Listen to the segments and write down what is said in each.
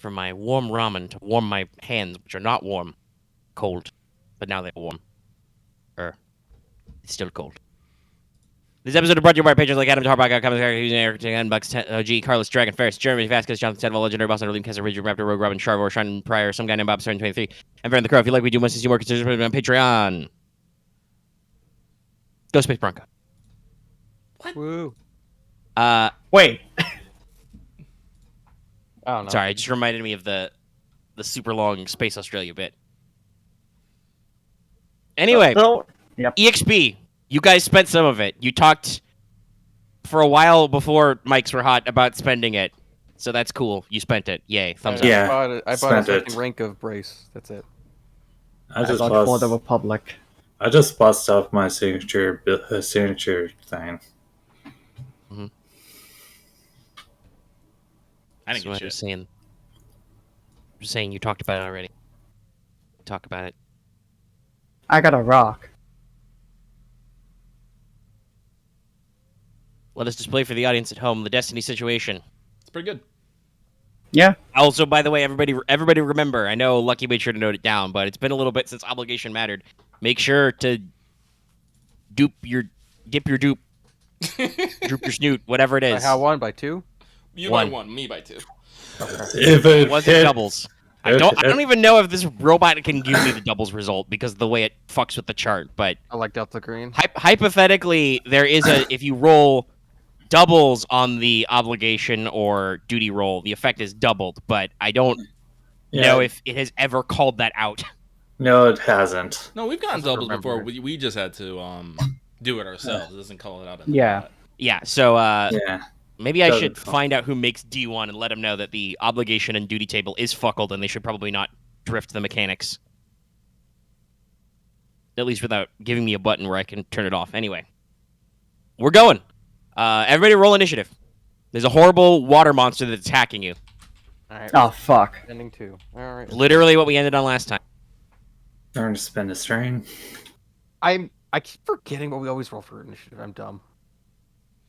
for my warm ramen to warm my hands, which are not warm, cold, but now they're warm. It's still cold. This episode is brought to you by patrons like Adam Harbaugh, Comics, using Eric, Bucks, OG, Carlos, Dragon, Ferris, Jeremy, Vasquez, Jonathan Sedval, Legendary Boss, Liam Kessler, Richard, Raptor, Rogue, Robin, Sharvor, Sean Pryor, some guy named Bob, 723, and Vern the Crow. If you like what we do, want to see more, consider supporting on Patreon. Go Space Bronco. What? Woo. Wait. I don't know. Sorry, it just reminded me of the super long Space Australia bit. Anyway, Yep. EXP. You guys spent some of it. You talked for a while before mics were hot about spending it. So that's cool. You spent it. Yay. Thumbs up. Yeah, I bought a second rank of brace. That's it. I just got for the Republic. I just bust off my signature thing. Mm-hmm. I didn't get shit. I'm just saying you talked about it already. Talk about it. I got a rock. Let us display for the audience at home the Destiny situation. It's pretty good. Yeah. Also, by the way, everybody remember, I know Lucky made sure to note it down, but it's been a little bit since Obligation mattered. Make sure to dip your dupe, droop your snoot, whatever it is. How one by two? You One. by one, me by two. If It wasn't doubles. I don't even know if this robot can give me the doubles result because of the way it fucks with the chart, but I like Delta Green. hypothetically, there is if you roll doubles on the obligation or duty roll, the effect is doubled, but I don't know if it has ever called that out. No, it hasn't. No, we've gotten doubles remember. before. We just had to do it ourselves. It doesn't call it out. Yeah. Yeah, so Yeah. maybe I Doesn't should call. find out who makes D1 and let them know that the obligation and duty table is fuckled and they should probably not drift the mechanics. At least without giving me a button where I can turn it off. Anyway, we're going. Everybody roll initiative. There's a horrible water monster that's attacking you. All right. Oh, fuck. Ending two. All right. Literally what we ended on last time. Learn to spin a string. I keep forgetting what we always roll for initiative. I'm dumb.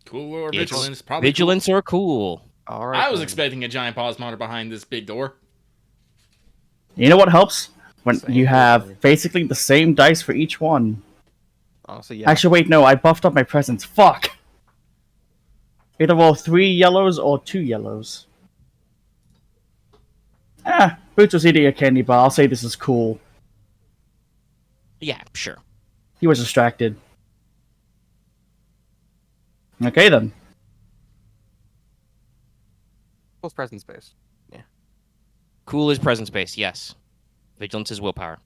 Cool or It's vigilance? Probably Vigilance or cool. All Cool. right. I was then. expecting a giant pause monitor behind this big door. You know what helps? When Same you have thing. basically the same dice for each one. Honestly, yeah. Actually, wait, no, I buffed up my presents. Fuck! Either roll 3 yellows or 2 yellows. Boots was eating a candy bar. I'll say this is cool. Yeah, sure. He was distracted. Okay, then. Close presence space. Cool is presence space, yes. Vigilance is willpower.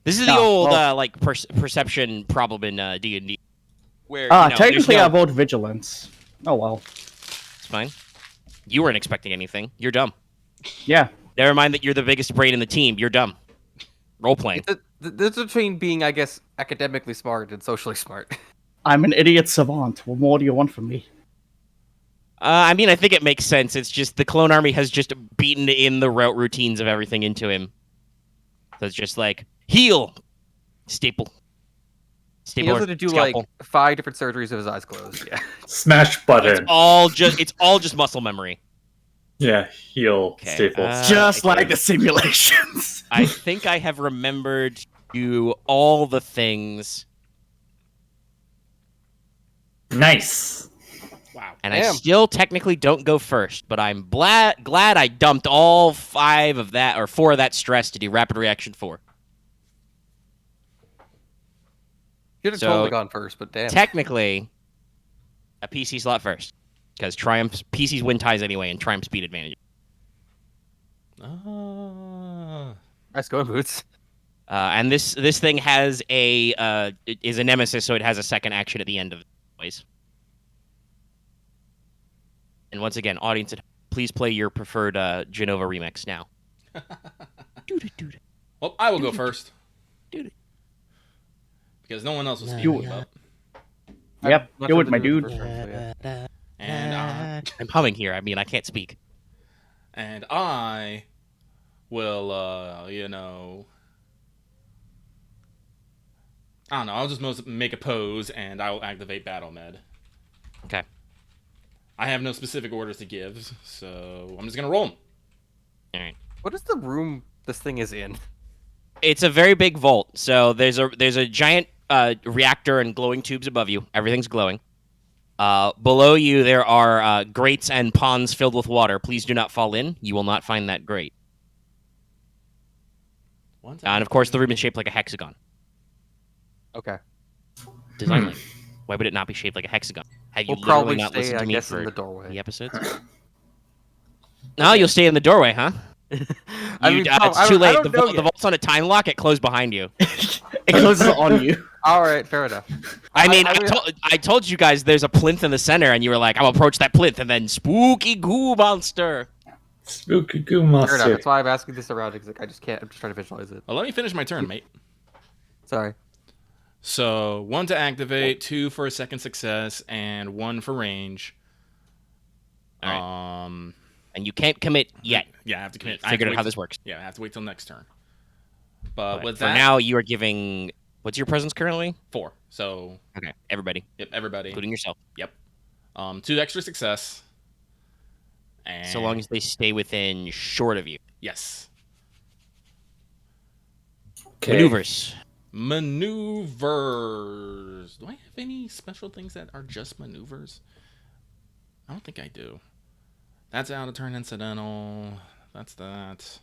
This is the No, old well- perception problem in D&D. Where you know, Technically there's I no... vote vigilance. Oh well. It's fine. You weren't expecting anything. You're dumb. Yeah. Never mind that you're the biggest brain in the team. You're dumb. Role playing. The difference between being, I guess, academically smart and socially smart. I'm an idiot savant. What more do you want from me? I mean, I think it makes sense. It's just the clone army has just beaten in the route routines of everything into him. So it's just like, heal! Staple. He knows how to do scalpel. like 5 different surgeries with his eyes closed. Yeah. Smash button. It's all just muscle memory. Yeah, heal Okay, staples. Just okay. like the simulations. I think I have remembered to do all the things, Nice. Wow. and I Damn. still technically don't go first, but I'm glad I dumped all 5 of that, or 4 of that stress to do rapid reaction 4. Should have So, totally gone first, but damn. Technically, a PC slot first, because PCs win ties anyway, and Triumph speed advantage. Nice going, Boots. And this thing has is a nemesis, so it has a second action at the end of it. Always. And once again, audience, please play your preferred Genova remix now. Well, I will go first. Dude. Because no one else was Yeah, speaking yeah. about. Yep, Not do sure it, to my do dude. the first round, so yeah. And I'm humming here. I mean, I can't speak. and I will, I don't know. I'll just make a pose, and I will activate Battle Med. Okay. I have no specific orders to give, so I'm just gonna roll 'em. All right. What is the room this thing is in? It's a very big vault. So there's a giant reactor and glowing tubes above you. Everything's glowing. Below you, there are grates and ponds filled with water. Please do not fall in. You will not find that grate. And of course, the room is shaped like a hexagon. Okay. Designly. Why would it not be shaped like a hexagon? Have you We'll literally probably not stay, listened to I me guess, for in the doorway. the episodes? No, you'll stay in the doorway, huh? I mean, It's too late. I The, don't know the yet. vault's on a time lock. It closed behind you. It closes on you. All right, fair enough. I mean, I told you guys there's a plinth in the center, and you were like, I'll approach that plinth, and then spooky goo monster. Spooky goo Fair enough. monster. That's why I'm asking this around, because I just can't. I'm just trying to visualize it. Well, let me finish my turn, mate. Sorry. So 1 to activate, 2 for a second success, and 1 for range. All right. And you can't commit yet. Yeah, I have to commit. I figured out how this works. Yeah, I have to wait till next turn. But But with for that, now, you are giving. What's your presence currently? 4. So Okay, everybody, yep, everybody. including yourself. Yep. 2 extra success. And So long as they stay within short of you. yes. Okay. Maneuvers. Maneuvers. Do I have any special things that are just maneuvers? I don't think I do. That's out of turn incidental. That's that.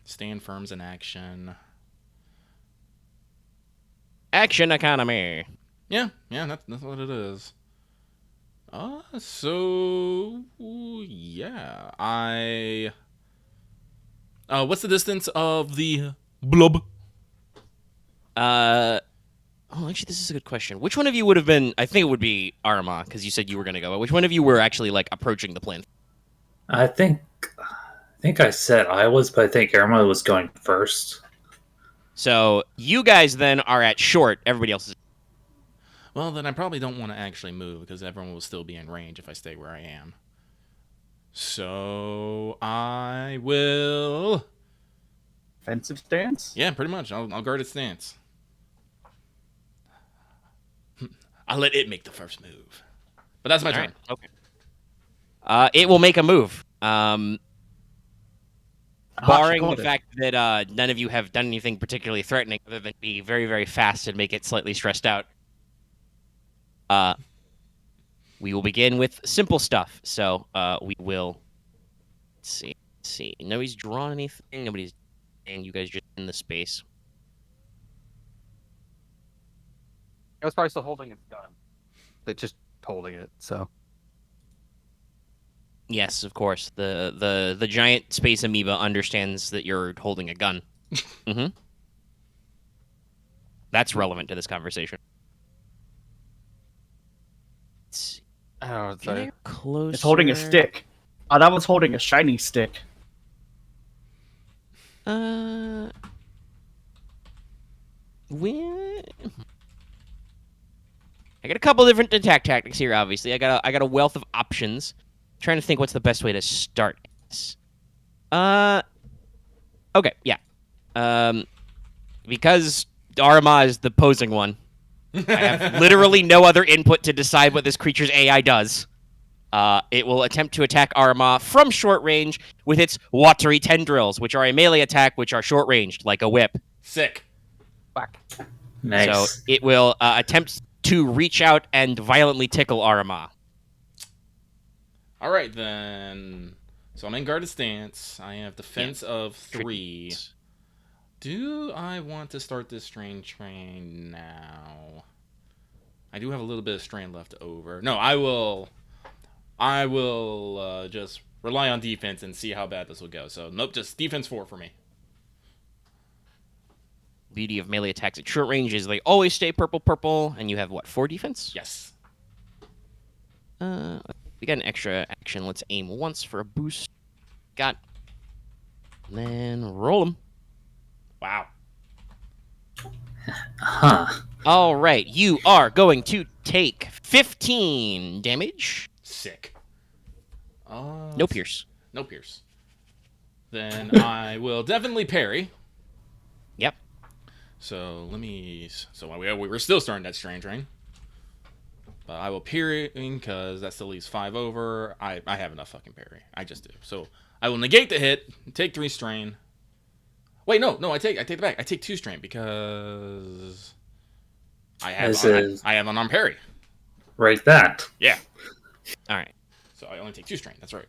Stand firm's in action. Action economy. Yeah, that's what it is. So yeah, what's the distance of the blob? Oh, actually, this is a good question. Which one of you would have been? I think it would be Aramaa, because you said you were going to go. But which one of you were actually like approaching the plinth? I think I said I was, but I think Aramaa was going first. So you guys then are at short. Everybody else is. Well, then I probably don't want to actually move because everyone will still be in range if I stay where I am. So I will. Defensive stance? Yeah, pretty much. I'll guard its stance. I'll let it make the first move. But that's my turn. Right. Okay. It will make a move. Barring the fact that none of you have done anything particularly threatening other than be very, very fast and make it slightly stressed out. We will begin with simple stuff. So we will. Let's see. Nobody's drawn anything. Nobody's. And you guys just in the space. I was probably still holding its gun. But just holding it, so. Yes, of course. The giant space amoeba understands that you're holding a gun. Mm-hmm. That's relevant to this conversation. Oh, sorry. Closer. It's holding a stick. Oh, that one's holding a shiny stick. I got a couple different attack tactics here. Obviously, I got a wealth of options. I'm trying to think what's the best way to start this. Okay, yeah. Because Aramaa is the posing one, I have literally no other input to decide what this creature's AI does. It will attempt to attack Aramaa from short range with its watery tendrils, which are a melee attack, which are short ranged, like a whip. Sick. Whack. Nice. So it will attempt to reach out and violently tickle Aramaa. All right, then. So I'm in guarded stance. I have defense of 3. Do I want to start this strain train now? I do have a little bit of strain left over. No, I will just rely on defense and see how bad this will go. So nope, just defense 4 for me. Beauty of melee attacks at short range is they always stay purple, and you have, what, 4 defense? Yes. We got an extra action. Let's aim once for a boost. Got. And then roll them. Wow. Huh. All right, you are going to take 15 damage. Sick. No pierce. No pierce. Then I will definitely parry. Yep. So let me. So we were still starting that strain train. But I will parry because that still leaves 5 over. I have enough fucking parry. I just do. So I will negate the hit, take 3 strain. Wait, no, I take it back. I take 2 strain because I have unarmed parry. Right, that. Yeah. All right. So I only take 2 strain. That's right.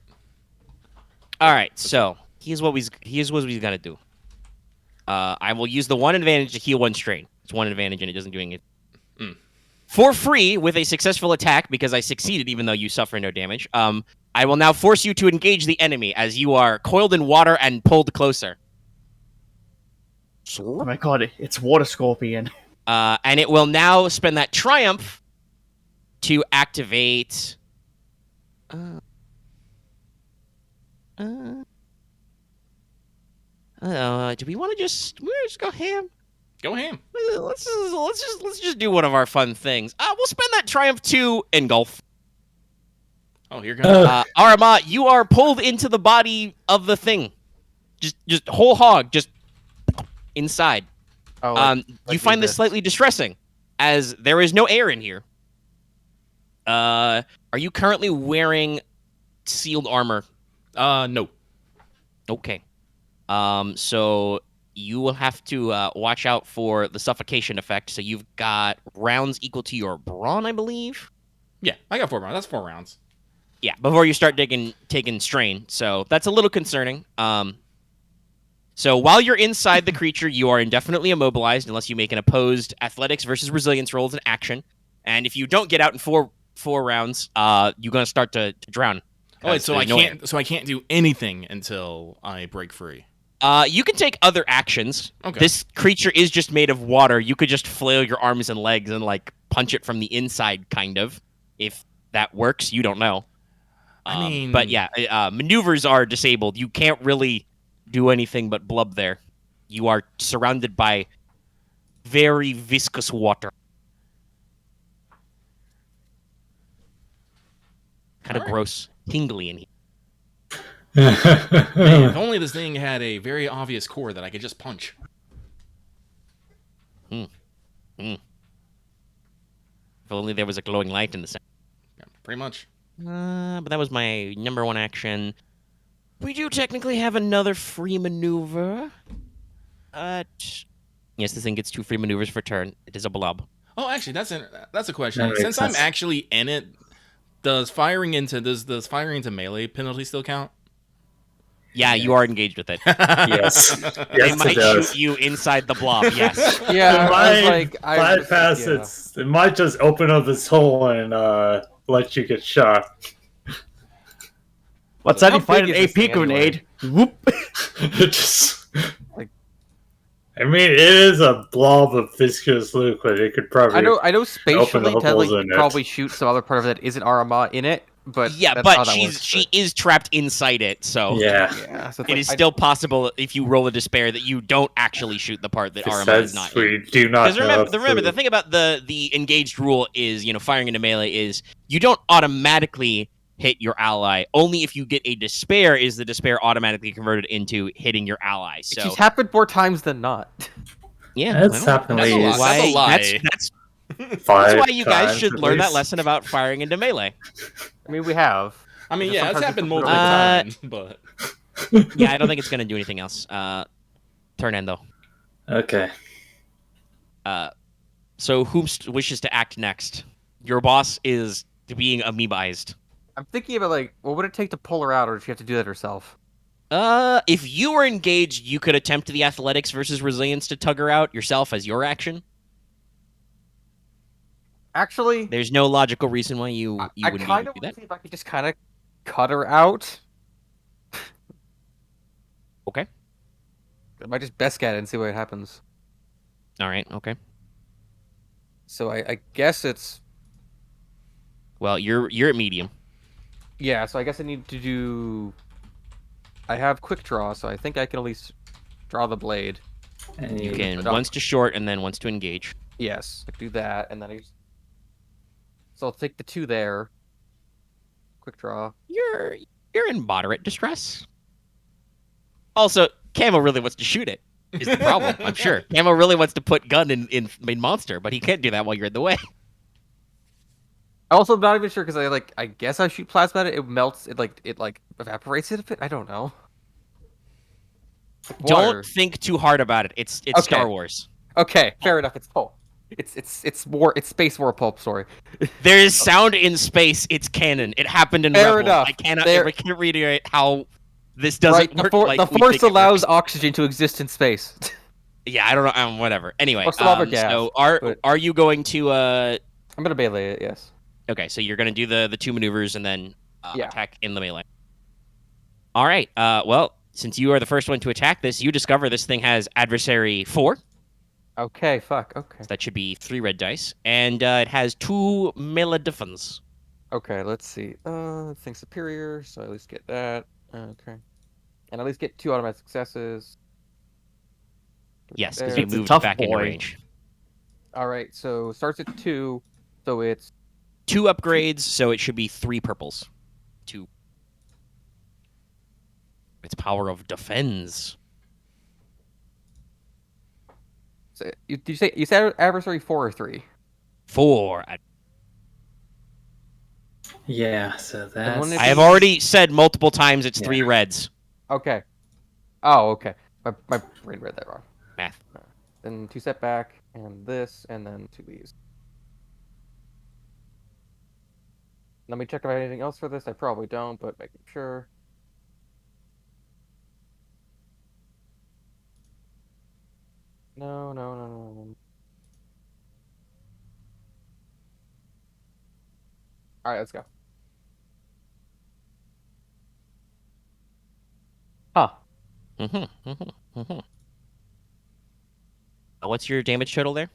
All right. So here's what we gotta do. I will use the 1 advantage to heal 1 strain. It's 1 advantage and it doesn't do anything. For free with a successful attack because I succeeded even though you suffer no damage. I will now force you to engage the enemy as you are coiled in water and pulled closer. Oh my god, it's Water Scorpion. And it will now spend that triumph to activate. Do we want to just go ham? Go ham. Let's just do one of our fun things. We'll spend that triumph to engulf. Oh, here goes. Aramaa, you are pulled into the body of the thing. Just whole hog, just inside. Oh, you find this slightly distressing, as there is no air in here. Are you currently wearing sealed armor? No. Okay. So you will have to watch out for the suffocation effect. So you've got rounds equal to your brawn, I believe. Yeah, I got 4 rounds. That's 4 rounds. Yeah, before you start taking strain. So that's a little concerning. So while you're inside the creature, you are indefinitely immobilized unless you make an opposed athletics versus resilience roll as an action. And if you don't get out in four rounds, you're gonna start to drown. Oh, wait, so I can't do anything until I break free. You can take other actions. Okay. This creature is just made of water. You could just flail your arms and legs and like punch it from the inside, kind of. If that works, you don't know. I mean, but yeah, maneuvers are disabled. You can't really do anything but blub there. You are surrounded by very viscous water. Kind of gross, tingly in here. man, if only this thing had a very obvious core that I could just punch. If only there was a glowing light in the center. Yeah, pretty much. But that was my number 1 action. We do technically have another free maneuver. Yes, this thing gets 2 free maneuvers per turn. It is a blob. Oh, actually, that's a question. That Since makes I'm sense. actually in it, does firing into melee penalty still count? Yeah, you are engaged with it. Yes. They Yes, might it does. shoot you inside the blob, yes. Yeah, I was like, bypass it might just open up this hole and let you get shot. What's that? How You find big an is this AP thing anyway? grenade. Whoop. It just, Like- I mean, it is a blob of viscous liquid. It could probably. I know Open spatially, the Ted, holes like, in it. probably shoot some other part of it isn't Aramaa in it, but Yeah, that's but how that works, she is trapped inside it, so Yeah. yeah, so it's it like, is still possible if you roll a despair that you don't actually shoot the part that Aramaa is not in. We do not. Because remember, the thing about the engaged rule is, firing into melee is you don't automatically hit your ally. Only if you get a despair is the despair automatically converted into hitting your ally. So She's happened more times than not. yeah, That's happened That's a lot. why That's a lie. that's Five why you guys times should at learn that least. lesson about firing into melee. I mean, we have. I mean, Because yeah, it's sometimes happened it's multiple Uh, times, but Yeah, I don't think it's gonna do anything else. Turn end though. Okay. So who wishes to act next? Your boss is being amoebized. I'm thinking about, like, what would it take to pull her out, or does she have to do that herself? If you were engaged, you could attempt the athletics versus resilience to tug her out yourself as your action. Actually, There's no logical reason why you I wouldn't be kind able of to do want to that. see if I could just kind of cut her out. Okay. I might just best get it and see what happens. All right. Okay. So I guess it's... Well, you're at medium. Yeah, so I guess I need to do... I have quick draw, so I think I can at least draw the blade. And You you can don't- once to short and then once to engage. Yes, I can do that, and then I just... So I'll take the 2 there. Quick draw. You're in moderate distress. Also, Camo really wants to shoot it. Is the problem? I'm sure. Camo really wants to put gun in monster, but he can't do that while you're in the way. Also, I'm not even sure because I guess I shoot plasma at it. It melts. It evaporates it a bit. I don't know. Like water. Don't think too hard about it. It's Okay. Star Wars. Okay, fair enough. It's pulp. It's space war pulp. Sorry. There is sound in space. It's canon. It happened in Fair Rebel. enough. I cannot There- I can't reiterate how this doesn't Right. work. The we force think it allows works. oxygen to exist in space. Yeah, I don't know. Whatever. Anyway, Or some other gas, so but- are you going to I'm gonna melee it. Yes. Okay, so you're gonna do the two maneuvers and then Yeah. attack in the melee. All right. Well, since you are the first one to attack this, you discover this thing has adversary 4. Okay. Fuck. Okay. So that should be 3 red dice, and it has 2 melee defense. Okay. Let's see. Thing superior. So I at least get that. Okay. And at least get 2 automatic successes. Yes, because There. you It's a moved tough back into boy. range. All right. So starts at 2. So it's 2 upgrades, so it should be 3 purples. 2. Its power of defense. did you say adversary 4 or 3? 4. Yeah, so when that's. it- I have already said multiple times it's 3 Yeah. reds. Okay. Oh, okay. My brain read that wrong. Math. Then 2 setback, and this, and then 2 these. Let me check if I have anything else for this. I probably don't, but making sure. No. All right, let's go. Huh. What's your damage total there?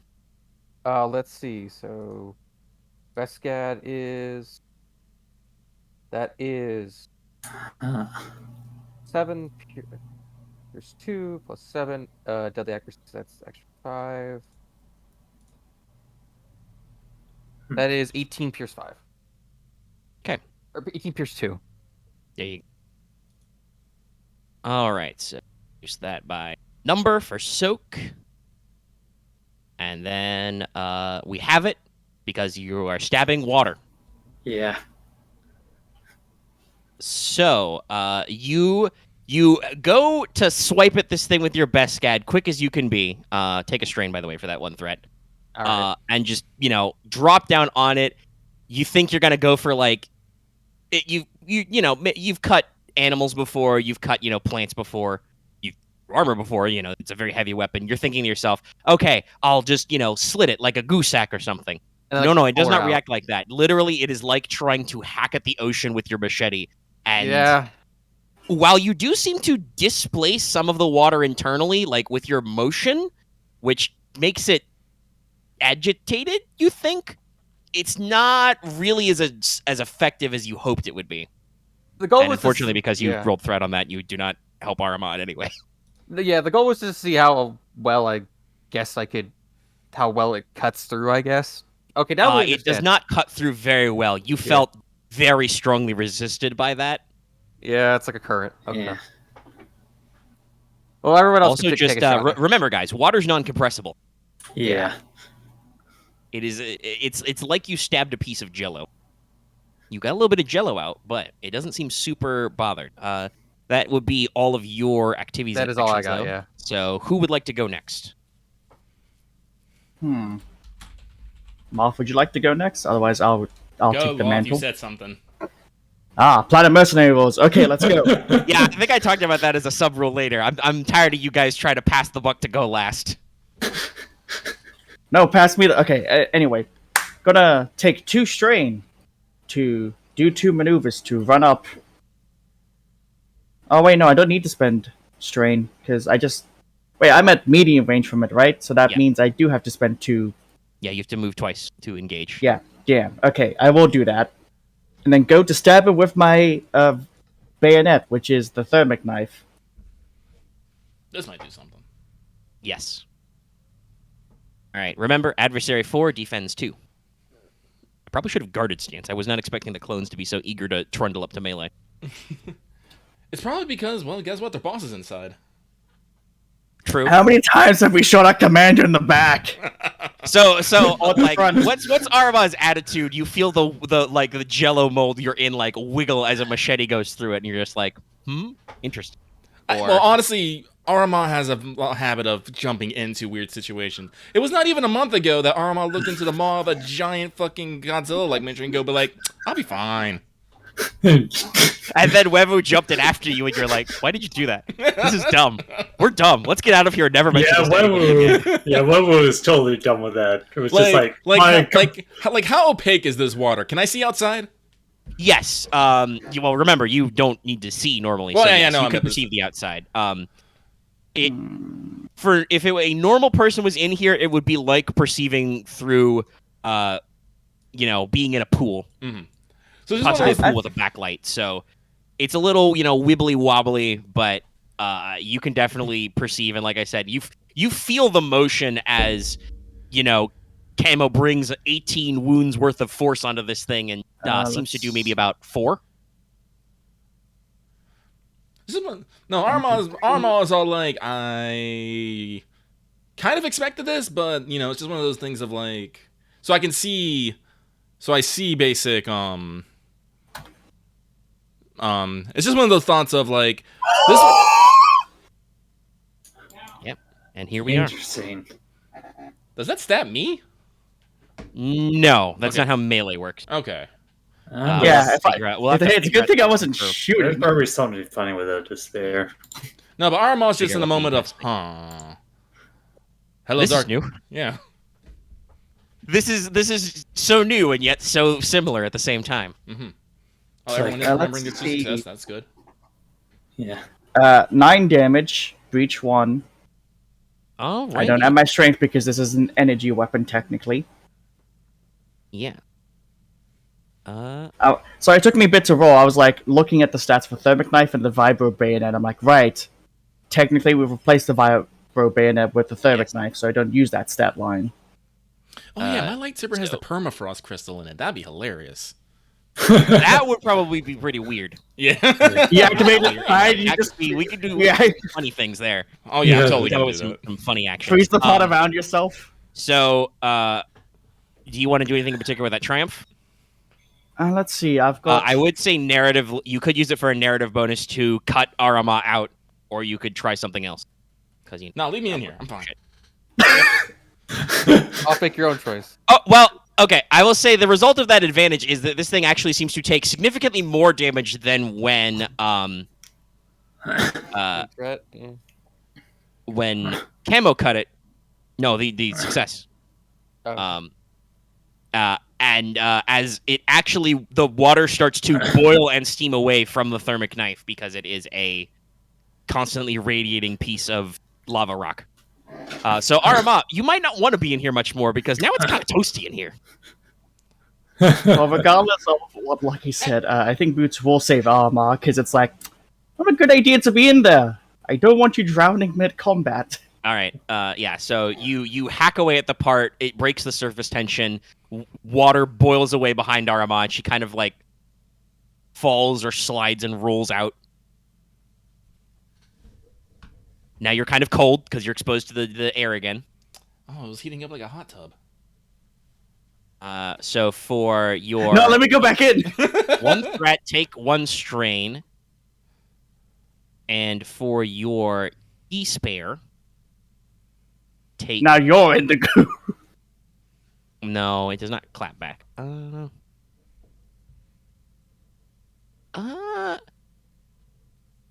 Let's see. So, Vescad is. That is Huh. 7. There's 2 plus 7. Deadly accuracy. That's extra 5. That is 18 Pierce 5. Okay. Or 18 Pierce 2. There you go. All right, so use that by number for soak. And then we have it because you are stabbing water. Yeah. So you go to swipe at this thing with your best scad, quick as you can be. Take a strain, by the way, for that one threat. All right. And just drop down on it. You think you're gonna go for you've cut animals before, you've cut plants before, you've armor before. It's a very heavy weapon. You're thinking to yourself, okay, I'll just slit it like a goose sack or something. And, No, it does pour not out. react like that. Literally, it is like trying to hack at the ocean with your machete. And Yeah. while you do seem to displace some of the water internally, like with your motion, which makes it agitated, you think, it's not really as effective as you hoped it would be. The goal And was unfortunately, because you yeah. rolled threat on that, you do not help Aramaa in any way. The goal was to see how well how well it cuts through. I guess. Okay, now we it does understand. not cut through very well. You felt very strongly resisted by that. Yeah, it's like a current. Okay. Yeah. Well, everyone else Also, can just take a shot. remember, guys, water's non-compressible. Yeah. It is. It's like you stabbed a piece of Jello. You got a little bit of Jello out, but it doesn't seem super bothered. That would be all of your activities. That and is all I actions, got. though. Yeah. So, who would like to go next? Marth, would you like to go next? Otherwise, I'll Go, take the Loth, mantle. you said something. Planet Mercenary rules. Okay, let's go. Yeah, I think I talked about that as a sub rule later. I'm tired of you guys trying to pass the buck to go last. No, pass me the. Okay, anyway. Gonna take 2 strain to do 2 maneuvers to run up. Oh, wait, no, I don't need to spend strain because I just. Wait, I'm at medium range from it, right? So that Yeah. means I do have to spend 2. Yeah, you have to move twice to engage. Yeah, damn. Okay, I will do that. And then go to stab it with my bayonet, which is the thermic knife. This might do something. Yes. All right. Remember, adversary 4, defense 2. I probably should have guarded stance. I was not expecting the clones to be so eager to trundle up to melee. It's probably because, well, guess what? Their boss is inside. True. How many times have we shot our commander in the back? So like, front. what's Aramaa's attitude? You feel the Jello mold you're in like wiggle as a machete goes through it, and you're just like, interesting. Well, honestly, Aramaa has a habit of jumping into weird situations. It was not even a month ago that Aramaa looked into the maw of a giant fucking Godzilla-like miniature and go, but like, I'll be fine. And then Wevu jumped in after you, and you're like, why did you do that? This is dumb. We're dumb. Let's get out of here and never mention this to anybody again. Wevu was totally done with that. It was just like how opaque is this water? Can I see outside? Yes. Well, remember, you don't need to see normally. Well, so yeah, yes, no, you can perceive the outside. If a normal person was in here, it would be like perceiving through, being in a pool. Mm-hmm. So this Possibly a pool with a backlight. So it's a little, wibbly wobbly, but you can definitely perceive. And like I said, you feel the motion as, Camo brings 18 wounds worth of force onto this thing and seems to do maybe about 4. No, Aramaa is all like, I kind of expected this, but it's just one of those things of like, so I see basic it's just one of those thoughts of like this. Yep, and here we are. Interesting. Does that stab me? No, that's not how melee works. Okay. Yeah, it's a good thing I wasn't There's shooting. probably something funny with it just there. No, but Aramaa's just Figure in the out moment the of, Hello, This Dark. is new. Yeah. This is so new and yet so similar at the same time. Mm-hmm. It's Everyone like, is remembering let's their see. success. That's good. Yeah. 9 damage, breach 1. Oh, right. I don't have my strength because this is an energy weapon technically. Yeah. So it took me a bit to roll. I was like looking at the stats for Thermic Knife and the Vibro Bayonet. I'm like, right. Technically, we've replaced the Vibro Bayonet with the Thermic Knife, so I don't use that stat line. Oh yeah, my lightsaber has the permafrost crystal in it. That'd be hilarious. That would probably be pretty weird. Yeah. You activate it. We could do funny things there. Oh yeah, I'm Yeah, totally That gonna was do that. some funny action. Freeze the thought around yourself. So, do you want to do anything in particular with that triumph? Let's see. I've got. I would say narrative. You could use it for a narrative bonus to cut Aramaa out, or you could try something else. No, leave me in here. I'm fine. I'll pick your own choice. Oh well. Okay, I will say the result of that advantage is that this thing actually seems to take significantly more damage than when when Camo cut it. No, the success. Oh. And as it actually, the water starts to boil and steam away from the thermic knife because it is a constantly radiating piece of lava rock. So Aramaa, you might not want to be in here much more because now it's kind of toasty in here. Well, regardless of what Lucky said, I think Boots will save Aramaa because it's like, what a good idea to be in there. I don't want you drowning mid-combat. All right. Yeah. So you hack away at the part. It breaks the surface tension. Water boils away behind Aramaa, and she kind of like falls or slides and rolls out. Now you're kind of cold because you're exposed to the air again. Oh, it was heating up like a hot tub. So for your No, let me go back in. 1 threat, take 1 strain. And for your E-spare, take... Now you're in the goo. No, it does not clap back.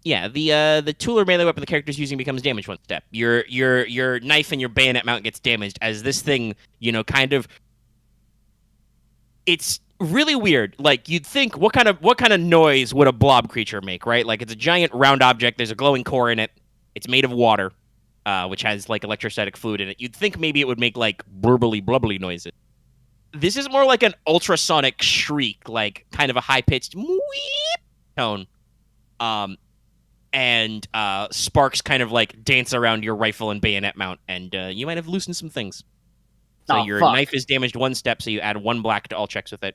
Yeah, the tool or melee weapon the character's using becomes damaged 1 step. Your knife and your bayonet mount gets damaged as this thing, kind of... It's really weird. Like, you'd think, what kind of noise would a blob creature make, right? Like, it's a giant round object, there's a glowing core in it, it's made of water, which has, like, electrostatic fluid in it. You'd think maybe it would make, like, burbly, blubbly noises. This is more like an ultrasonic shriek, like, kind of a high-pitched tone. And sparks kind of, like, dance around your rifle and bayonet mount, and you might have loosened some things. So your knife is damaged 1 step, so you add 1 black to all checks with it.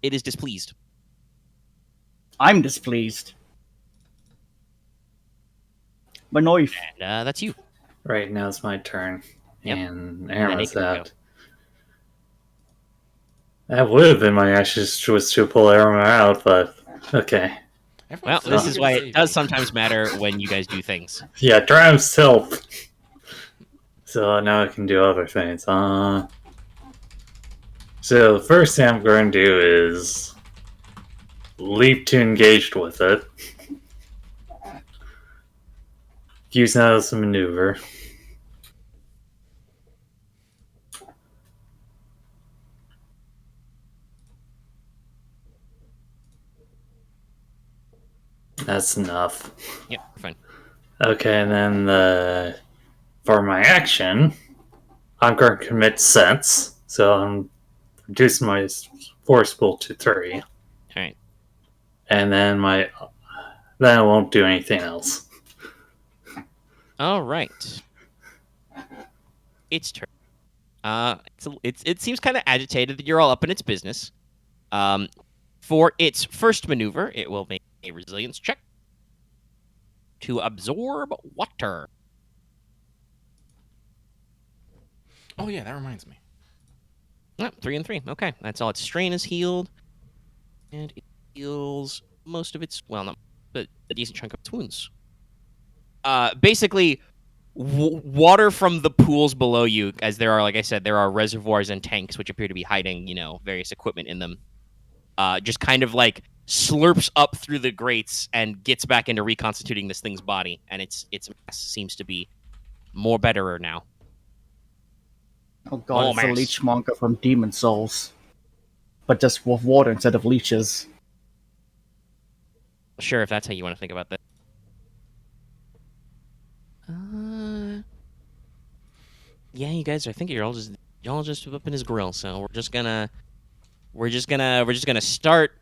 It is displeased. I'm displeased. My knife. And that's you. Right, now it's my turn. Yep. And then Arama's Nathan will out. That would have been my action was to pull Aramaa out, but okay. Well, Everyone this says is you why can it save does me. sometimes matter when you guys do things. Yeah, try himself. So now I can do other things. So the first thing I'm going to do is leap to engage with it. Use that as a maneuver. That's enough. Yep, fine. Okay, and then for my action, I'm going to commit sense. So I'm reducing my force pool to 3. All right. And then then I won't do anything else. All right. Its turn. It seems kind of agitated that you're all up in its business. For its first maneuver, it will make a resilience check to absorb water. Oh yeah, that reminds me. 3 and 3. Okay, that's all. Its strain is healed, and it heals most of its not, but a decent chunk of its wounds. Basically, water from the pools below you, as there are, like I said, there are reservoirs and tanks which appear to be hiding, various equipment in them. Just kind of like slurps up through the grates and gets back into reconstituting this thing's body, and its mass seems to be more betterer now. Oh god, it's a mass. leechmonger from Demon Souls. But just with water instead of leeches. Sure, if that's how you want to think about that. Yeah, you guys, I think you're all just up in his grill, so we're just gonna start,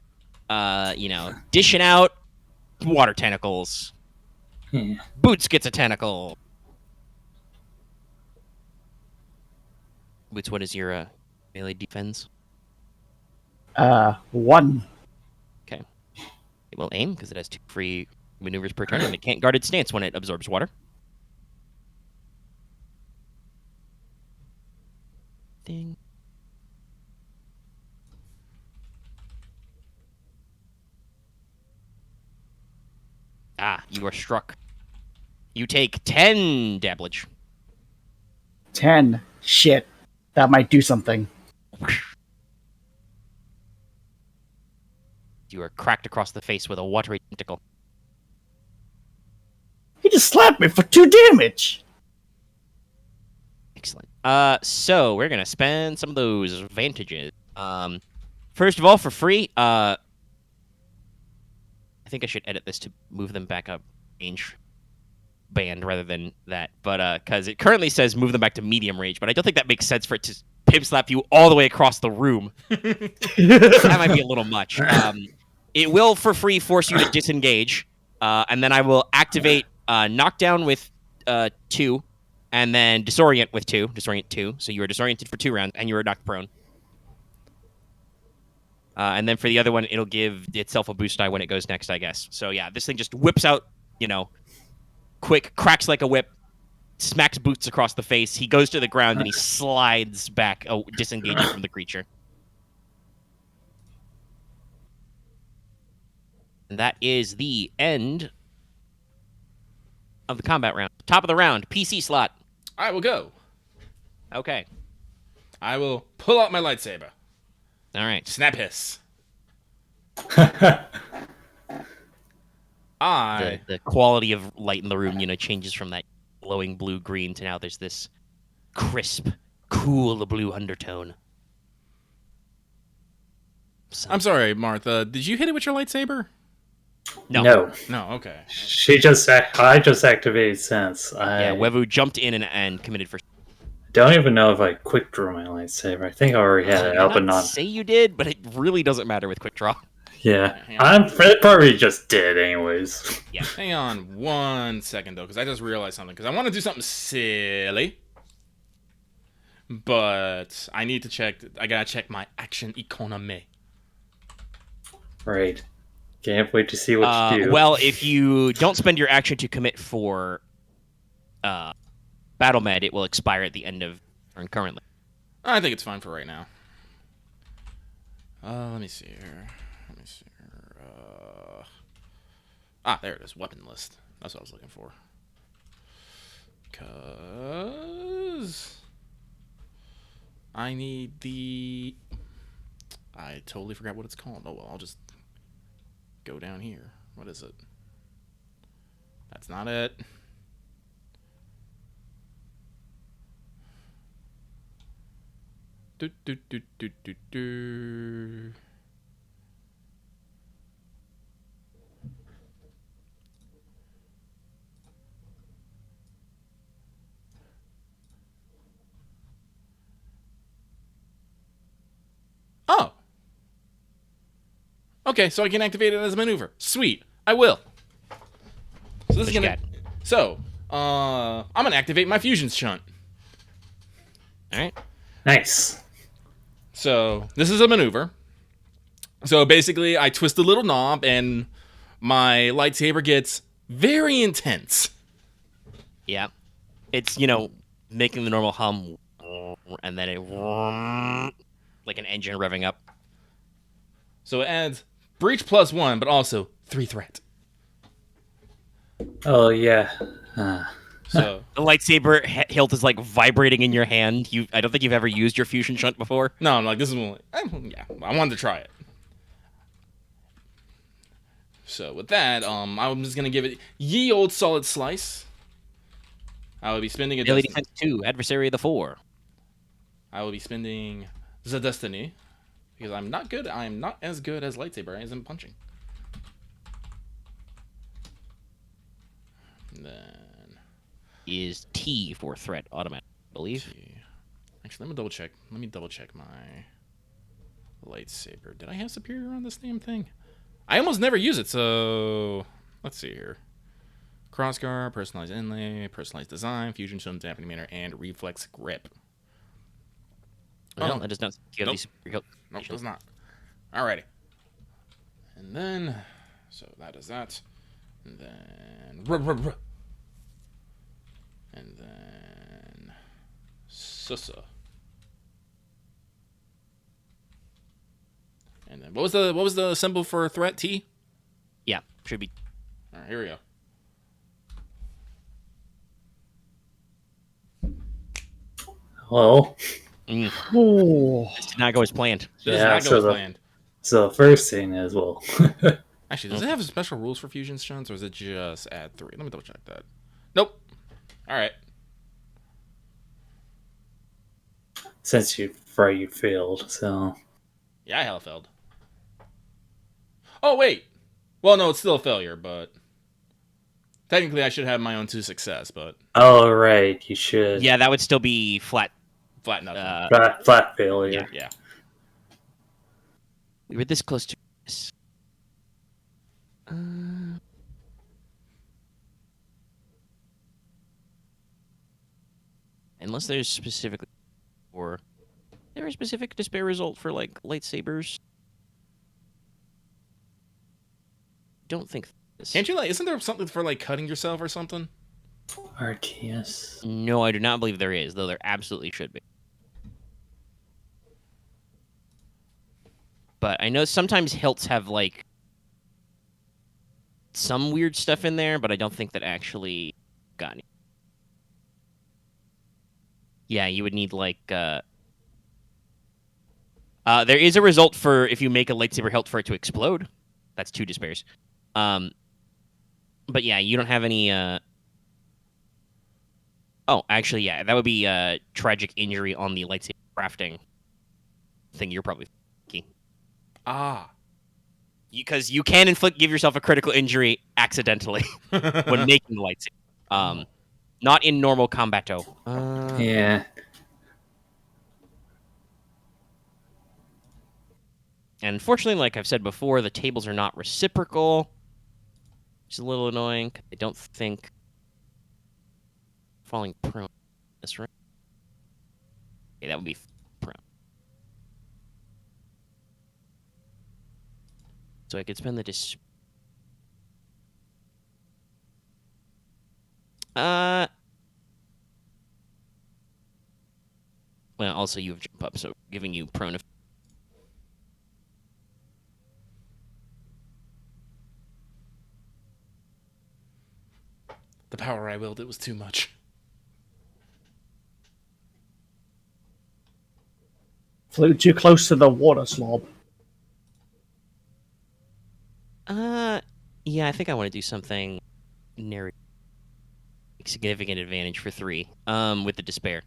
dishing out water tentacles. Yeah. Boots gets a tentacle. Boots, what is your melee defense? 1. Okay. It will aim because it has 2 free maneuvers per turn, and it can't guard its stance when it absorbs water. Ding. You are struck. You take 10 damage. 10. Shit. That might do something. You are cracked across the face with a watery tentacle. He just slapped me for 2 damage! Excellent. So we're gonna spend some of those advantages. First of all, for free, I think I should edit this to move them back up range band rather than that. But because it currently says move them back to medium range, but I don't think that makes sense for it to pimp slap you all the way across the room. That might be a little much. It will, for free, force you to disengage, and then I will activate knockdown with 2, and then disorient with 2. Disorient 2, so you are disoriented for 2 rounds, and you are knocked prone. And then for the other one, it'll give itself a boost die when it goes next, I guess. So yeah, this thing just whips out, quick, cracks like a whip, smacks Boots across the face. He goes to the ground, and he slides back, disengaging from the creature. And that is the end of the combat round. Top of the round, PC slot. I will go. Okay. I will pull out my lightsaber. All right. Snap hiss. The quality of light in the room, changes from that glowing blue-green to now there's this crisp, cool blue undertone. I'm sorry, Martha. Did you hit it with your lightsaber? No. No, okay. I just activated sense. Wevuguk jumped in and committed for. Don't even know if I quick drew my lightsaber. I think I already had it out, but not. Say you did, but it really doesn't matter with quick draw. Yeah, I probably just did anyways. Yeah. Hang on 1 second though, because I just realized something. Because I want to do something silly, but I need to check. I gotta check my action economy. Right. Can't wait to see what you do. Well, if you don't spend your action to commit for battle med, it will expire at the end of turn currently. I think it's fine for right now. Let me see here. There it is. Weapon list. That's what I was looking for. Cause I need the... I totally forgot what it's called. Oh well, I'll just go down here. What is it? That's not it. Do do do do do do. Oh. Okay, so I can activate it as a maneuver. Sweet. I will. So this is gonna. So, I'm gonna activate my fusion shunt. All right. Nice. So this is a maneuver. So basically, I twist a little knob, and my lightsaber gets very intense. Yeah. It's, making the normal hum, and then it, like an engine revving up. So it adds breach +1, but also 3 threat. Oh yeah. So The lightsaber hilt is like vibrating in your hand. I don't think you've ever used your fusion shunt before. no, I'm like, this is one. Yeah, I wanted to try it. So with that, I'm just gonna give it ye old solid slice. I will be spending a Daily destiny. defense 2, adversary of the 4. I will be spending the destiny because I'm not good. I'm not as good as lightsaber as in punching. And then Is T for threat automatic, I believe. actually, let me double check. Let me double check my lightsaber. Did I have superior on this damn thing? I almost never use it. So let's see here. Crossguard, personalized inlay, personalized design, fusion shunt, dampening manner, and reflex grip. Well, that does not give Nope. these superior hilt. Nope, does not. Alrighty. And then, so that is that. And then, and then, Sussa. And then, what was the symbol for threat? T. Yeah, should be. All right, here we go. Well, Ooh. This did not go as planned. This Yeah, does not go as so planned. so the first thing is, well, Actually, does it have special rules for fusion shunts, or is it just add 3? Let me double check that. Nope. All right. since you failed, so Yeah, I hella failed. Oh, wait. Well, no, it's still a failure, but technically I should have my own 2 success, but oh right, you should. Yeah, that would still be flat. flat nothing. Flat failure. Yeah. We were this close to this. Unless there's specifically, or there is specific despair result for like lightsabers. Don't think this. Can't you, like, isn't there something for, like, cutting yourself or something? RTS. No, I do not believe there is, though there absolutely should be. But I know sometimes hilts have like some weird stuff in there, but I don't think that actually got any. Yeah, you would need like there is a result for if you make a lightsaber hilt for it to explode. That's 2 despairs. But yeah, you don't have any Oh, actually yeah, that would be tragic injury on the lightsaber crafting thing you're probably thinking. Ah. Because you can give yourself a critical injury accidentally when making the lightsaber. Not in normal combato. Yeah. And unfortunately, like I've said before, the tables are not reciprocal, which is a little annoying. I don't think falling prone. That's right. Okay, that would be prone. So I could spend the Well, also you have jump up, so giving you prone. The power I willed, it was too much. Flew too close to the water slob. Yeah, I think I want to do something significant advantage for 3. With the despair.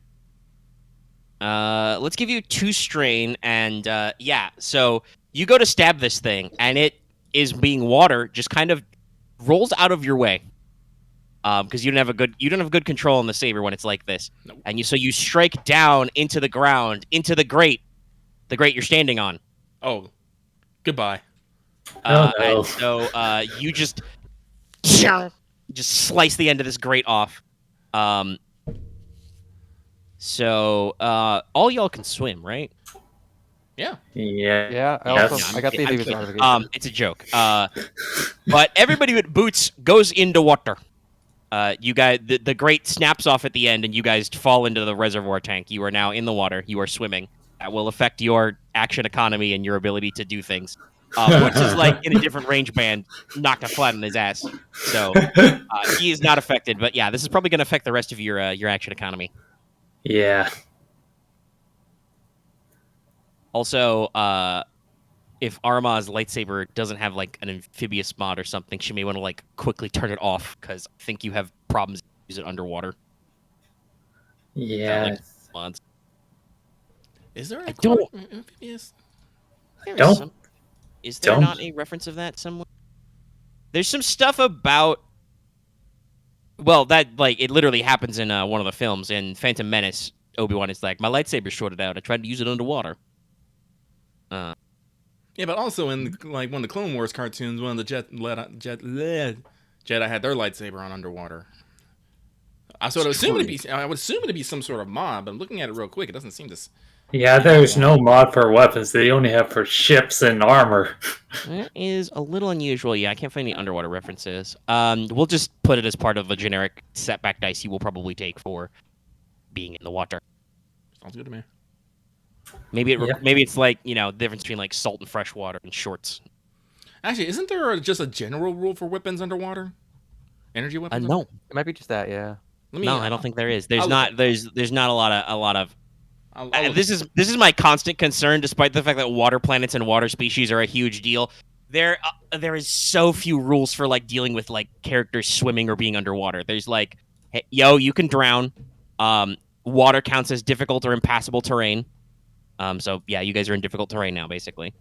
Let's give you 2 strain, and yeah. So you go to stab this thing, and it is being water, just kind of rolls out of your way. Because you don't have good control on the saber when it's like this. Nope. And you strike down into the ground, into the grate you're standing on. Oh, goodbye. Oh, no. And so you just slice the end of this grate off. So all y'all can swim, right? Yeah. Yeah. Yeah, I Yes. got the I'm Thieves' kidding. certification. It's a joke. But everybody with boots goes into water. You guys, the grate snaps off at the end, and you guys fall into the reservoir tank. You are now in the water. You are swimming. That will affect your action economy and your ability to do things. Boots is like in a different range band, knocked a flat on his ass. So he is not affected. But yeah, this is probably going to affect the rest of your action economy. Yeah. Also, if Aramaa's lightsaber doesn't have like an amphibious mod or something, she may want to like quickly turn it off because I think you have problems use it underwater. Yeah. Mods. Is there a don't- amphibious? Don't. Is there don't. not a reference of that somewhere? There's some stuff about. Well, that like it literally happens in one of the films in Phantom Menace. Obi-Wan is like, my lightsaber's shorted out. I tried to use it underwater. Yeah, but also in like one of the Clone Wars cartoons, one of the Jedi had their lightsaber on underwater. I would assume it'd be some sort of mod, but I'm looking at it real quick. It doesn't seem to. Yeah, there's no mod for weapons. They only have for ships and armor. That is a little unusual. Yeah, I can't find any underwater references. We'll just put it as part of a generic setback dice you will probably take for being in the water. Sounds good to me. Maybe Yeah. maybe it's like, the difference between like salt and fresh water and shorts. Actually, isn't there just a general rule for weapons underwater? Energy weapons? No. It might be just that, yeah. No, I don't think there is. There's I'll not there's not a lot of I'll this is my constant concern, despite the fact that water planets and water species are a huge deal. There is so few rules for like dealing with like characters swimming or being underwater. There's like, hey, you can drown. Water counts as difficult or impassable terrain. So yeah, you guys are in difficult terrain now, basically.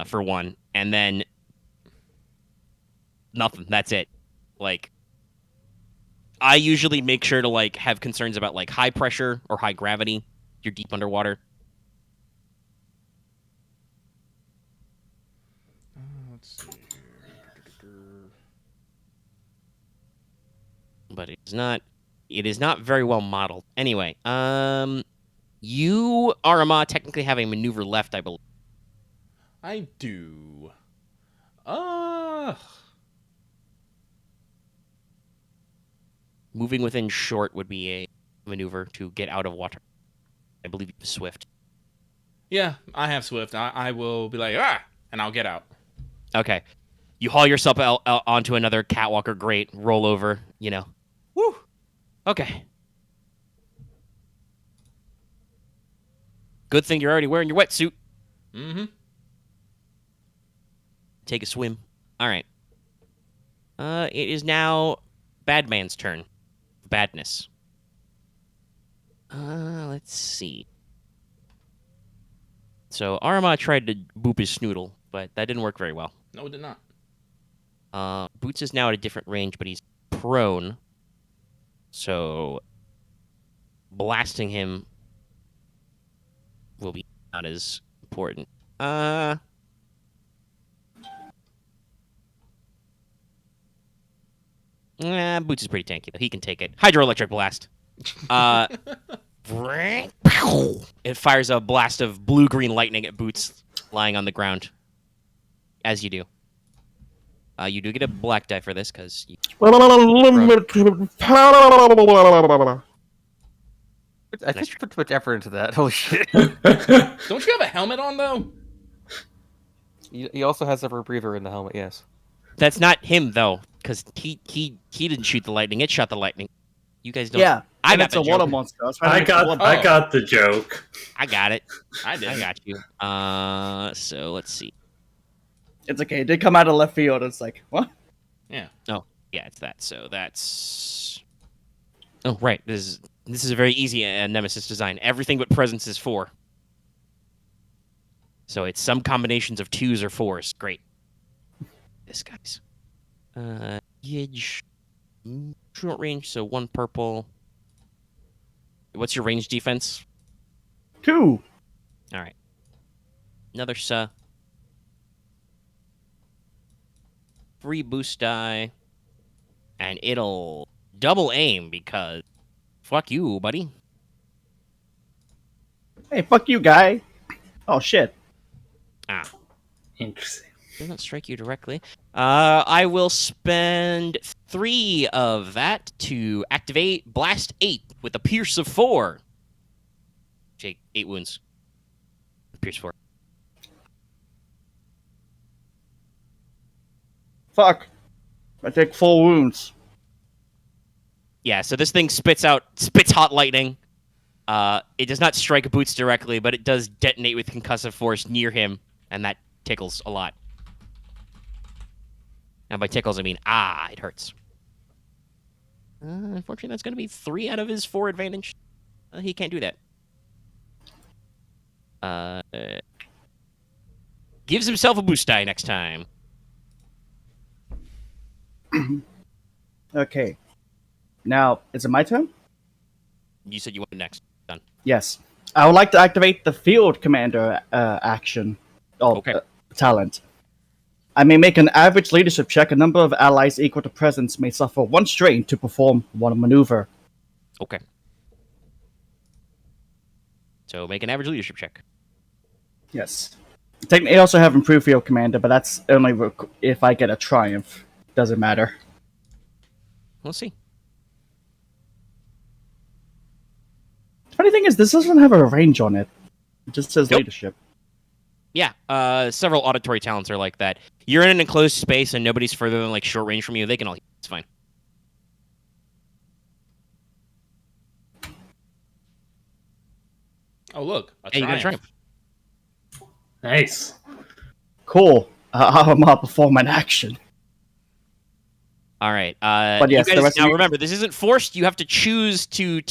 For one, and then nothing. That's it. Like, I usually make sure to like have concerns about like high pressure or high gravity. You're deep underwater. Let's see here. But it is not very well modeled. Anyway, you, Aramaa, technically have a maneuver left, I believe. I do. Moving within short would be a maneuver to get out of water. I believe you have swift. Yeah, I have Swift. I will be like, and I'll get out. Okay. You haul yourself out onto another catwalk or grate, roll over, Woo! Okay. Good thing you're already wearing your wetsuit. Mm-hmm. Take a swim. All right. It is now Badman's turn. Badness. Let's see. So Aramaa tried to boop his snoodle, but that didn't work very well. No, it did not. Boots is now at a different range, but he's prone. So blasting him will be not as important. Boots is pretty tanky, though. He can take it. Hydroelectric blast. It fires a blast of blue-green lightning at Boots lying on the ground. As you do. You do get a black die for this, because... I think you put too much effort into that. Holy shit. Don't you have a helmet on though? He also has a rebreather in the helmet. Yes. That's not him though, because he didn't shoot the lightning. It shot the lightning. You guys don't. Yeah, I and got it's the a water joke. monster. I got the joke. I got it. I did. I got you. So let's see. It's okay. It did come out of left field. It's like, what? Yeah. Oh, yeah, it's that. So that's. Oh, right. This is a very easy Nemesis design. Everything but presence is 4. So it's some combinations of 2s or 4s. Great. This guy's. Yidge. Short range, so 1 purple. What's your range defense? 2. All right. Another 3 boost die. And it'll double aim because fuck you, buddy. Hey, fuck you, guy. Oh, shit. Interesting. Does not strike you directly. I will spend 3 of that to activate Blast 8 with a Pierce of 4. Take 8 wounds. Pierce 4. Fuck. I take 4 wounds. Yeah, so this thing spits hot lightning. It does not strike Boots directly, but it does detonate with concussive force near him, and that tickles a lot. And by tickles, I mean, it hurts. Unfortunately, that's going to be 3 out of his 4 advantage. He can't do that. Gives himself a boost die next time. Okay. Now, is it my turn? You said you wanted next. Done. Yes. I would like to activate the field commander action. Okay. Talent. I may make an average leadership check. A number of allies equal to presence may suffer 1 strain to perform 1 maneuver. Okay. So make an average leadership check. Yes. Technically, I also have improved field commander, but that's only if I get a triumph. Doesn't matter. We'll see. The funny thing is, this doesn't have a range on it. It just says Nope. leadership. Yeah, several auditory talents are like that. You're in an enclosed space and nobody's further than like short range from you. They can all. It's fine. Oh look, a Hey, you got a triumph. triumph. Nice. Cool. Aramaa perform an action. All right. But yes, you the guys, rest of now you- remember, this isn't forced. You have to choose to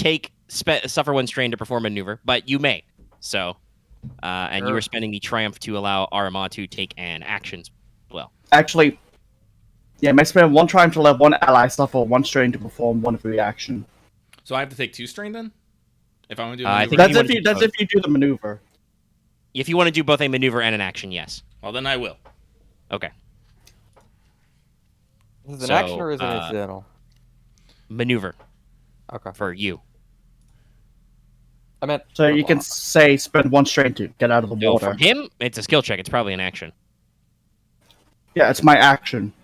suffer 1 strain to perform a maneuver, but you may. So, and you Sure. are spending the triumph to allow Aramaa to take an action as well. Actually, yeah, may spend 1 triumph to let 1 ally suffer 1 strain to perform 1 free action. So I have to take 2 strain then? If I want to do a I maneuver? think That's you if wanna you do that's both. if you do the maneuver. If you want to do both a maneuver and an action, yes. Well, then I will. Okay. Is it an So, action or is it incidental? Maneuver Okay. for you. I meant. So you can say spend 1 strain to get out of the No, water. from him, it's a skill check. It's probably an action. Yeah, it's my action.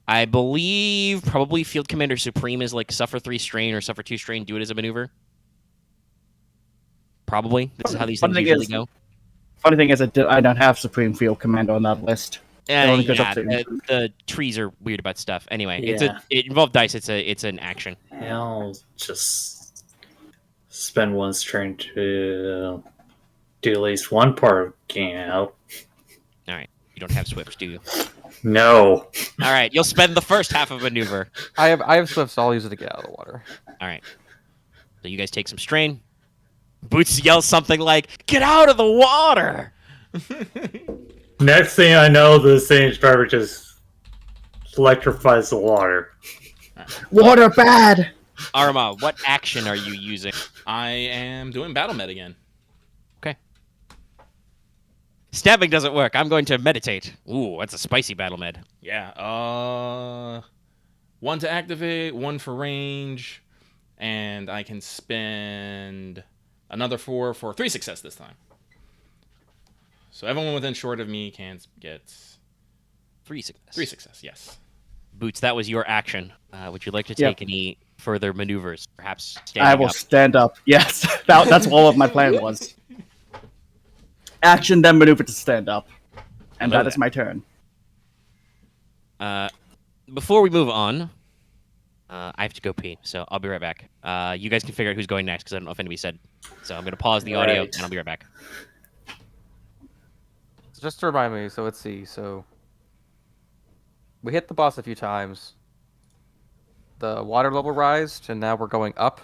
I believe probably Field Commander Supreme is like suffer 3 strain or suffer 2 strain. Do it as a maneuver. Probably. This is how these Funny things thing usually is- go. Funny thing is, I don't have Supreme Field Commander on that list. only goes up to The trees are weird about stuff. Anyway, Yeah. it involved dice. It's an action. I'll just spend 1 strain to do at least 1 part of getting out. All right. You don't have Swifts, do you? No. All right. You'll spend the first half of maneuver. I have Swift, so I'll use it to get out of the water. All right. So you guys take some strain. Boots yells something like, "Get out of the water!" Next thing I know, this thing's driver just electrifies the water. Water bad. Aramaa, what action are you using? I am doing battle med again. Stabbing doesn't work. I'm going to meditate. Ooh, that's a spicy battle med. Yeah. 1 to activate, 1 for range, and I can spend another 4 for 3 success this time. So everyone within short of me can get 3 success. 3 success. Yes. Boots, that was your action. Would you like to Yep. take any further maneuvers, perhaps I standing will up. stand up. Yes, that's all of my plan was. Action, then maneuver to stand up. And Hello that is there. my turn. Before we move on, I have to go pee, so I'll be right back. You guys can figure out who's going next, because I don't know if anybody said. So I'm going to pause the audio, Right. and I'll be right back. Just to remind me, so let's see. So we hit the boss a few times. The water level rised, and now we're going up.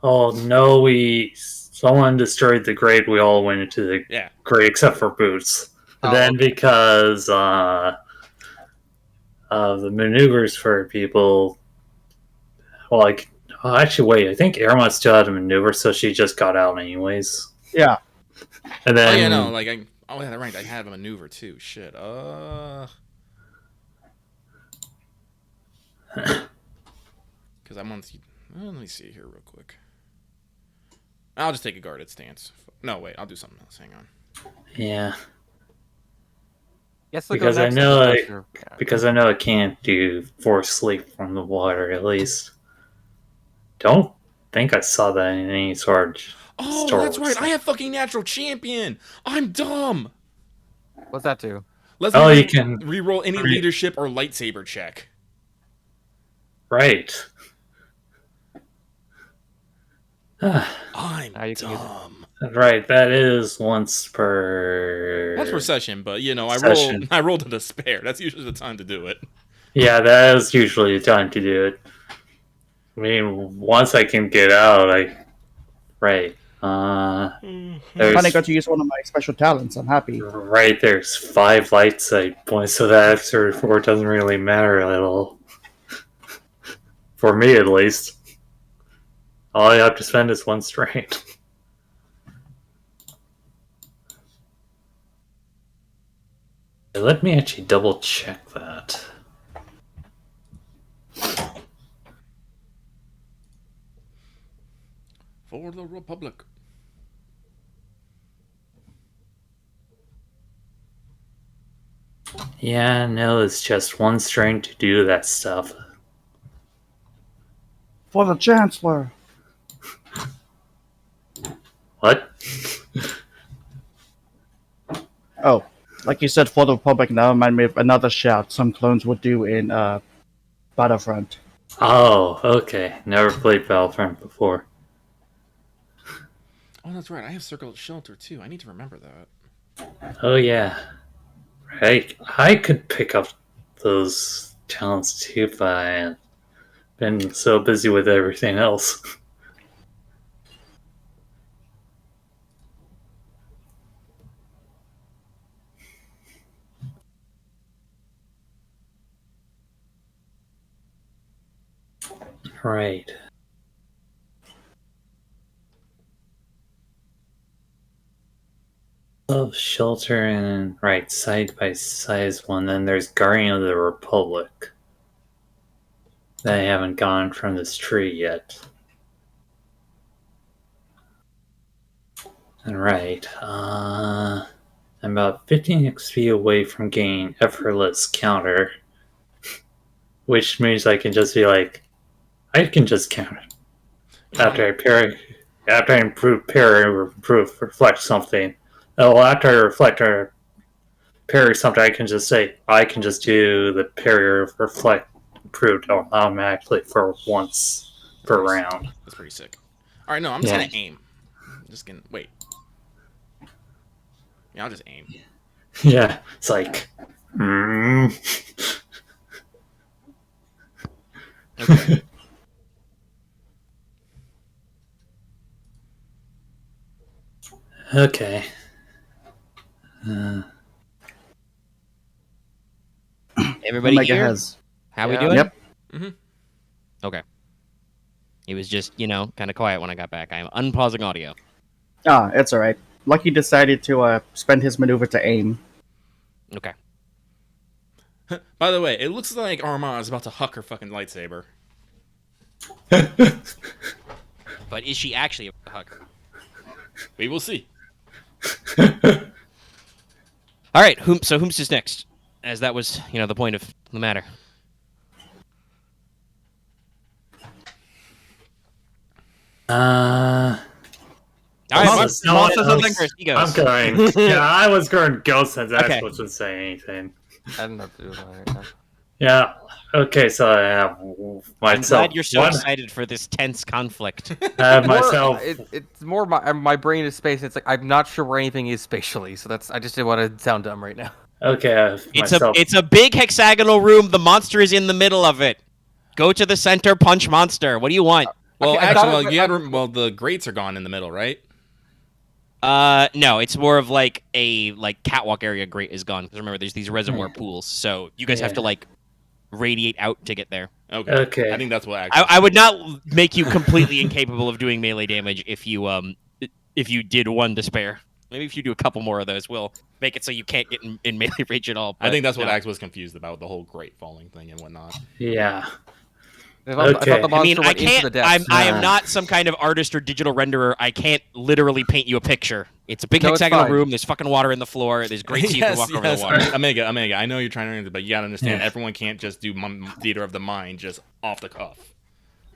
Oh no, someone destroyed the grate. We all went into the Yeah. grate except for Boots. Oh, Then okay. because of the maneuvers for people, actually wait, I think Aramaa still had a maneuver, so she just got out anyways. Yeah. And Oh then yeah, no, like oh yeah, right. I had a maneuver too. Shit. Because I'm on. Let me see here real quick. I'll just take a guarded stance. No, wait. I'll do something else. Hang on. yeah, Yes, they'll because go I next, know I'm not I- sure. Yeah. because I know I can't do force sleep from the water. At least, don't think I saw that in any sort. Oh, Star that's Wars right. I have fucking natural champion. I'm dumb. What's that do? Let's Oh, me you can re-roll any re- leadership or lightsaber check. right. I'm Now you can use it. dumb. Right, that is once per Once per session, but you know, session. I rolled a despair. That's usually the time to do it. Yeah, that is usually the time to do it. I mean, once I can get out, right. Finally There's got to use one of my special talents. I'm happy. right there's 5 light sight points, so that extra 4 doesn't really matter at all. For me, at least. All I have to spend is 1 strain. Let me actually double check that. For the Republic. Yeah, no, it's just 1 strain to do that stuff. For the Chancellor. What? Oh, like you said, for the Republic, now remind me of another shout some clones would do in Battlefront. Oh, okay. Never played Battlefront before. Oh, that's right. I have Circle of Shelter too. I need to remember that. Oh, yeah. Right. I could pick up those talents too, but I've been so busy with everything else. Right. Of Shelter and right side by side one. Then there's Guardian of the Republic. They haven't gone from this tree yet. Alright. I'm about 15 XP away from getting effortless counter. Which means I can just be like, I can just counter. After I parry, after I improve parry or improve reflect something. Oh, after I reflect or parry something, I can just say, I can just do the parry or reflect improved automatically for once per round. That's pretty sick. All right, no, I'm just Yeah. gonna aim. I'm just gonna wait. Yeah, I'll just aim. Yeah, it's like, Okay. Okay. Everybody Omega here? has. How we Yeah. doing? Yep. Mm-hmm. Okay. It was just, kind of quiet when I got back. I'm unpausing audio. Ah, it's alright. Lucky decided to spend his maneuver to aim. Okay. By the way, it looks like Aramaa is about to huck her fucking lightsaber. But is she actually a hug? We will see. All right. Whom's just next? As that was, the point of the matter. All right, Moth Moth says no Moth one says something else. first. He I'm goes. going. Yeah, I was going ghost since X Okay. wasn't saying anything. I don't know what to do with that right now. Yeah. Okay, so I have I'm myself. glad you're so one. excited for this tense conflict. I have More- myself. it's more my brain is space. It's like I'm not sure where anything is spatially, so I just didn't want to sound dumb right now. Okay, I have myself. It's a big hexagonal room. The monster is in the middle of it. Go to the center, punch monster. What do you want? Well, Okay, I actually, thought well, the grates are gone in the middle, right? No, it's more of like a catwalk area. Grate is gone because remember, there's these reservoir pools, so you guys have to like radiate out to get there. Okay. Okay. I think that's what actually. I would not make you completely incapable of doing melee damage if you did one to spare. Maybe if you do a couple more of those, we'll make it so you can't get in melee range at all. I think that's what no. Axe was confused about, the whole grate falling thing and whatnot. Yeah. I thought the Okay. monster I mean, I went into can't. the depths. I am not some kind of artist or digital renderer. I can't literally paint you a picture. It's a big No, it's hexagonal fine. room. There's fucking water in the floor. There's grates so you can walk over the water. Omega, I know you're trying to render, but you gotta understand, Yeah. everyone can't just do theater of the mind just off the cuff.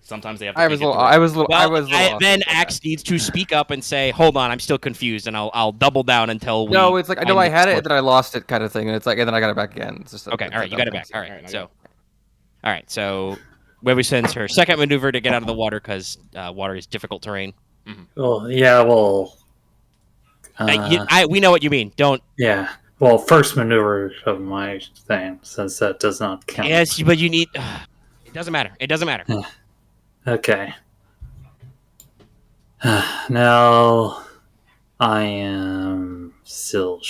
Sometimes they have to I think was it a little. through. I was a little. I Well, was. A little then off with Axe needs to speak up and say, "Hold on, I'm still confused," and I'll double down until we. No, it's like I know find I the had it, source. and then I lost it, kind of thing, and it's like, and then I got it back again. It's just Okay, all right, you got it back. All All right, right, I so, all right, so Webu sends her second maneuver to get out of the water because water is difficult terrain. Well, yeah. Well. We know what you mean. Don't. Yeah. Well, first maneuver of my thing, since that does not count. Yes, but you need. It doesn't matter. It doesn't matter. Okay. Now, I am still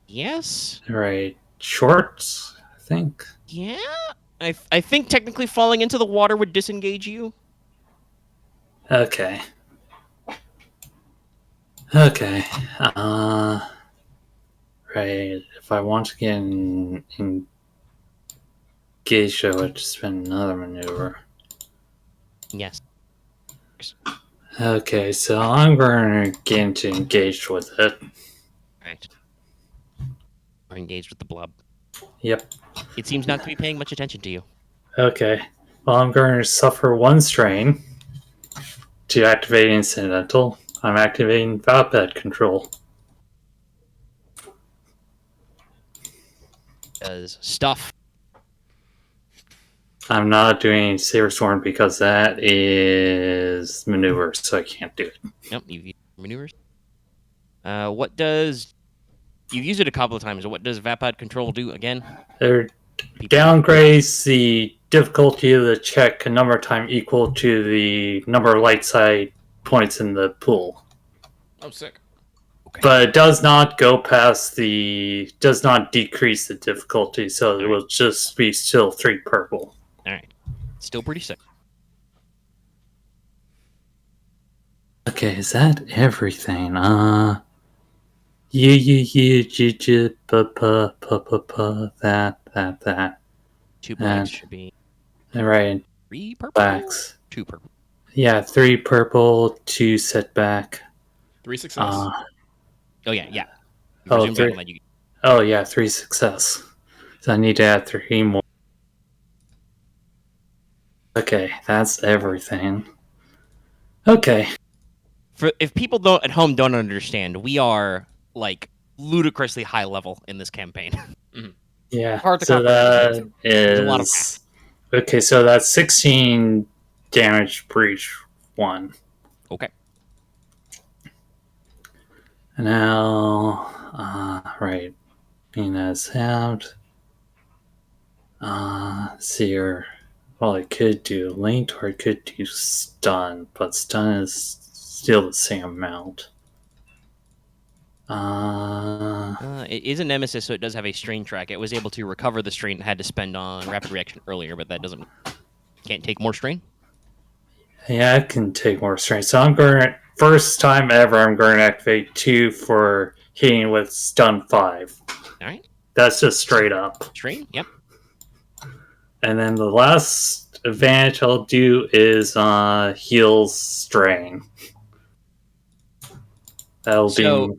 Yes. right. Shorts, I think. Yeah. I think technically falling into the water would disengage you. Okay. Okay. Right. If I want to get engaged, I would spend another maneuver. Yes. Okay, so I'm going to get into engaged with it. Right. Or engaged with the blob. Yep. It seems not to be paying much attention to you. Okay. Well, I'm going to suffer one strain to activate incidental. I'm activating Valpad control. Does stuff. I'm not doing Saber Sworn because that is maneuver, so I can't do it. Nope, you've used maneuvers. What does... You've used it a couple of times. What does Vapad control do again? It downgrades the difficulty of the check a number of times equal to the number of light side points in the pool. Oh, sick. Okay. But it does not go past the... does not decrease the difficulty, so it will just be still 3 purple. Alright. Still pretty sick. Okay, is that everything? That. Two blacks should be... Right, 3 purple? blacks. 2 purple. Yeah, 3 purple, 2 setback. 3 success. Oh, yeah, yeah. Oh, Resume back 3. and let you... Oh, yeah, 3 success. So I need to add 3 more. Okay, that's everything. Okay. If people at home don't understand, we are, like, ludicrously high level in this campaign. Yeah, Hard to so comprehend. that is... a lot of okay, so that's 16 damage per each one. Okay. Now, right, being as out. See here. Well, I could do linked or I could do stun, but stun is still the same amount. It is a nemesis, so it does have a strain track. It was able to recover the strain it had to spend on rapid reaction earlier, but that doesn't... Can't take more strain? Yeah, I can take more strain. So I'm going to... First time ever, I'm going to activate 2 for hitting with stun 5. Alright. That's just straight up. Strain? Yep. And then the last advantage I'll do is heals strain. That'll So- be...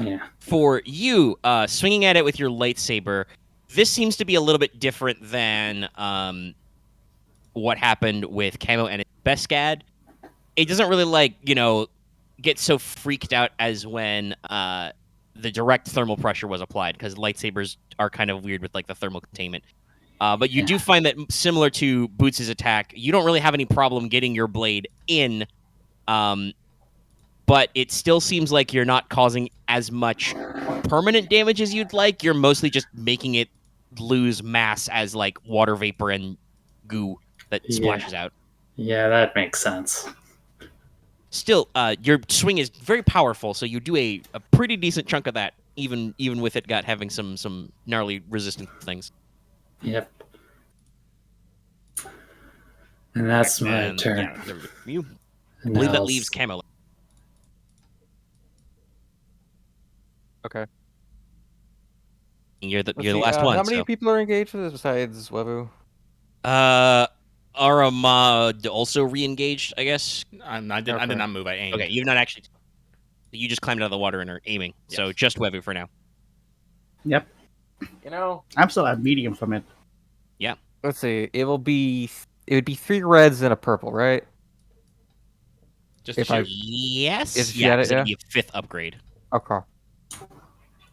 Yeah. For you, swinging at it with your lightsaber, this seems to be a little bit different than what happened with Camo and its Beskad. It doesn't really like, get so freaked out as when the direct thermal pressure was applied, because lightsabers are kind of weird with like the thermal containment. But you do find that similar to Boots' attack, you don't really have any problem getting your blade in, but it still seems like you're not causing as much permanent damage as you'd like. You're mostly just making it lose mass as like water vapor and goo that splashes out. Yeah, that makes sense. Still, your swing is very powerful, so you do a pretty decent chunk of that, even with it having some gnarly resistant things. Yep. And that's my turn. Yeah, you And believe that I'll leaves Camo. Okay. You're the Let's see, last one. How many so. people are engaged with this besides Wevu? Aramaa also re-engaged, I guess. I did not move. I aimed. Okay, you've not actually. You just climbed out of the water and are aiming. Yes. So just Wevu for now. Yep. I'm still at medium from it. Let's see. It would be 3 reds and a purple, right? Just If to I- shoot. Yes. If you Yeah, had it, because it'd yeah. be a 5th upgrade. Okay.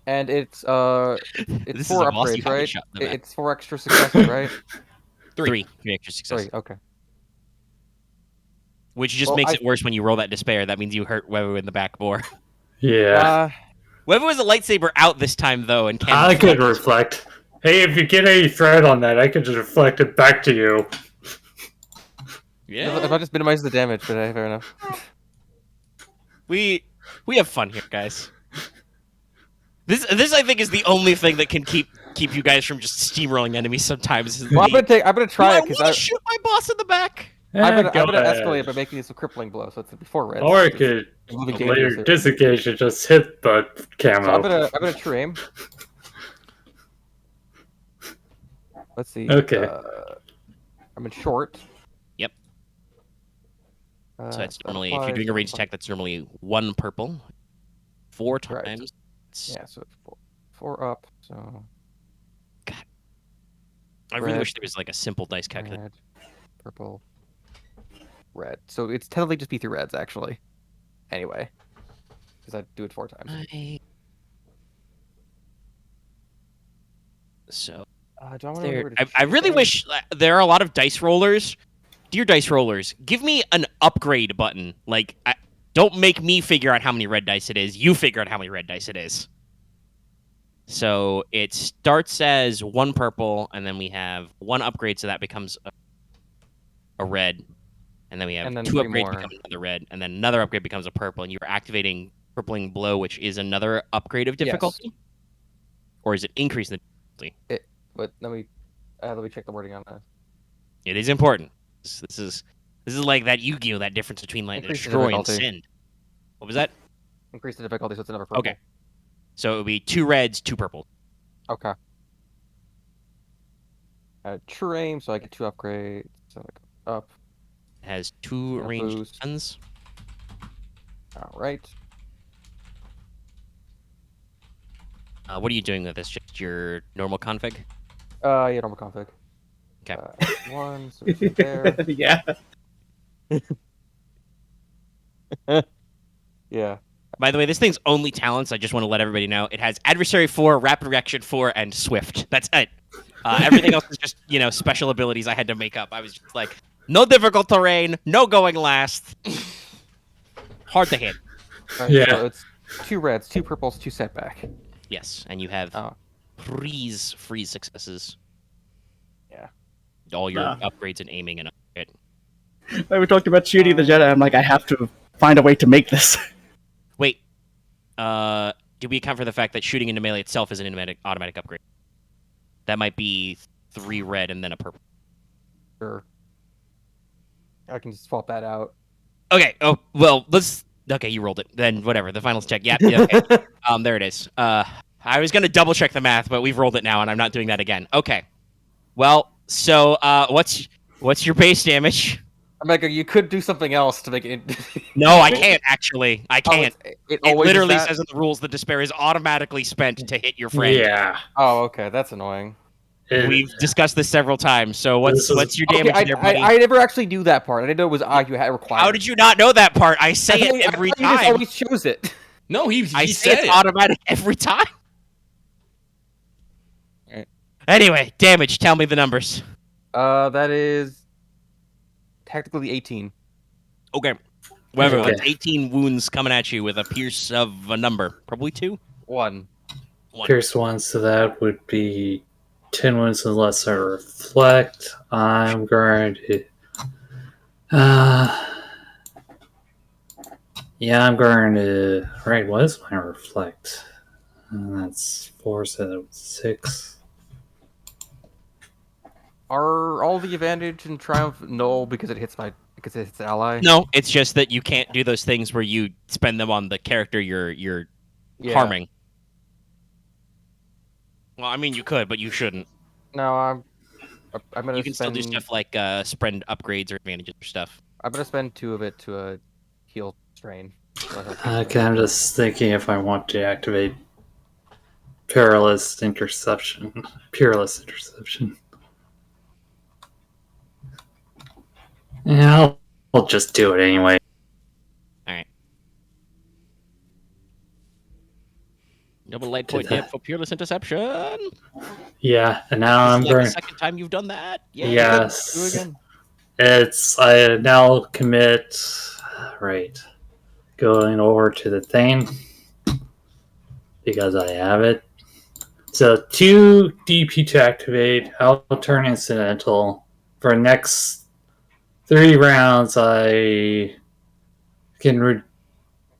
And it's This is 4 a bossy upgrades, fucking right? shot in the back. It's 4 extra successes, right? 3 extra successes. 3. Okay. Which just Well, makes it worse when you roll that despair. That means you hurt Wevu in the back more. Yeah. Wevu has a lightsaber out this time, though, and can I could reflect. Hey, if you get any threat on that, I could just reflect it back to you. Yeah. If I just minimize the damage, but fair enough. We have fun here, guys. This I think is the only thing that can keep you guys from just steamrolling enemies sometimes. Well, I'm gonna try it because because shoot my boss in the back. I'm gonna Go escalate ahead. by making this a crippling blow, so it's 4 reds. Or it could Moving later dangerous here. disengage and just hit the camo. So I'm gonna true aim. Let's see. Okay. I'm in short. Yep. So that's that normally, if you're applies, doing a that ranged applies. attack, that's normally 1 purple. 4 Right. times. Yeah, so it's 4 up. So I really red, wish there was like a simple dice calculator. red, purple, red. So it's technically just be 3 reds actually. Anyway, because I do it 4 times. So Do I want there, to I really wish there are a lot of dice rollers. Dear dice rollers, give me an upgrade button. Like, don't make me figure out how many red dice it is. You figure out how many red dice it is. So it starts as 1 purple, and then we have 1 upgrade, so that becomes a red. And then we have And then 2 3 upgrades more. become another red, and then another upgrade becomes a purple, and you're activating Purpling Blow, which is another upgrade of Yes. difficulty? Or is it increasing the difficulty? But let me check the wording on that. It is important. This is like that Yu-Gi-Oh! That difference between like Increase the destroy and difficulty. send. What was that? Increase the difficulty, so it's another purple. Okay. So it would be 2 reds, 2 purple. Okay. True aim, so I get 2 upgrades. So I go up. It has 2 And a ranged boost. guns. All right. What are you doing with this? Just your normal config? Yeah, normal config. Okay. 1, so it's there. Yeah. Yeah. By the way, this thing's only talents, I just want to let everybody know. It has Adversary 4, Rapid Reaction 4, and Swift. That's it. Everything else is just, special abilities I had to make up. I was just like, no difficult terrain, no going last. Hard to hit. Right, Yeah. So it's 2 reds, 2 purples, 2 setback. Yes, and you have Oh. freeze successes. Yeah. All your Ah. upgrades and aiming and it. Like we talked about shooting the Jedi. I'm like, I have to find a way to make this. Wait, did we account for the fact that shooting into melee itself is an automatic upgrade? That might be 3 red and then a purple. Sure. I can just swap that out. Okay. Oh well, let's. Okay, you rolled it. Then whatever. The finals check. Yeah. Okay. There it is. I was gonna double check the math, but we've rolled it now, and I'm not doing that again. Okay. Well, so what's your base damage? Omega, you could do something else to make it. No, I can't actually. I can't. It It always is literally that? says in the rules the despair is automatically spent to hit your friend. Yeah. Oh, okay, that's annoying. We've discussed this several times. So what's your damage there, buddy? I never actually knew that part. I didn't know it was you had required. How did you not know that part? I say it every time. You just always chose it. No, he I say said it's it. automatic every time. Anyway, damage. Tell me the numbers. That is technically 18. Okay. Whatever. Okay. That's 18 wounds coming at you with a pierce of a number. Probably 2? 1. Pierce 1, so that would be 10 wounds unless I reflect. I'm going to... yeah, I'm going to... Right, what is my reflect? That's 4, so that was 6. Are all the advantage and triumph null because it hits an ally? No, it's just that you can't do those things where you spend them on the character you're harming. Well, I mean, you could, but you shouldn't. No, I'm gonna. You can still do stuff like spread upgrades or advantages or stuff. I'm gonna spend 2 of it to a heal strain. Okay, I'm just thinking if I want to activate Perilous Interception. Yeah, I'll just do it anyway. Alright. Double light point hit for Peerless Interception. Yeah, and now I'm This is like going. the second time you've done that. Yeah. Yes. Do it again. I now commit. Right. Going over to the thing. Because I have it. So 2 DP to activate. I'll turn incidental. For next 3 rounds, I can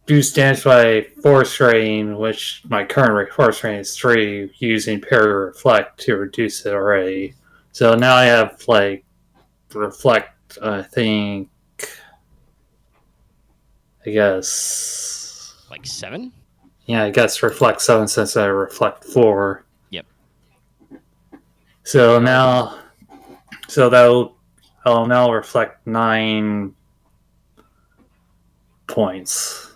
reduce damage by force rating, which my current force rating is 3, using parry reflect to reduce it already. So now I have like reflect. I think. I guess. Like 7? Yeah, I guess reflect 7 since I reflect 4. Yep. So now, I'll now reflect 9 points.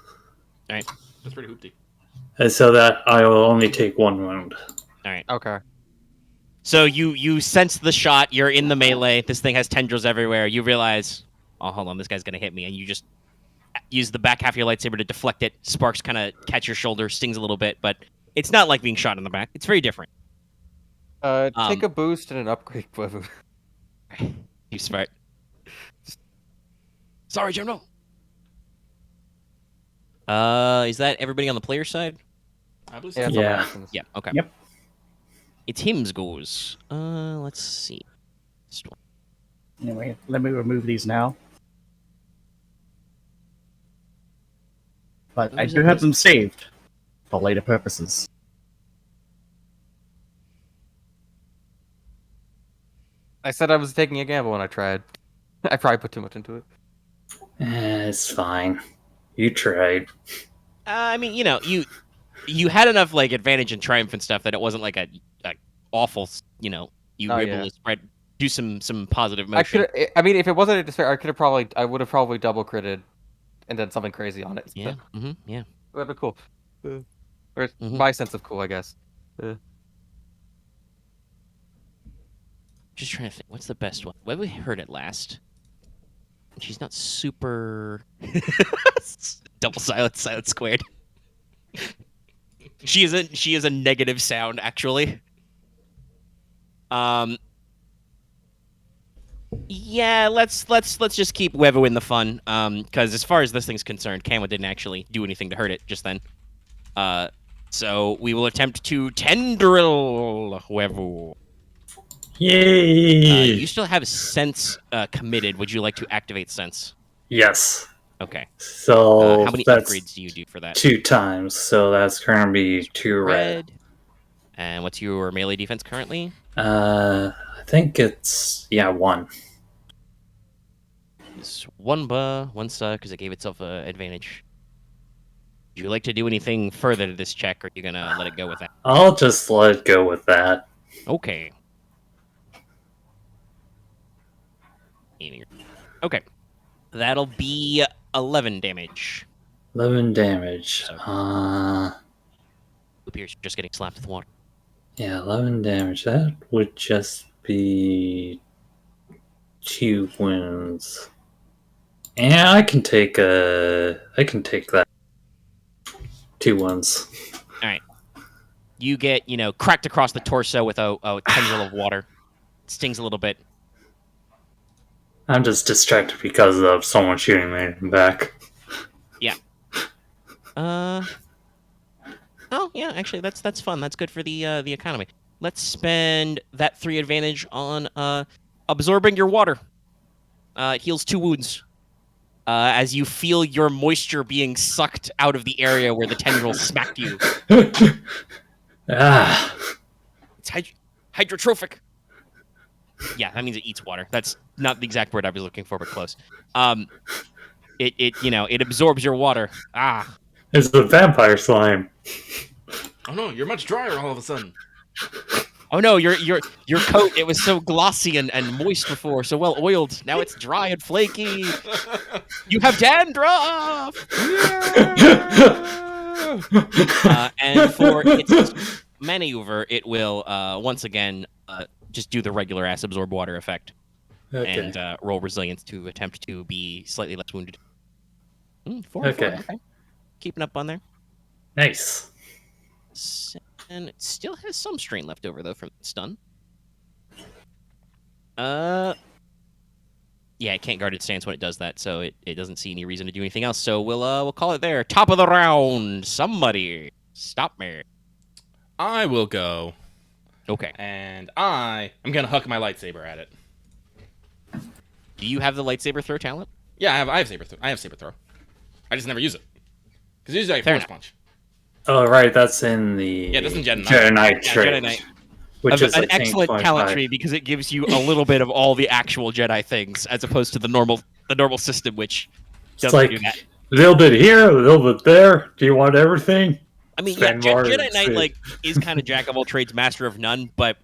That's pretty hoopty. And so that I will only take 1 wound. Alright. Okay. So you sense the shot, you're in the melee, this thing has tendrils everywhere, you realize, oh, hold on, this guy's gonna hit me, and you just use the back half of your lightsaber to deflect it. Sparks kind of catch your shoulder, stings a little bit, but it's not like being shot in the back. It's very different. Take a boost and an upgrade. You smart. Sorry, General. Is that everybody on the player side? I believe Yeah. so. It's all my Yeah. actions. Yeah. Okay. Yep. It's him's goes. Let's see. Anyway, let me remove these now. But I do have them saved for later purposes. I said I was taking a gamble when I tried. I probably put too much into it. It's fine. You tried. I mean, you had enough like advantage and triumph and stuff that it wasn't like a awful, you were able to do some positive motion. I mean, if it wasn't a despair, I would have probably double critted and done something crazy on it. Yeah. Mm-hmm. Yeah. That'd be cool. Or my sense of cool, I guess. Just trying to think, what's the best one? When we heard it last, she's not super. Double silence, silence squared. She is a negative sound actually. Yeah, let's just keep Wevu in the fun. Because as far as this thing's concerned, Camo didn't actually do anything to hurt it just then. So we will attempt to tendril Wevu. Yay! You still have sense committed. Would you like to activate sense? Yes. Okay. So How many that's upgrades do you do for that? 2 times. So that's going to be 2 red. And what's your melee defense currently? I think it's 1. It's 1 because it gave itself an advantage. Would you like to do anything further to this check, or are you gonna let it go with that? I'll just let it go with that. Okay. Okay. That'll be 11 damage. 11 damage. Who appears just getting slapped with water. Yeah, 11 damage. That would just be 2 wounds. Yeah, I can take that. 2 wounds. All right. You get, cracked across the torso with a tendril of water. Stings a little bit. I'm just distracted because of someone shooting me in the back. Yeah. Oh yeah, actually that's fun. That's good for the economy. Let's spend that 3 advantage on absorbing your water. It heals 2 wounds. As you feel your moisture being sucked out of the area where the tendril smacked you. Ah. It's hydrotrophic. Yeah, that means it eats water. That's not the exact word I was looking for, but close. It absorbs your water. Ah. It's the vampire slime. Oh no, you're much drier all of a sudden. Oh no, your coat, it was so glossy and moist before, so well oiled. Now it's dry and flaky. You have dandruff! And for its maneuver, it will once again just do the regular ass absorb water effect. Okay. And roll resilience to attempt to be slightly less wounded. 4 Okay. okay. Keeping up on there. Nice. And it still has some strain left over, though, from stun. Yeah, it can't guard its stance when it does that, so it doesn't see any reason to do anything else. So we'll call it there. Top of the round. Somebody stop me. I will go. Okay. And I am gonna huck my lightsaber at it. Do you have the lightsaber throw talent? Yeah, I have saber throw. I have saber throw. I just never use it. Because usually I Fair force enough. punch. Oh, right, that's in the Yeah, that's in Jedi Knight. Jedi Knight Yeah, trait. Jedi Knight. Which is, I An think, excellent 0.5. talent tree because it gives you a little bit of all the actual Jedi things, as opposed to the normal system, which It's doesn't like do that. a little bit here, a little bit there. Do you want everything? I mean, Spend yeah, more Jedi and Knight see. is kind of jack of all trades, master of none. But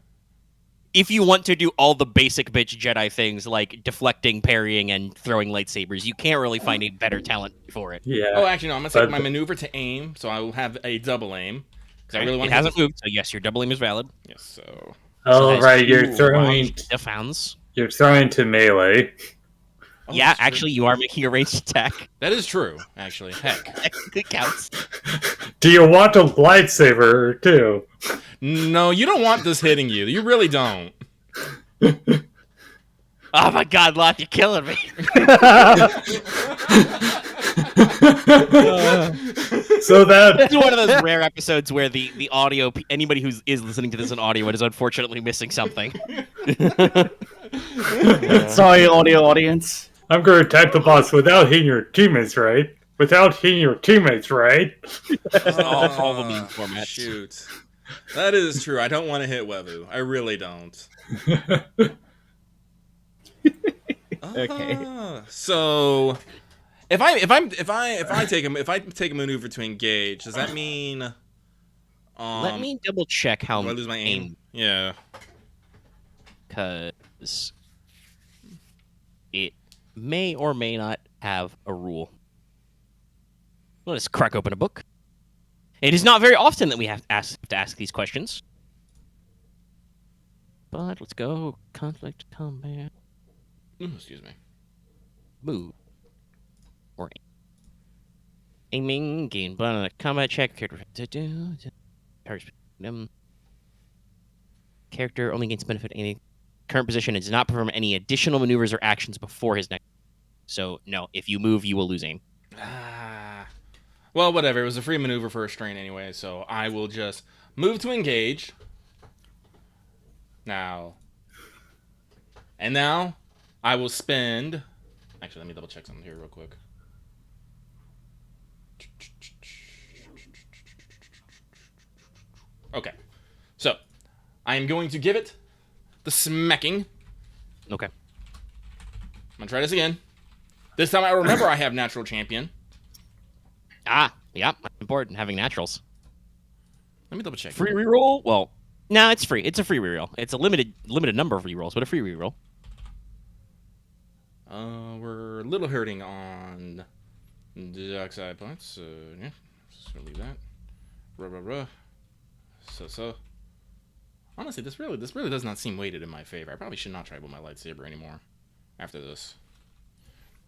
if you want to do all the basic bitch Jedi things like deflecting, parrying, and throwing lightsabers, you can't really find a better talent for it. Yeah. Oh, actually, no. I'm gonna take But- my maneuver to aim, so I will have a double aim. Because I really want It to. hasn't moved, so yes, your double aim is valid. Yes. So. So Oh, that's right, you're 2 throwing. ranged defense. You're throwing to melee. Oh, Yeah, that's true. actually, you are making a ranged attack. That is true. Actually, heck. It counts. Do you want a lightsaber too? No, you don't want this hitting you. You really don't. Oh my God, Loth, you're killing me. So that This is one of those rare episodes where the audio, anybody who is listening to this in audio is unfortunately missing something. Sorry, audio audience. I'm going to attack the boss without hitting your teammates, right? Without hitting your teammates, right? all the meme formats. Shoot. That is true. I don't want to hit Wevu. I really don't. Okay. So if I take a maneuver to engage, does that mean Let me double check how do I lose my aim? Yeah. because it may or may not have a rule. Let us crack open a book. It is not very often that we have to ask these questions. But let's go. Conflict, combat, Ooh, excuse me. move. Or aiming, gain combat check. Character only gains benefit in any current position and does not perform any additional maneuvers or actions before his next. So, no, if you move, you will lose aim. Well, whatever. It was a free maneuver for a strain anyway, so I will just move to engage. Now. And now, I will spend... Actually, let me double check something here real quick. Okay. So, I am going to give it the smacking. Okay. I'm going to try this again. This time I remember I have natural champion. Ah, yeah, important, having naturals. Let me double check. Free reroll? Well, no, it's free. It's a free reroll. It's a limited number of rerolls, but a free reroll. We're a little hurting on the dark side points, so yeah, just gonna leave that. So. Honestly, this really does not seem weighted in my favor. I probably should not try with my lightsaber anymore after this.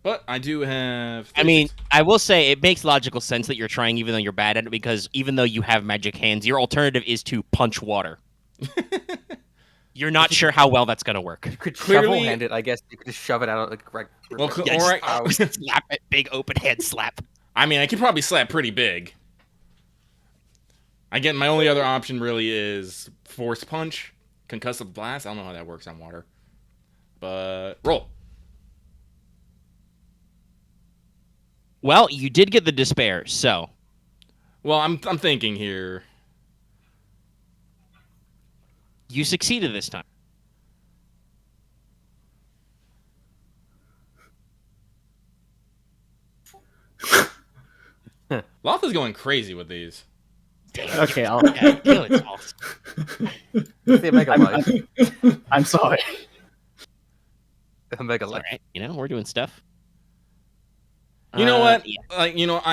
But I do have. I mean, I will say it makes logical sense that you're trying even though you're bad at it, because even though you have magic hands, your alternative is to punch water. You're not sure how well that's going to work. You could Clearly- shovel-hand it, I guess. You could just shove it out like right. Well, Yeah, all right. just slap it, big open hand slap. I mean, I could probably slap pretty big. Again, my only other option really is force punch, concussive blast. I don't know how that works on water, but roll. Well, you did get the despair, so Well, I'm thinking here. you succeeded this time. Loth is going crazy with these. Okay, I'll. Yeah, kill it all. The Omega Life. I'm sorry. Omega All Life. right, we're doing stuff. You know what? Yeah. I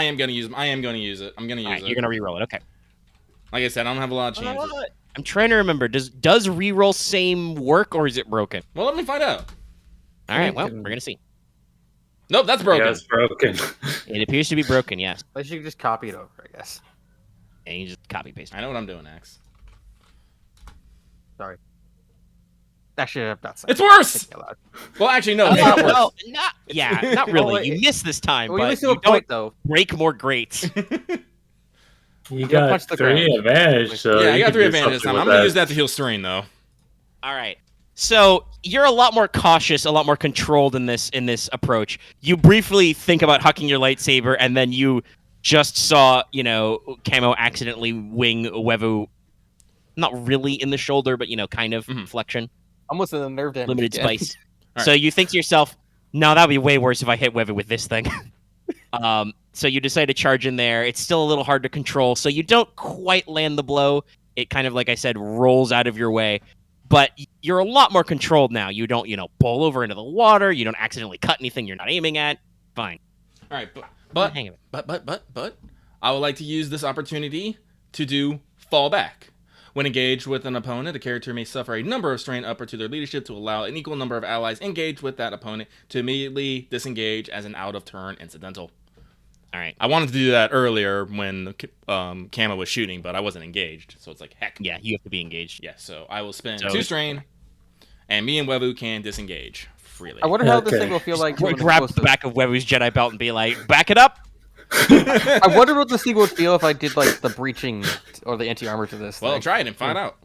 am gonna use it. I'm gonna use All it. right, you're gonna re-roll it. Okay. Like I said, I don't have a lot of chances. I'm trying to remember. Does re-roll same work, or is it broken? Well, let me find out. All right. Well, we're gonna see. Nope, that's broken. Yeah, it's broken. It appears to be broken. Yes. I should just copy it over, I guess. And you just copy paste. I know what I'm doing next. Sorry. Actually, I'm not saying. It's worse. Thinking aloud. Well, actually, no, it's not worse. Well, not really. wait. You missed this time, Well, you but missed you the don't point, though. break more grates. You punch got the 3 ground. advantage, so Yeah, I you got can 3 do advantage this time. something I'm with gonna use that to heal strain, though. All right. So you're a lot more cautious, a lot more controlled in this approach. You briefly think about hucking your lightsaber, and then you just saw, Camo accidentally wing Wevu, not really in the shoulder, but kind of flexion, Almost in the nerve damage. limited again. spice. All So right. you think to yourself, no, that'd be way worse if I hit Wevu with this thing. So you decide to charge in there. It's still a little hard to control, so you don't quite land the blow. It kind of, like I said, rolls out of your way. But you're a lot more controlled now. You don't, bowl over into the water. You don't accidentally cut anything you're not aiming at. Fine. All right, but Hang of it. but I would like to use this opportunity to do fall back. When engaged with an opponent, a character may suffer a number of strain upper to their leadership to allow an equal number of allies engaged with that opponent to immediately disengage as an out-of-turn incidental. All right. I wanted to do that earlier when Camo was shooting, but I wasn't engaged, so it's like, heck. Yeah, you have to be engaged. Yeah, so I will spend So 2 strain, and me and Wevu can disengage freely. I wonder how this Okay. thing will feel like. when Grab it's the close back of Webu's Jedi belt and be like, back it up. to- I wonder what this thing would feel if I did like the breaching or the anti-armor to this. Well, thing. try it and find out.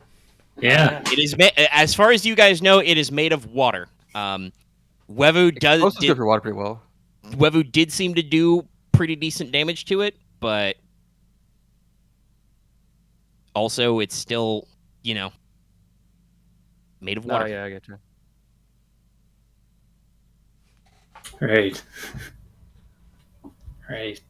Yeah. It is as far as you guys know, it is made of water. Wevu Explosives go through water pretty well. Wevu did seem to do pretty decent damage to it, but also it's still, made of Oh water. yeah, I get you. Right. Right.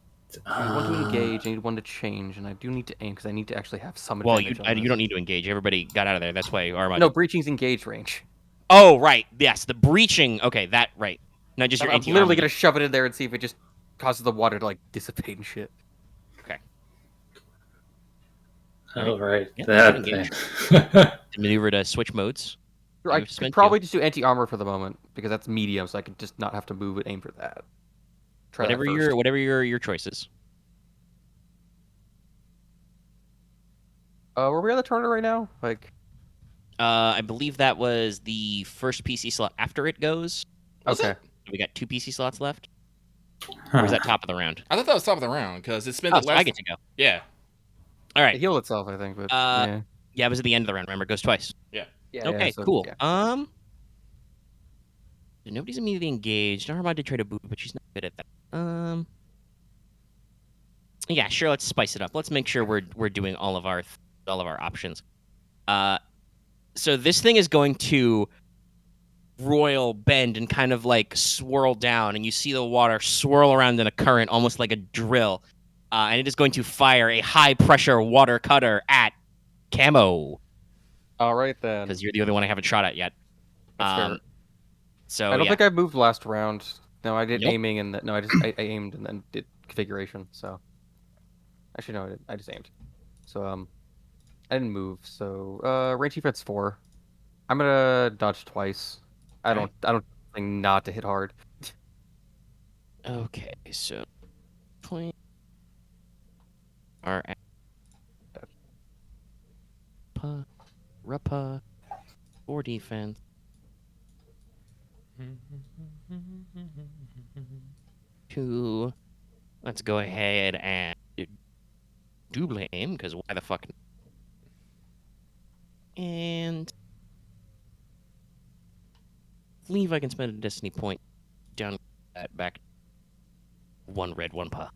I need one to engage, I need one to change, and I do need to aim because I need to actually have some Well, advantage on you this. don't need to engage. Everybody got out of there. That's why Aramaa. No, breaching's engage range. Oh, right. Yes, the breaching. Okay, that right. Not just your I'm anti-armor. literally gonna shove it in there and see if it just causes the water to like dissipate and shit. Oh, right. Yeah, That engage. thing. Maneuver to switch modes. I You've spent could probably just do anti-armor for the moment because that's medium, so I could just not have to move and aim for that. Try that first. Whatever your choices. Were we on the tournament right now? Like, I believe that was the first PC slot after it goes. Was okay. it? We got 2 PC slots left. Or was that top of the round? I thought that was top of the round, because it's been Oh, the so last... I get to go. Yeah. All It right. healed itself, I think, but Yeah, it was at the end of the round. Remember, it goes twice. yeah. Okay, so, cool. yeah. Nobody's immediately engaged. Aramaa did try to boot, but she's not good at that. Yeah, sure. Let's spice it up. Let's make sure we're doing all of our options. So this thing is going to royal bend and kind of like swirl down, and you see the water swirl around in a current, almost like a drill. And it is going to fire a high pressure water cutter at Camo, All right then. because you're the only one I haven't shot at yet. That's fair. So I don't yeah. think I moved last round. No, I did Nope. aiming and no, I aimed and then did configuration. So actually no, I just aimed. So I didn't move, so range defense 4. I'm gonna dodge twice. I don't think not to hit hard. Okay, so point are at Rapa for defense. Two. Let's go ahead and do blame, because why the fuck? And I believe I can spend a destiny point down that back. One red, one pa.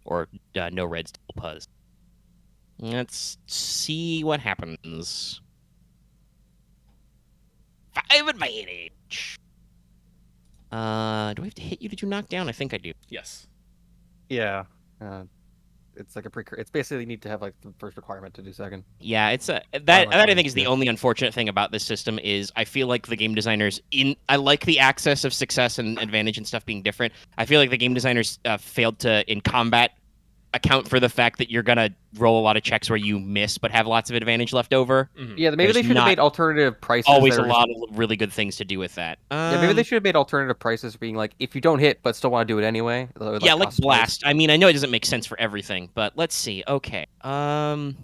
Or no red, still puzz. Let's see what happens. 5 advantage. Do I have to hit you to do knockdown? I think I do. Yes. Yeah. It's like a It's basically you need to have like the first requirement to do second. Yeah, it's that like that I think mine, is the yeah. only unfortunate thing about this system is I feel like the game designers I like the access of success and advantage and stuff being different. I feel like the game designers failed to in combat account for the fact that you're gonna roll a lot of checks where you miss but have lots of advantage left over. Yeah, maybe There's they should have not made alternative prices. Always that a are lot of really good things to do with that. Yeah, maybe they should have made alternative prices being like, if you don't hit but still want to do it anyway. Yeah, like blast. I mean, I know it doesn't make sense for everything, but let's see. Okay. I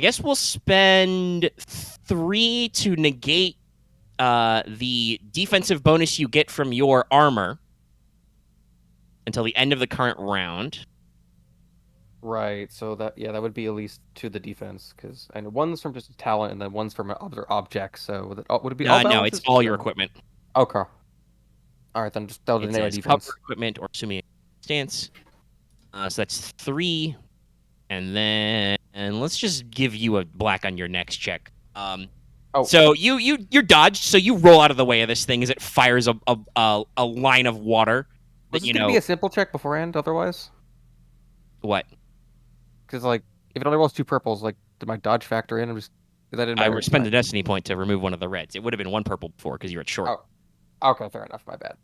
guess we'll spend 3 to negate the defensive bonus you get from your armor until the end of the current round. Right, so that would be at least to the defense, because I know one's from just a talent and then one's from other objects. So would it be all No, balances? it's all your equipment. Okay. All right, then just that'll It deny says defense. cover equipment or assuming stance. So that's 3, and then let's just give you a black on your next check. So you're dodged. So you roll out of the way of this thing as it fires a line of water. Was That this gonna be a simple check beforehand? Otherwise, what? Because like if it only rolls 2 purples, like did my dodge factor in? That didn't I matter. would spend a destiny point to remove one of the reds. It would have been 1 purple before because you were at short. Oh, okay, fair enough. My bad.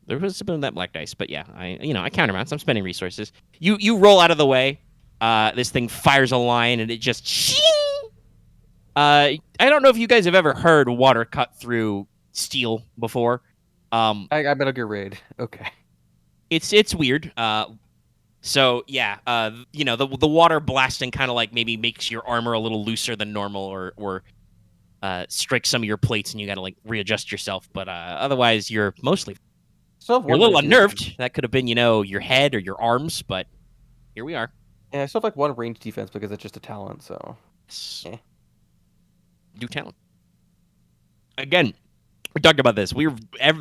There was been that black dice, but yeah, I countermounts. I'm spending resources. You roll out of the way. This thing fires a line and it just shing! I don't know if you guys have ever heard water cut through steel before. I Metal Gear Raid. Okay. It's weird. So yeah, the water blasting kind of like maybe makes your armor a little looser than normal, or strikes some of your plates and you got to like readjust yourself. But otherwise, you're mostly you're a little unnerved. That could have been your head or your arms, but here we are. Yeah, I still have like 1 range defense because it's just a talent. So Yeah. Do talent again. We talked about this.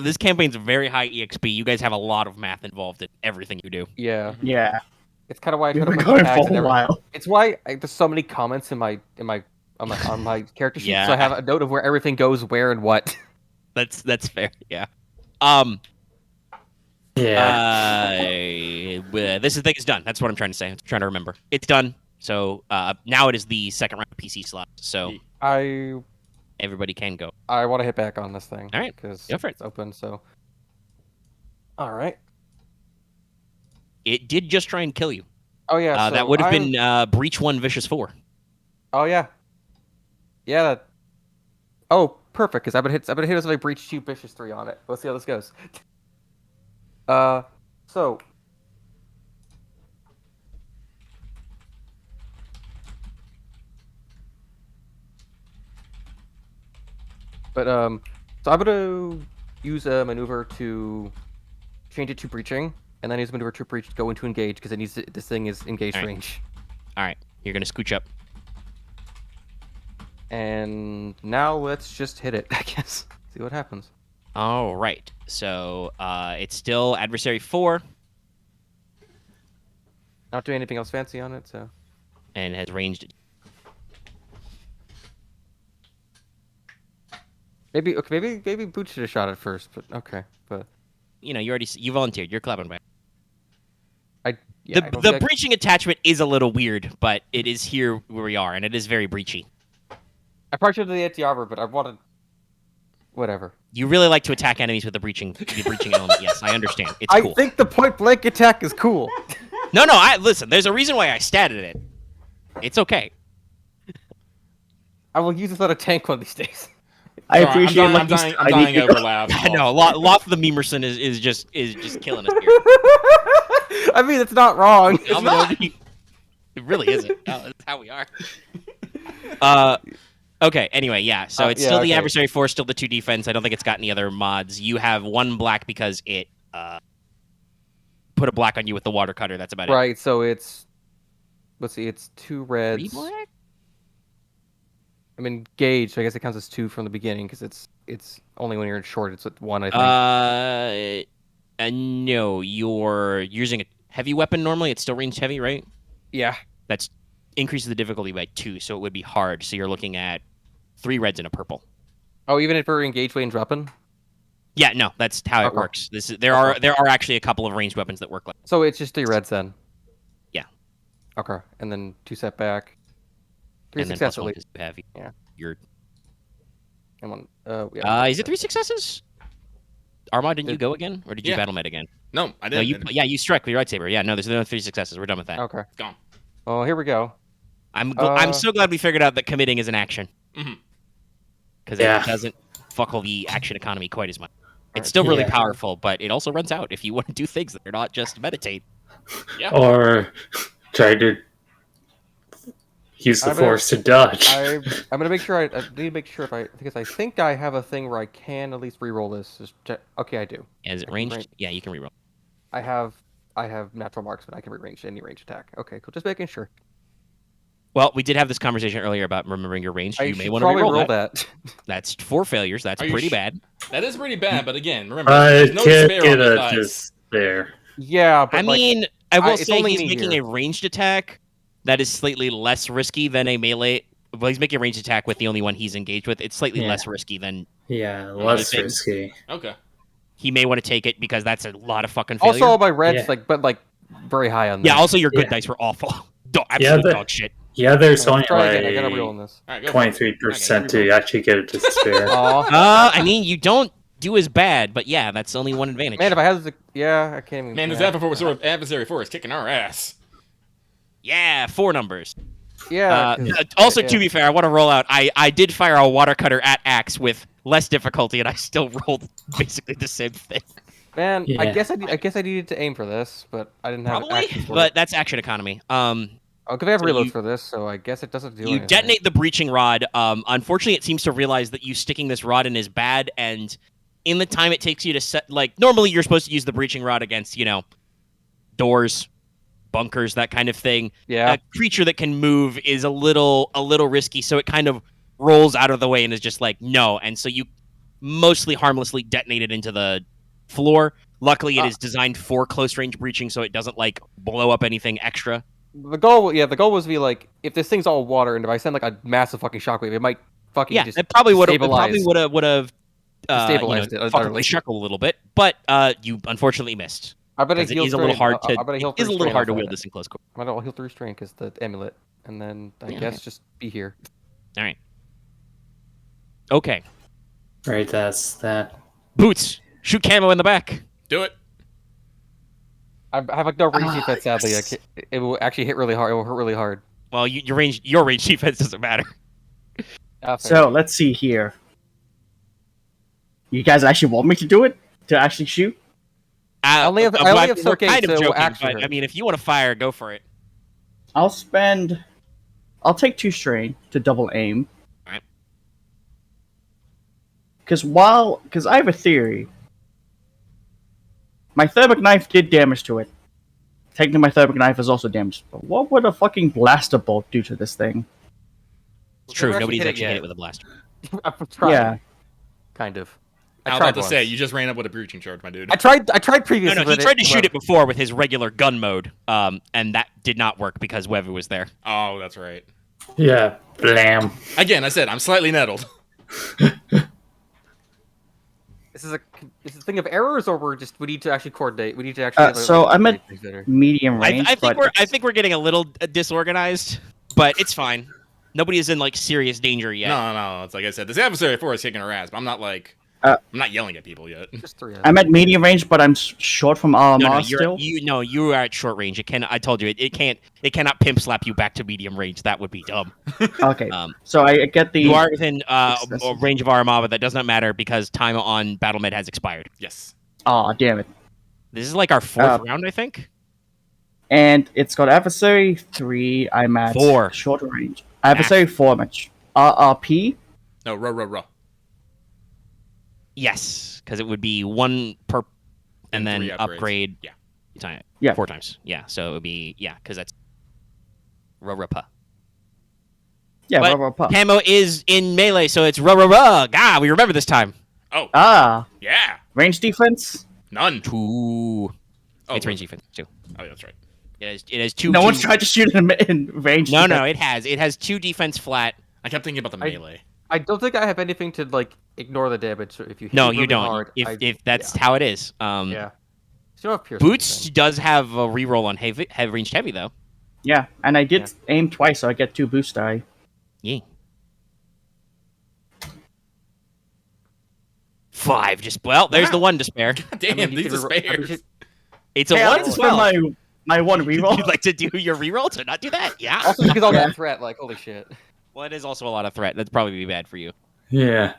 This campaign's very high EXP. You guys have a lot of math involved in everything you do. yeah. Yeah. It's kind of why I We've put been up going tags for and a everything. while. It's why there's so many comments on my character sheet. Yeah. So I have a note of where everything goes, where and what. That's fair. Yeah. Yeah. This thing is done. That's what I'm trying to say. I'm trying to remember. It's done. So now it is the second round of PC slots. So everybody can go. I want to hit back on this thing. All right, because go for it. It's open. So all right. It did just try and kill you. Oh yeah. So that would have been Breach 1, Vicious 4. Oh yeah. Yeah. Oh, perfect. Because I'm gonna hit us with a Breach 2, Vicious 3 on it. Let's see how this goes. So. But so I'm gonna use a maneuver to change it to breaching, and then use a maneuver to go into engage because this thing is engaged range. All right, you're gonna scooch up. And now let's just hit it, I guess. See what happens. All right, so it's still adversary 4. Not doing anything else fancy on it, so. And has ranged. Maybe Boots should have shot it first, but okay. But you volunteered. You're clapping back. The the breaching attachment is a little weird, but it is here where we are, and it is very breachy. I probably should have the anti-armor, but I wanted whatever. You really like to attack enemies with the breaching element. Yes, I understand. It's cool. I think the point blank attack is cool. No, listen. There's a reason why I statted it. It's okay. I will use this on a tank one of these days. I Sorry, appreciate I'm dying over laughs. I know. Loth the Memerson is just killing us here. I mean, it's not wrong. It's not. It really isn't. That's how we are. Okay. Anyway, yeah. So it's still the adversary 4, still the 2 defense. I don't think it's got any other mods. You have 1 black because it put a black on you with the water cutter. That's about it. Right. So it's it's 2 reds. 3 black? I'm engaged, so I guess it counts as 2 from the beginning because it's only when you're in short. It's at 1, I think. No, you're using a heavy weapon normally. It's still ranged heavy, right? Yeah. That's increases the difficulty by 2, so it would be hard. So you're looking at 3 reds and a purple. Oh, even if we're engaged range weapon. Yeah, no, that's how it works. There are actually a couple of ranged weapons that work like. So it's just 3 reds then. Yeah. Okay, and then 2 setback. 3 and then success plus at 1 least. is heavy. Yeah. You're. And 1. Yeah. Is it 3 successes? Aramaa, didn't you go again, or did you battle med again? No, I No, didn't. you struck with your lightsaber. Yeah, no, there's no 3 successes. We're done with that. Okay. It's gone. Oh, here we go. I'm so glad we figured out that committing is an action. Mhm. Because it doesn't fuckle the action economy quite as much. It's still really powerful, but it also runs out if you want to do things that are not just meditate. Yeah. Or try to use the force to dodge. I'm gonna make sure. I need to make sure because I think I have a thing where I can at least reroll this. Okay, I do. Is it ranged? Yeah, you can reroll. I have natural marks, but I can rearrange any range attack. Okay, cool. Just making sure. Well, we did have this conversation earlier about remembering your range. You may want to probably reroll roll that. That's 4 failures. That's pretty bad. That is pretty bad, but again, remember, I there's no can't despair get on the a dice. despair. Yeah, but I mean, I will it's say only he's me making here. a ranged attack that is slightly less risky than a melee. Well, he's making a ranged attack with the only one he's engaged with. It's slightly less risky than. Yeah, less things. risky. Okay. He may want to take it because that's a lot of fucking failure. Also, all my reds very high on. Yeah. Them. Also, your good dice were awful. Absolute dog shit. Yeah, there's only try again. I gotta reroll on this. All right, go 23% to actually get it to despair. I mean, you don't do as bad, but yeah, that's only one advantage. Man, if I had this, I can't even. Man, this adversary 4 is kicking our ass. Yeah, 4 numbers. Yeah. Also, to be fair, I want to roll out. I did fire a water cutter at Axe with less difficulty, and I still rolled basically the same thing. Man, I guess I needed to aim for this, but I didn't have. Probably, but that's action economy. Because I have reloads for this, so I guess it doesn't do anything. You detonate the breaching rod. Unfortunately, it seems to realize that you sticking this rod in is bad, and in the time it takes you to set, normally you're supposed to use the breaching rod against, doors, bunkers, that kind of thing. Yeah. A creature that can move is a little risky, so it kind of rolls out of the way and is just like, no. And so you mostly harmlessly detonate it into the floor. Luckily, it is designed for close range breaching, so it doesn't blow up anything extra. The goal was to be if this thing's all water, and if I send a massive fucking shockwave, it might fucking just it probably would have stabilized it utterly. Shook a little bit, but you unfortunately missed. I bet it is a little hard to wield this in close quarters. I bet I'll heal through strain because the amulet, and then I guess just be here. All right. Okay. Right, that's that. Boots, shoot Camo in the back. Do it. I have no range defense. Sadly, it will actually hit really hard. It will hurt really hard. Well, your range defense doesn't matter. So let's see here. You guys actually want me to do it? To actually shoot? I only have we're soaking, kind of so joking, actually but I mean, if you want to fire, go for it. I'll take 2 strain to double aim. Alright. Because I have a theory. My thermic knife did damage to it. Technically, my thermic knife is also damaged. But what would a fucking blaster bolt do to this thing? It's true. Never Nobody's hit it actually hit yet. it with a blaster. I've tried. Yeah. Kind of. I was about to say, you just ran up with a breaching charge, my dude. I tried previously. No, he tried to shoot it before with his regular gun mode, and that did not work because Wevu was there. Oh, that's right. Yeah, blam. Again, I said I'm slightly nettled. This is a thing of errors, or we need to actually coordinate. We need to actually. So I'm at medium range. I think we're getting a little disorganized, but it's fine. Nobody is in serious danger yet. No. It's like I said, this adversary 4 is kicking her ass, but I'm not Uh, I'm not yelling at people yet. Just 3. I'm at medium range, but I'm short from Aramaa No, still. you are at short range. It can. I told you it cannot pimp slap you back to medium range. That would be dumb. Okay, Um, so I get the. you are within excessive. range of Aramaa, but that does not matter because time on battle med has expired. Yes. Aw, damn it. This is like our fourth round, I think. And it's got adversary 3. I'm at 4. short range. Adversary 4 match. RRP. No, row. Yes, because it would be 1 per, and then 3 upgrades. upgrade. Yeah. Yeah. 4 times. Yeah, so it would be because that's Rorapa. Yeah, But RRP. Camo is in melee, so it's Rorara. Ah, we remember this time. Oh, Ah, yeah. range defense. None. 2. Oh, It's range defense too. Oh, that's right. It has 2. No one's tried to shoot him in range. No, defense. it has 2 defense flat. I kept thinking about the melee. I don't think I have anything to like ignore the damage if you hit No, it you really don't. hard. If that's how it is. Yeah. So you don't have piercing, Boots does have a reroll on heavy ranged heavy though. Yeah, and I did Yeah. aim twice, so I get 2 boost die. Yeah. 5. Just there's the Wow. 1 despair. Damn, you these could are re- I mean, spares. It's a Hey, I 1 like to as spend well. my 1 reroll. You'd like to do your reroll to not do that? Yeah. Also because all Yeah. that threat, like holy shit. Well, it is also a lot of threat. That'd probably be bad for you. Yeah.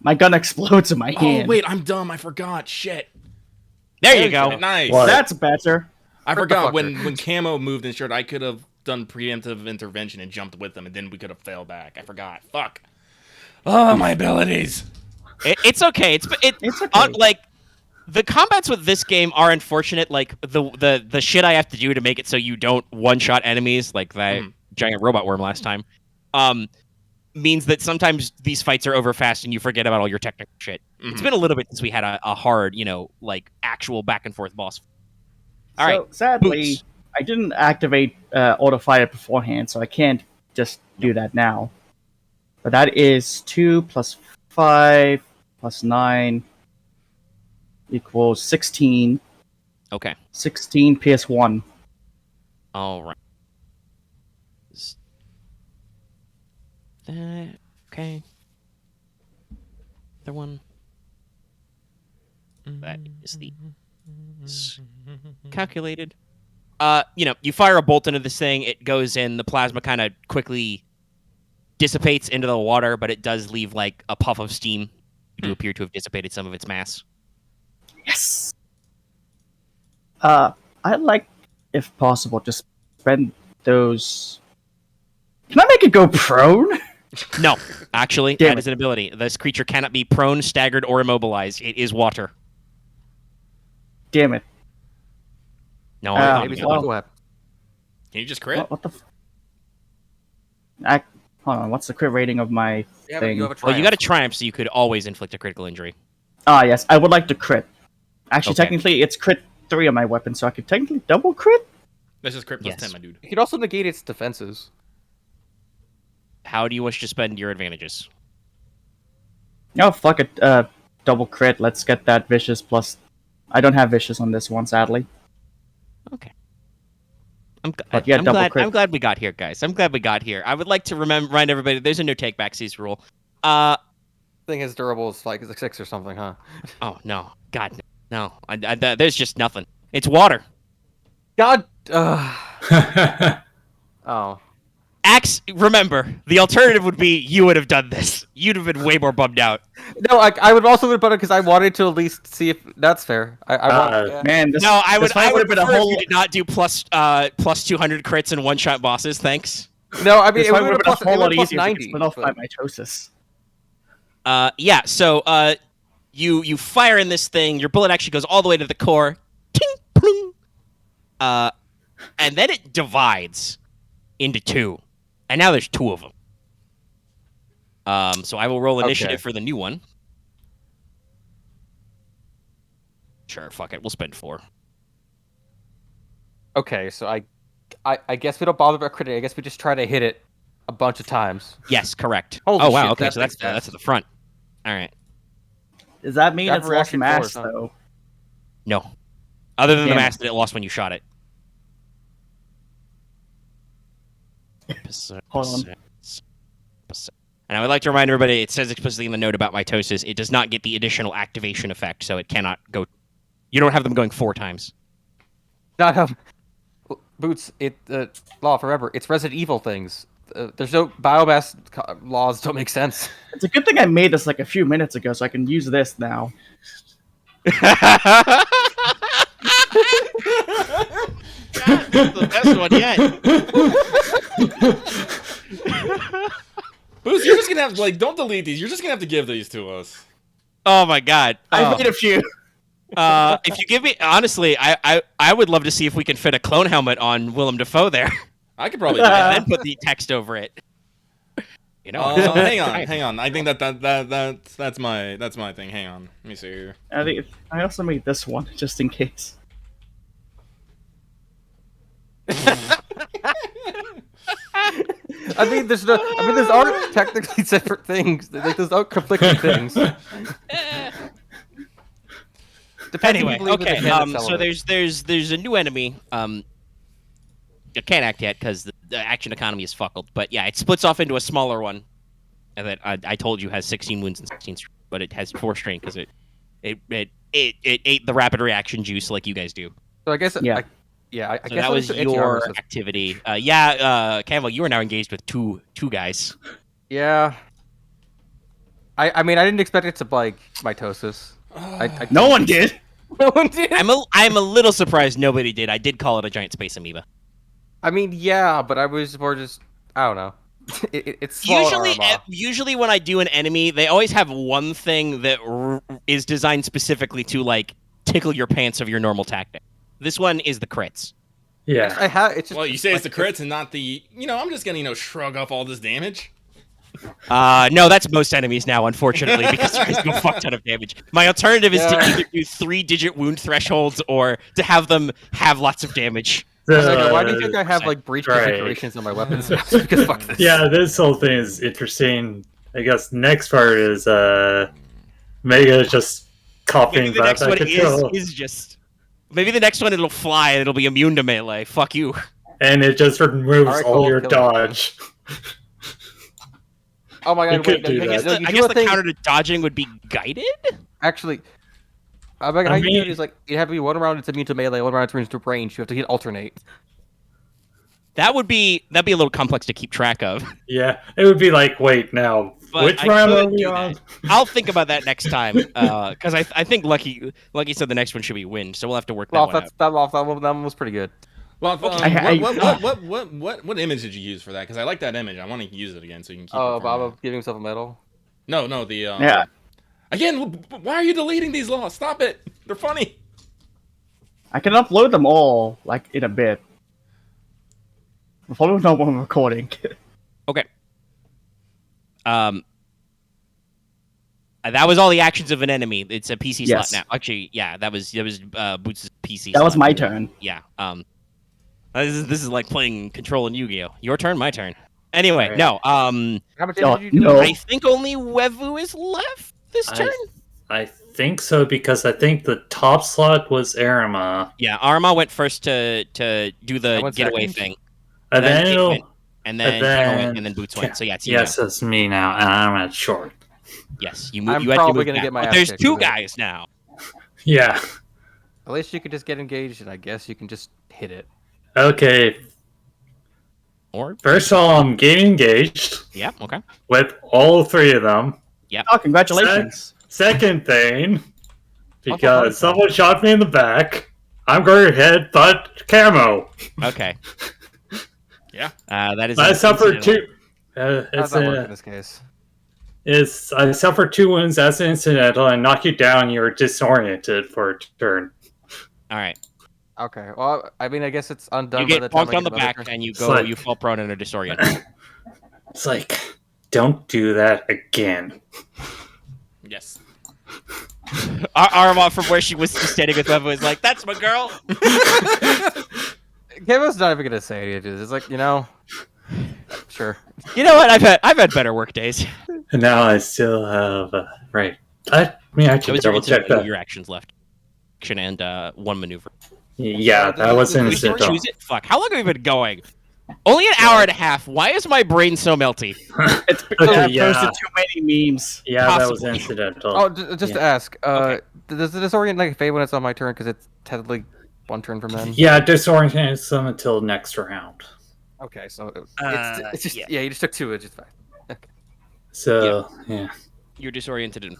My gun explodes in my Oh, hand. wait, I'm dumb. I forgot. Shit. There you go. Nice. What? That's better. I Frick the forgot fucker. when Camo moved and short, I could have done preemptive intervention and jumped with them, and then we could have failed back. I forgot. Fuck. Oh, my abilities. It's okay. It's okay. like the combats with this game are unfortunate. Like the shit I have to do to make it so you don't one shot enemies, like that giant robot worm last time, means that sometimes these fights are over fast and you forget about all your technical shit. It's been a little bit since we had a hard, like actual back and forth boss. All right, Sadly, Boots. I didn't activate auto fire beforehand, so I can't just do that now. But that is 2 plus 5 plus 9 equals 16. Okay. 16 PS1. All right. Okay. Other one. That is the calculated. You fire a bolt into this thing, it goes in, the plasma kind of quickly dissipates into the water, but it does leave like a puff of steam to appear to have dissipated some of its mass. Yes! I'd like, if possible, to spend those... Can I make it go prone? No, actually, Damn that it. is an ability. This creature cannot be prone, staggered, or immobilized. It is water. Damn it. No, Maybe no. something will happen. Can you just crit? What the... Hold on, what's the crit rating of my Yeah, but thing? you have a Well, you got a triumph. triumph, so you could always inflict a critical injury. Ah, yes, I would like to crit. Actually, Okay. technically, it's crit 3 on my weapon, so I could technically double crit? This is crit plus Yes. 10, my dude. You could also negate its defenses. How do you wish to spend your advantages? Oh, fuck it. Double crit. Let's get that vicious plus... I don't have vicious on this one, sadly. Okay. But yeah, double glad. crit. I'm glad we got here, guys. I'm glad we got here. I would like to remind everybody there's a no take backsies rule. Thing is durable is like 6 or something, huh? Oh no, God no. There's just nothing. It's water. God. Oh. Axe. Remember, the alternative would be you would have done this. You'd have been way more bummed out. No, I would also have better because I wanted to at least see if that's fair. I want. Yeah. Man, this, No, I this would. fight I would would've been a prefer if whole... you did not do plus 200 crits and one shot bosses. Thanks. No, I mean This it fight would would have have been a whole lot plus easier if you 90. could split off by but- mitosis. Yeah. So you fire in this thing. Your bullet actually goes all the way to the core. Ting, pling. And then it divides into 2, and now there's 2 of them. So I will roll initiative Okay. for the new one. Sure, fuck it. We'll spend 4. Okay, so I guess we don't bother about critting. I guess we just try to hit it a bunch of times. Yes, correct. Holy oh wow. shit, Okay, that so makes that's sense. at the front. All right. Does that mean That it's reaction lost mass, force, huh? though? No. Other than the Damn it. mass that it lost when you shot it. Hold on. And I would like to remind everybody, it says explicitly in the note about mitosis, it does not get the additional activation effect, so it cannot go... You don't have them going 4 times. Not Boots, Law, remember, it's Resident Evil things. There's no biomass laws don't make sense. It's a good thing I made this like a few minutes ago, so I can use this now. God, that's the best one yet. Boost, you're just gonna have to, don't delete these. You're just gonna have to give these to us. Oh my god. I made a few. If you give me... Honestly, I would love to see if we can fit a clone helmet on Willem Dafoe there. I could probably do that. And then put the text over it. You know, hang on. I think that's my thing. Hang on. Let me see here. I also made this one just in case. I mean, there's aren't technically separate things. Like, there's no conflicting things. Anyway, okay. So there's a new enemy. It can't act yet because the action economy is fuckled. But yeah, it splits off into a smaller one, and that I told you has 16 wounds and 16 strength, but it has 4 strength because it ate the rapid reaction juice like you guys do. So I guess yeah. I So guess that was your activity. Camo, you are now engaged with two guys. Yeah. I mean, I didn't expect it to like mitosis. No one did. No one did. I'm a little surprised nobody did. I did call it a giant space amoeba. I mean, yeah, but I was more just I don't know. It's usually when I do an enemy, they always have one thing that is designed specifically to like tickle your pants of your normal tactic. This one is the crits. Yeah. It's just, Well, you say it's the crits and not the. I'm just gonna shrug off all this damage. No, that's most enemies now, unfortunately, because there is no fuck ton of damage. My alternative is to either do 3-digit wound thresholds or to have them have lots of damage. Why do you think I have like breach configurations on my weapons? Because fuck this. Yeah, this whole thing is interesting. I guess next part is Mega just copying Maybe the next back one control. is just... Maybe the next one it'll fly and it'll be immune to melee. Fuck you. And it just removes Alright, all cool, your kill it. dodge. Oh my You god! could Wait, do no, that. I guess the counter to dodging would be guided? Actually, how you do it is like you have to be 1 round it's immune to melee, 1 round it's immune to range. You have to hit alternate. That'd be a little complex to keep track of. Yeah, it would be like, wait, now, But which I round could are we do on? that. I'll think about that next time, because I think Lucky said the next one should be wind, so we'll have to work that Loth, one out. that one was pretty good. Well, Okay. what image did you use for that? Because I like that image. I want to use it again so you can keep. Oh, it from Bob giving himself a medal. No, the Yeah. Again, why are you deleting these laws? Stop it! They're funny. I can upload them all like in a bit. I'll probably not while I'm recording. Okay. That was all the actions of an enemy. It's a PC Yes. slot now. Actually, yeah, that was Boots' PC. That was slot. my turn. Yeah. This is like playing Control in Yu-Gi-Oh. Your turn, my turn. Anyway, Right. no. How much damage did you do? no. I think only Wevu is left this turn. I think so, because I think the top slot was Aramaa. Yeah, Aramaa went first to do the went getaway second? thing. And then then Jake it'll... went, and then Camo went, and then Boots went. So yeah, it's you Yes, now. it's me now, and I'm at short. Yes, you I'm you had to probably move gonna back. get my But ass there's kicked 2 with it. guys now. Yeah. At least you could just get engaged, and I guess you can just hit it. Okay, Or first of all, I'm getting engaged yeah, okay. with all 3 of them. Oh, congratulations. Second thing, hard because someone shot me in the back, I'm going to hit but Camo. Okay. Yeah. That is. I suffered incidental. 2. How does that work in this case? I suffered 2 wounds as an incidental, and knock you down, you're disoriented for a turn. All right. Okay. Well, I mean, I guess it's undone You by get the time bonked I on the get another back, turn. and you It's go. like- You fall prone and are disoriented. It's like, don't do that again. Yes. Aramaa, from where she was just standing with Wevu, is like, "That's my girl." Camo's not even gonna say anything. It's like, sure. You know what? I've had better work days. And now I still have... right. Let me That actually was your, double check that. your actions left. Action and 1 maneuver. Yeah, that was an Did we still incidental. choose it? Fuck. How long have we been going? Only an hour and a half. Why is my brain so melty? It's because Okay, I've yeah. posted too many memes. Yeah, that was Possibly. incidental. Oh, just to Yeah. ask, Okay. does the disorient like fade when it's on my turn? Because it's technically one turn from then. Yeah, disoriented them until next round. Okay, so Uh, it's just yeah. yeah, you just took 2, which is fine. Okay. So yeah. You're disoriented. And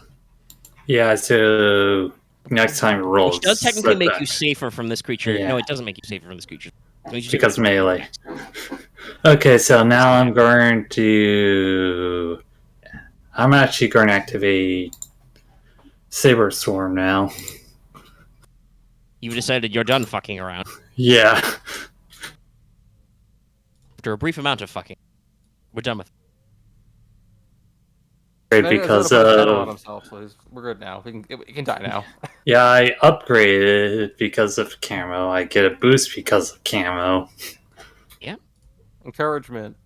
Yeah, so next time it rolls. which does technically slip make back. you safer from this creature. Yeah. No, it doesn't make you safer from this creature. It makes you safer Because from melee. Okay, so now I'm going to. I'm actually going to activate Saber Storm now. You've decided you're done fucking around. Yeah. After a brief amount of fucking, we're done with. Because on himself, so we're good now. We can die now. yeah, I upgraded it because of Camo. I get a boost because of Camo. Encouragement.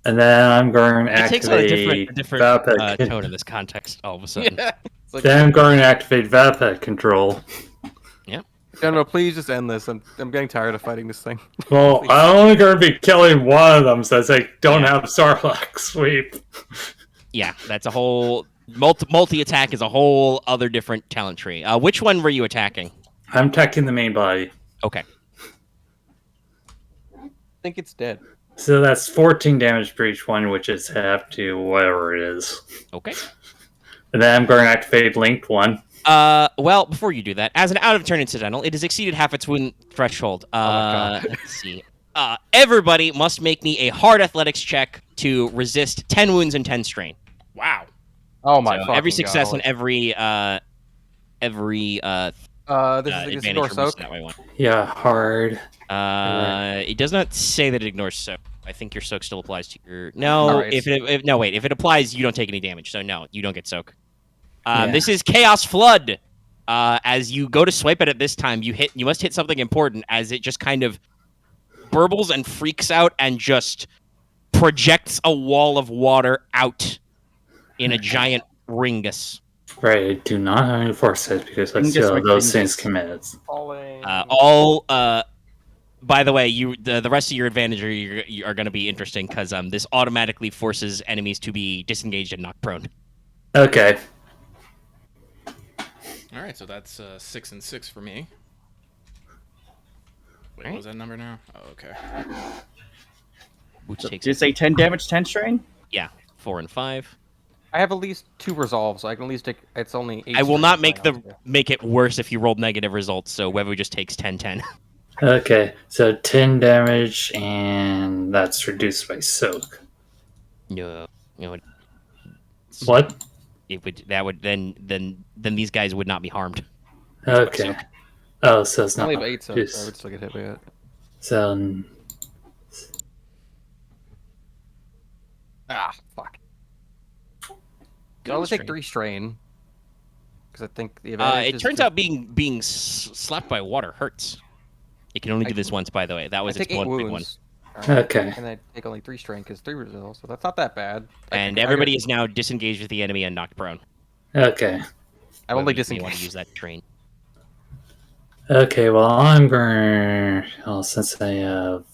And then I'm going to It takes on a activate different Vapid. tone in this context. All of a sudden. Yeah. It's like, Then I'm going to activate Vapid control. no, please just end this. I'm getting tired of fighting this thing. Well, I'm only going to be killing one of them since I don't have Sarlacc sweep. Yeah, that's a whole multi attack is a whole other different talent tree. Which one were you attacking? I'm attacking the main body. Okay. I think it's dead. So that's 14 damage per each one, which is half to whatever it is. Okay. And then I'm going to activate linked one. Well, before you do that, as an out-of-turn incidental, it has exceeded half its wound threshold. my God. Let's see. Everybody must make me a hard athletics check to resist 10 wounds and 10 strain. Wow. Oh my! So every fucking success God. and every This is advantage ignore removes soak. that way one. Yeah, hard. It does not say that it ignores soak. I think your soak still applies to your. No, Alright. if it applies, you don't take any damage. So no, you don't get soak. Yeah. This is Chaos Flood. As you go to swipe it at this time, you must hit something important as it just kind of burbles and freaks out and just projects a wall of water out in a giant ringus. Right, I do not have any foresight because I Ringus still or have those dingus? things committed. Falling. By the way, the rest of your advantage are going to be interesting because this automatically forces enemies to be disengaged and knocked prone. Okay. All right, so that's 6 and 6 for me. Wait, Alright. what was that number now? Oh, okay. Which takes Did you say 10 damage, 10 strain? 4 and 5. I have at least 2 resolves, so I can at least take. It's only 8. I will not make strain. make it worse if you rolled negative results. So Wevu just takes 10-10. Okay, so 10 damage, and that's reduced by soak. No, What? it would then these guys would not be harmed. Okay. Oh, so it's I not. only have 8, so I reduced. would still get hit by it. So, Ah, fuck. Good I'll only take strain. 3 strain. Because I think the advantage It is turns to- out being slapped by water hurts. It can only do this once, by the way. That I was its take 8 one big one. wounds. okay. And I take only 3 strain because 3 resolves, so that's not that bad. And everybody is now disengaged with the enemy and knocked prone. Okay. I'm only Wevu, you want to disengaged. use that train. Okay, well, I'm going to. Well, since I have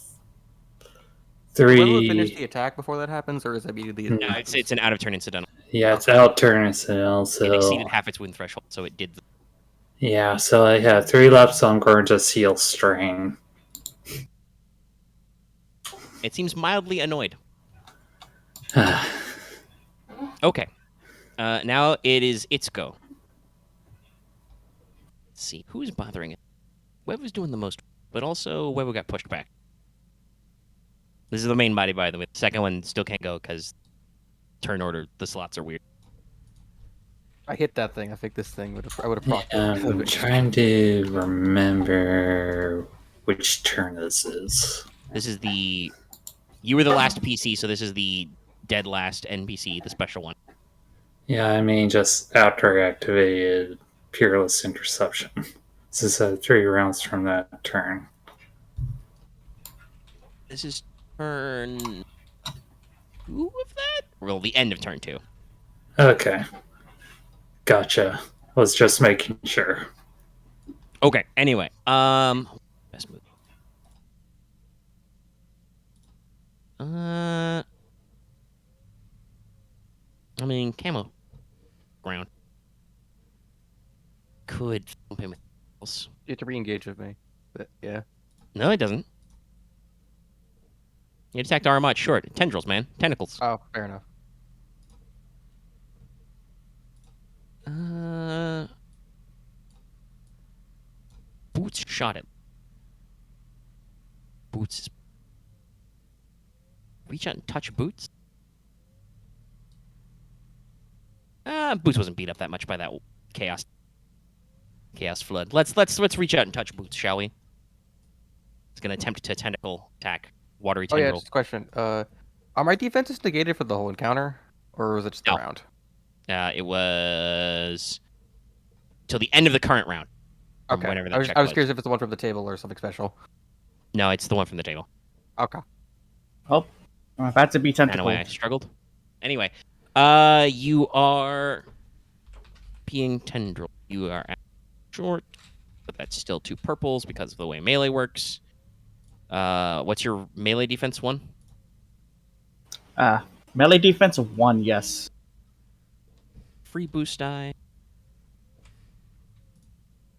Will we finish 3. the attack before that happens, or is that immediately? No, No, it's an out-of-turn incidental. Yeah, it's alternate, so. It exceeded half its wound threshold, so it did. Yeah, so I have 3 left, so I'm going to heal strain. It seems mildly annoyed. Okay. Now it is its go. Let's see. Who's bothering it? Web was doing the most, but also Web got pushed back. This is the main body, by the way. The second one still can't go because turn order, the slots are weird. I hit that thing. I think this thing would have. I would have propped it. I'm trying to remember which turn this is. This is the... You were the last PC, so this is the dead last NPC, the special one. Yeah, I mean, just after I activated Peerless Interception. This is 3 rounds from that turn. This is turn 2 of that? Well, the end of turn 2. Okay. Gotcha. Was just making sure. Okay, anyway. Best move. I mean, Camo ground could thump him with else. You have to re-engage with me. But yeah. No, it doesn't. You attacked Aramaa short. Tendrils, man. Tentacles. Oh, fair enough. Boots shot it. Boots. Reach out and touch Boots? Boots wasn't beat up that much by that chaos flood. Let's reach out and touch Boots, shall we? It's gonna attempt to tentacle attack. Watery Oh yeah, tendril. just a question. Are my defenses negated for the whole encounter, or was it just No. the round? It was till the end of the current round. From Okay. whenever that I was check curious if it's the one from the table or something special. No, it's the one from the table. Okay. Oh, I'm about to be And tentacle. away I struggled. Anyway, you are being tendril. You are at short, but that's still 2 purples because of the way melee works. What's your melee defense 1? Melee defense of 1, yes. Free boost die.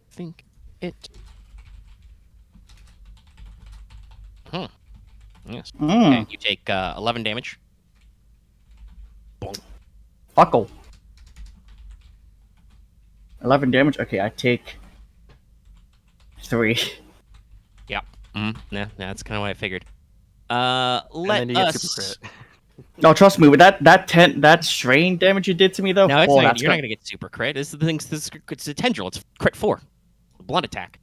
Think it. Huh. Yes. Okay, you take 11 damage. Buckle. 11 damage? Okay, I take 3. Yep. Yeah, that's kind of what I figured. And Let then you get us. super crit. No, trust me, with that strain damage you did to me though. No, it's oh, not, that's you're not good. gonna get super crit. This is the thing. It's a tendril. It's crit 4. Blunt attack.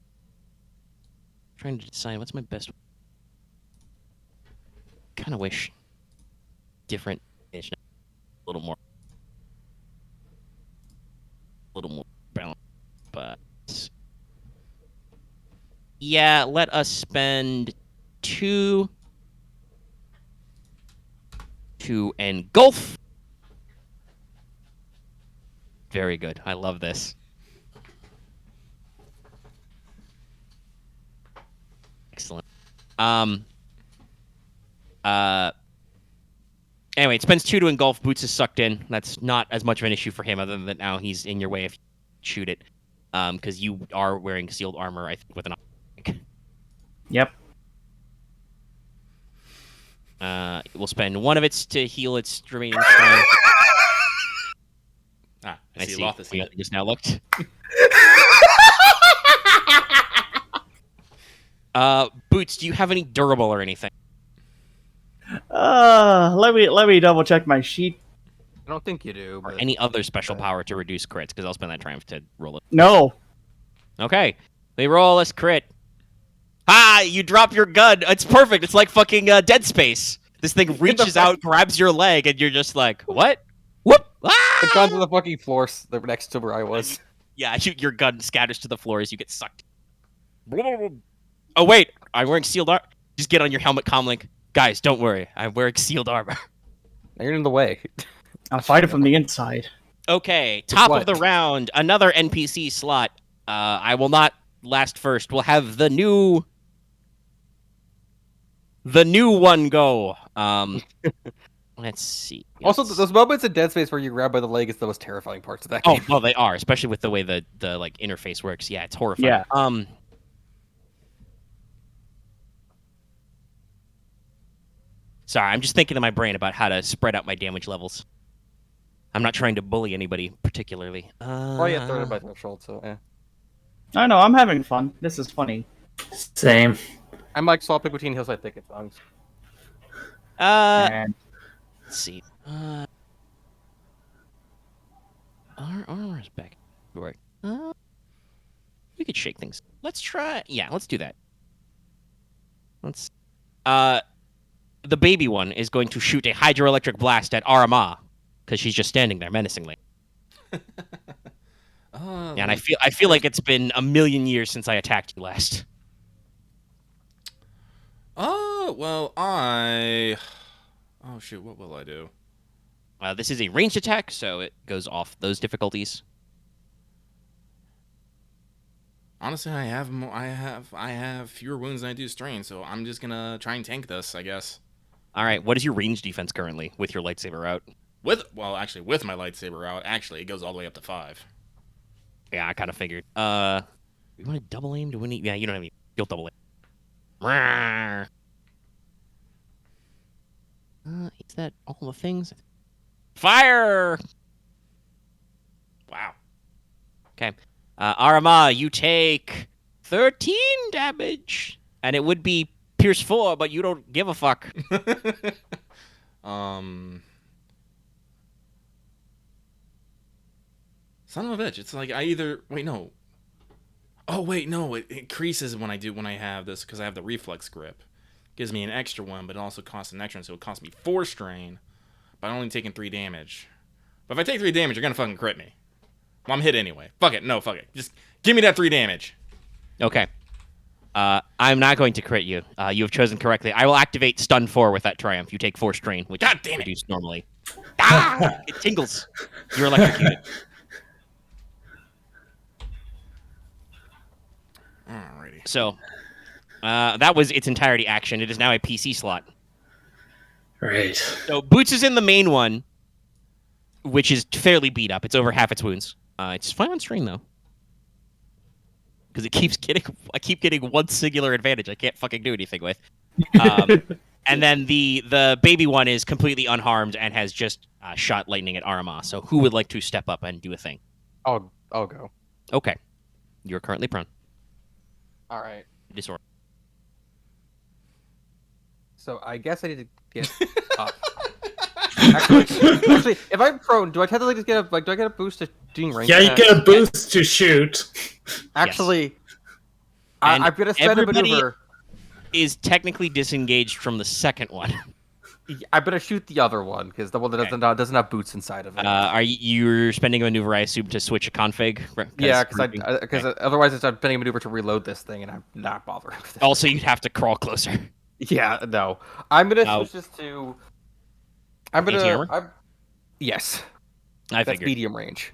Trying to decide what's my best. Kind of wish different. A little more balance, but yeah, let us spend 2 to engulf. Very good. I love this. Excellent. Anyway, it spends 2 to engulf. Boots is sucked in. That's not as much of an issue for him, other than that now he's in your way if you shoot it. Because you are wearing sealed armor, I think, with an. Yep. We'll spend 1 of its to heal its remaining strength. I see Loth is we hit. just now looked. Boots, do you have any durable or anything? Let me double check my sheet. I don't think you do. Or But any other special power to reduce crits? Because I'll spend that triumph to roll it. No. Okay. They roll us crit. You drop your gun. It's perfect. It's like fucking Dead Space. This thing reaches out, grabs your leg, and you're just like, what? Whoop! the gun to the fucking floor next to where I was. Yeah, your gun scatters to the floor as you get sucked. Oh, wait. I'm wearing sealed armor. Just get on your helmet comlink. Guys, don't worry. I'm wearing sealed armor. Now you're in the way. I'll fight it from the inside. Okay, top of What? the round. Another NPC slot. I will not last first. We'll have the new one go. Let's see. Also, Yes. those moments in Dead Space where you grab by the leg is the most terrifying parts of that Oh, game. well, they are, especially with the way the like interface works. Yeah, it's horrifying. Yeah. Sorry, I'm just thinking in my brain about how to spread out my damage levels. I'm not trying to bully anybody particularly. Probably at third of my threshold, so yeah. I know, I'm having fun. This is funny. Same. I'm like swapping between Hillside Thicket songs. And Let's see. Our armor's back. Right. We could shake things. Let's try. Yeah, let's do that. Let's. The baby one is going to shoot a hydroelectric blast at Aramaa because she's just standing there menacingly. Oh, Yeah, and I feel like it's been a million years since I attacked you last. oh, well, oh shoot, what will I do? This is a ranged attack, so it goes off those difficulties. Honestly, I have fewer wounds than I do strain, so I'm just gonna try and tank this, I guess. All right. What is your range defense currently with your lightsaber out? With my lightsaber out, actually, it goes all the way up to 5. Yeah, I kind of figured. You want to double aim? Do we need? Yeah, you don't have any. You'll double aim. Rawr. Is that all the things? Fire! Wow. Okay. Aramaa, you take 13 damage. And it would be Pierce 4, but you don't give a fuck. Son of a bitch. It's like I either... Wait, no. Oh, wait, no. It increases when I have this because I have the reflex grip. Gives me an extra one, but it also costs an extra one, so it costs me 4 strain. But I'm only taking 3 damage. But if I take 3 damage, you're going to fucking crit me. Well, I'm hit anyway. Fuck it. No, fuck it. Just give me that 3 damage. Okay. I'm not going to crit you. You have chosen correctly. I will activate Stun 4 with that Triumph. You take 4 strain, which God damn is it. reduced normally. Ah! It tingles. You're electrocuted. Alrighty. So, that was its entirety action. It is now a PC slot. Right. So, Boots is in the main one, which is fairly beat up. It's over half its wounds. It's fine on strain, though. Because I keep getting one singular advantage I can't fucking do anything with. And then the baby one is completely unharmed and has just shot lightning at Aramaa. So who would like to step up and do a thing? I'll go. Okay. You're currently prone. All right. Disorder. So I guess I need to get up. Actually, if I'm prone, do I technically just get do I get a boost to doing range? Yeah, you get a boost to shoot. Actually, And I'm gonna spend a everybody maneuver. is technically disengaged from the second one. I'm gonna shoot the other one because the one that doesn't have boots inside of it. Are you're spending a maneuver, I assume, to switch a config? Yeah, because otherwise it's I'm spending a maneuver to reload this thing, and I'm not bothering with it. Also, you'd have to crawl closer. Yeah, no. I'm gonna No. switch this to. Anti-armor? Yes. I That's figured. medium range.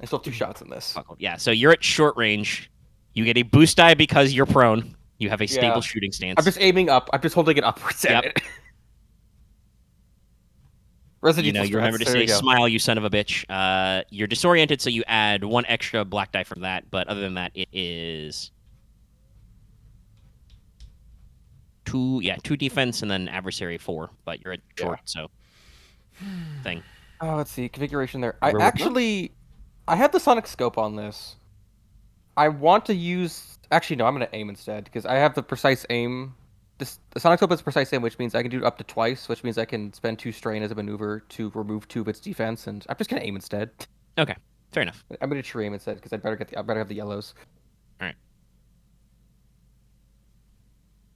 I still have 2 shots in this. Yeah, so you're at short range. You get a boost die because you're prone. You have a stable Yeah. shooting stance. I'm just aiming up. I'm just holding it upwards at it. Residue. You remember to say "smile, you son of a bitch." You're disoriented, so you add 1 extra black die from that. But other than that, it is 2 defense and then adversary 4. But you're at short, so thing. Oh, let's see configuration there. Remember I have the sonic scope on this. I want to use. Actually, no. I'm going to aim instead because I have the precise aim. The sonic scope is precise aim, which means I can do it up to twice, which means I can spend 2 strain as a maneuver to remove 2 of its defense, and I'm just going to aim instead. Okay, fair enough. I'm going to true aim instead because I better have the yellows. All right.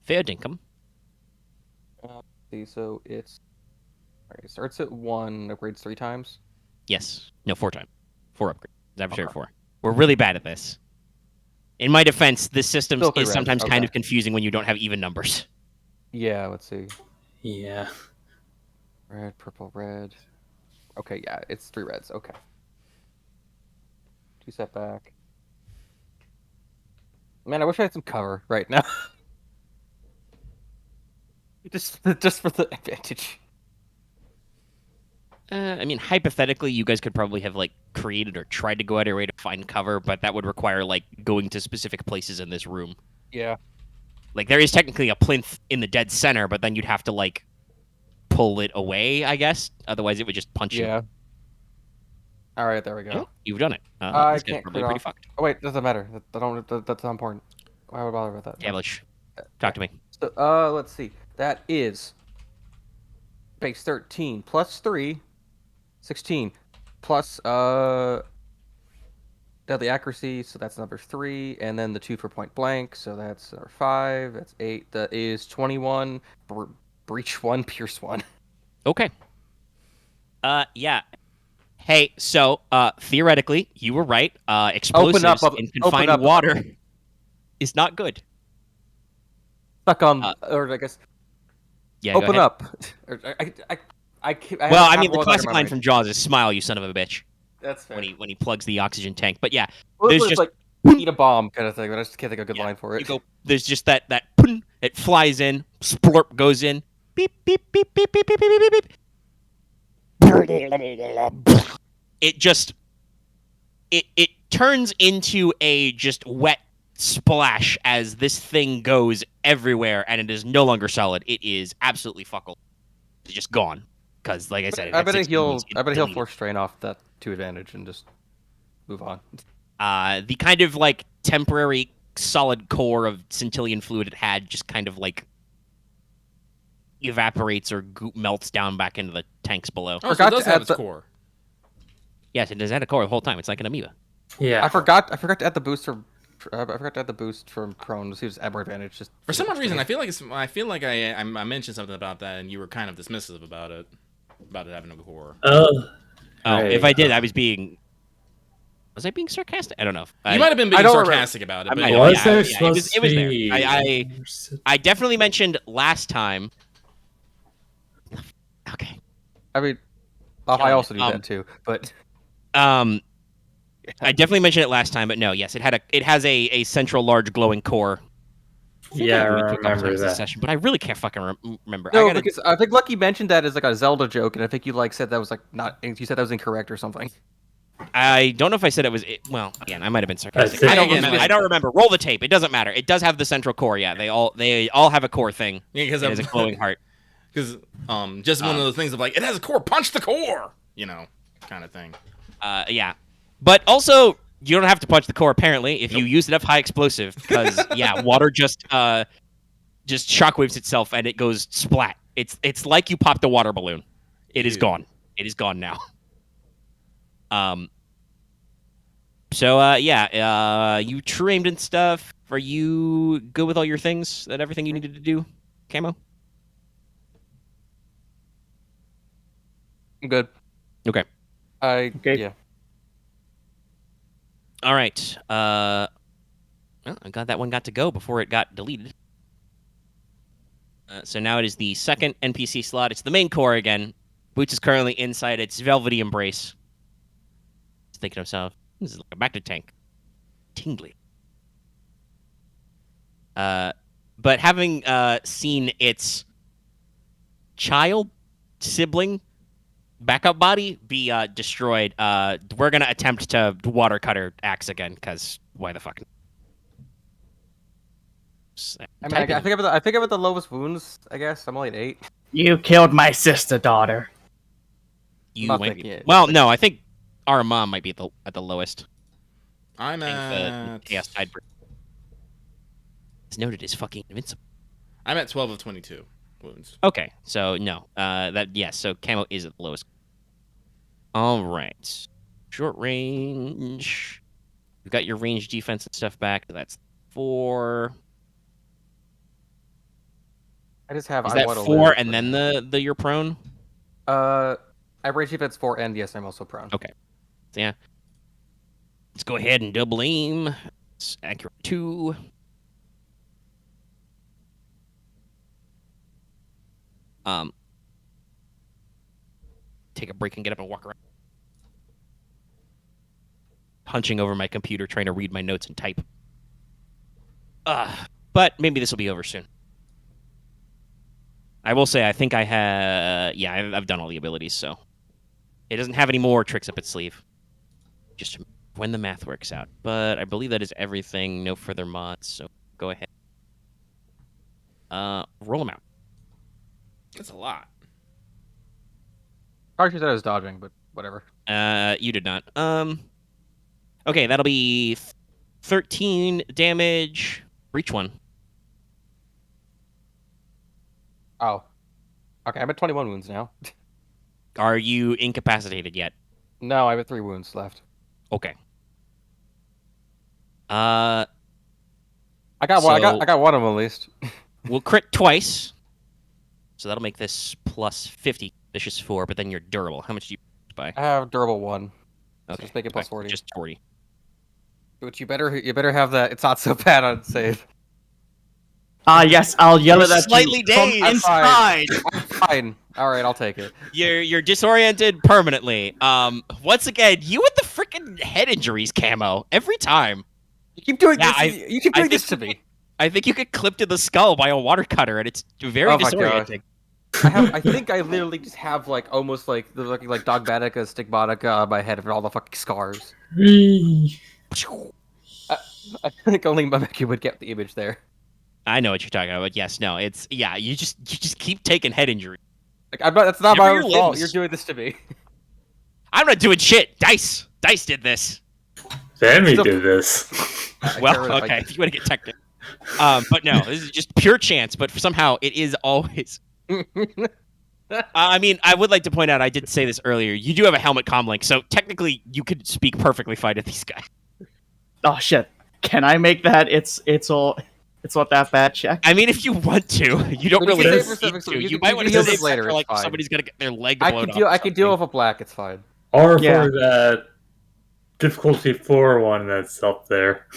Fair dinkum. See, so it's. Alright, it starts at 1, upgrades 3 times. Yes. No, 4 times. 4 upgrades. Adversary Okay. 4. We're really bad at this. In my defense, this system Still 3 is reds, sometimes kind okay. of confusing when you don't have even numbers. Yeah, let's see. Yeah. Red, purple, red. Okay, yeah, it's 3 reds. Okay. 2 setback. Man, I wish I had some cover right now. just for the advantage. I mean, hypothetically, you guys could probably have created or tried to go out of your way to find cover, but that would require going to specific places in this room. Yeah. There is technically a plinth in the dead center, but then you'd have to pull it away, I guess. Otherwise, it would just punch you. Yeah. All right, there we go. Yeah, you've done it. I This guy's can't probably clear pretty off. fucked. Oh wait, doesn't matter. That's not important. Why would I bother with that? Devilish. Talk to me. So, let's see. That is base 13 plus 3, 16 plus deadly accuracy. So that's number 3, and then the 2 for point blank. So that's number 5. That's 8. That is 21. Breach 1, pierce 1. Okay. Yeah. Hey, so theoretically, you were right. Explosives in confined water is not good. Stuck on, or I guess. Yeah. Go Open ahead. up. Well, I mean, the classic line from Jaws is "Smile, you son of a bitch." That's fair. When he plugs the oxygen tank. But yeah, Well, there's it's just like eat a bomb kind of thing, but I just can't think of a good line for it. there's just that poon, it flies in, splorp goes in, beep beep beep beep beep beep beep beep. It just it turns into a just wet splash as this thing goes everywhere, and it is no longer solid. It is absolutely fuckle. It's just gone. Because, like I said, I bet he'll force strain off that 2 advantage and just move on. The kind of like temporary solid core of Centillion fluid it had just kind of like evaporates or melts down back into the tanks below. Oh, so it does have its core. Yes, it does have a core the whole time. It's like an amoeba. Yeah. I forgot to add the boost from. I forgot to add the boost from prone. Let's use more advantage. Just For some odd reason, I feel like I mentioned something about that, and you were kind of dismissive about it having a core. Oh, if I did, I was being. Was I being sarcastic? I don't know. You might have been being sarcastic about it. But was there it was there. I definitely mentioned last time. Okay. I mean, I also do that too, but. I definitely mentioned it last time, but no, yes, it has a central large glowing core. Yeah, I remember that. Session, but I really can't fucking remember. No, because I think Lucky mentioned that as like a Zelda joke, and I think you like said that was like not. You said that was incorrect or something. I don't know if I said it was. Well, again, I might have been sarcastic. I I don't remember. Roll the tape. It doesn't matter. It does have the central core. Yeah, they all have a core thing. Yeah, because it has a glowing heart. Because just one of those things of like it has a core. Punch the core. Kind of thing. Yeah. But also, you don't have to punch the core, apparently, if you use enough high explosive, because, yeah, water just shockwaves itself, and it goes splat. It's like you popped a water balloon. It is gone. It is gone now. You true-aimed and stuff. Are you good with all your things? Everything you needed to do, Camo? I'm good. Okay. Yeah. All right. Well, I'm glad that one got to go before it got deleted. So now it is the second NPC slot. It's the main core again. Boots is currently inside its velvety embrace. He's thinking to himself, this is like a back to tank. Tingly. But having seen its sibling, backup body be destroyed, we're gonna attempt to water cutter axe again, because why the fuck? I mean, I think about the lowest wounds. I guess I'm only at 8. You killed my sister daughter. Well, no, I think Aramaa might be at the lowest. I'm at. The chaos tide. It's noted as fucking invincible. I'm at 12 of 22 wounds. Okay, so no, so Camo is at the lowest. All right, short range. You've got your range defense and stuff back. That's 4. I just have. Is that 4 and then the you're prone? I range defense 4, and yes, I'm also prone. Okay, so yeah. Let's go ahead and double aim. It's accurate 2. Take a break and get up and walk around. Punching over my computer, trying to read my notes and type. But maybe this will be over soon. I will say, I think I have... I've done all the abilities, so... It doesn't have any more tricks up its sleeve. Just when the math works out. But I believe that is everything. No further mods, so go ahead. Roll them out. That's a lot. Probably said I was dodging, but whatever. You did not. Okay, that'll be 13 damage for each one. Oh. Okay, I'm at 21 wounds now. Are you incapacitated yet? No, I'm at 3 wounds left. Okay. I got one of them at least. We'll crit twice. So that'll make this plus 50, vicious 4, but then you're durable. How much do you buy? I have durable 1. So Okay. just make it plus 40. Just 40. Which you better have that. It's not so bad on save. Yes, I'll yell at that slightly from dazed. inside. I'm fine. All right, I'll take it. You're disoriented permanently. Once again, you with the freaking head injuries, Camo. Every time. You keep doing this. You keep doing this to me. I think you get clipped in the skull by a water cutter, and it's very disorienting. I think I literally just have like almost like the looking like Dogmatica, Stigmatica on my head for all the fucking scars. Whee! I think only Mameki would get the image there. I know what you're talking about. But yes, no, it's you just keep taking head injury. Like I'm not. That's not Never my your own fault. limbs. You're doing this to me. I'm not doing shit. Dice did this. Sammy Still- did this. Well, okay, if you want to get technical. But no, this is just pure chance. But somehow it is always. I mean, I would like to point out, I did say this earlier. You do have a helmet comlink, so technically you could speak perfectly fine to these guys. Oh shit! Can I make that? It's not that bad check. I mean, if you want to, you don't But you really can need save yourself, so to. you You can might want to heal save this later, for it's like fine. somebody's gonna get their leg I blown can off. deal. or I can deal something. with a black. It's fine. Or Yeah. for that difficulty 4 one that's up there.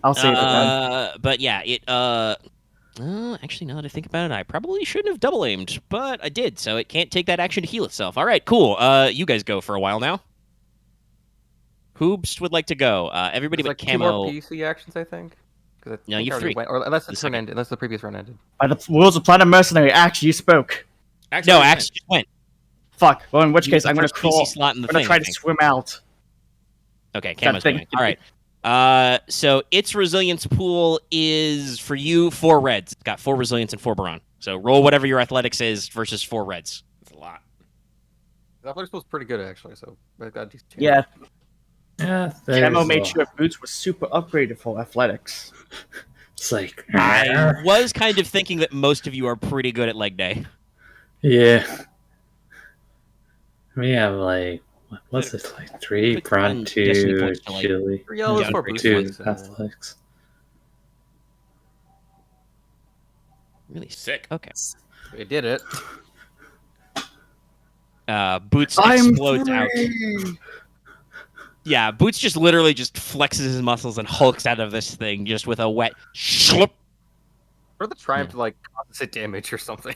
I'll save it then. But yeah, actually, now that I think about it, I probably shouldn't have double aimed, but I did, so it can't take that action to heal itself. All right, cool. You guys go for a while now. Whoobst would like to go. Everybody There's but like 2 more Camo. PC actions, I think. 'Cause I No, think you I have already 3. went- or unless the The turn second. ended, unless the previous run ended. By the rules of Planet Mercenary, Axe, you spoke. No, Axe just went. Fuck. Well, in which You case, have I'm the gonna first crawl. PC slot in the I'm gonna thing, try I to think. swim out. Okay, Camo's thing. going. All right. So its resilience pool is for you 4 reds. It's got 4 resilience and 4 baron. So roll whatever your athletics is versus 4 reds. That's a lot. That was pretty good actually. So I got these 2. Yeah, Yeah, Camo made sure. sure boots were super upgraded for athletics. It's like, I was kind of thinking that most of you are pretty good at leg day. yeah. We have like, what's it like? 3 Click front, on destiny 2 points to, like, agility, 3 yellows, Yeah, 4 great boost 2 points. athletics. Really Sick. Okay. We did it. Boots explodes out. Yeah, Boots just literally just flexes his muscles and hulks out of this thing just with a wet schlup. Or the triumph to like opposite damage or something.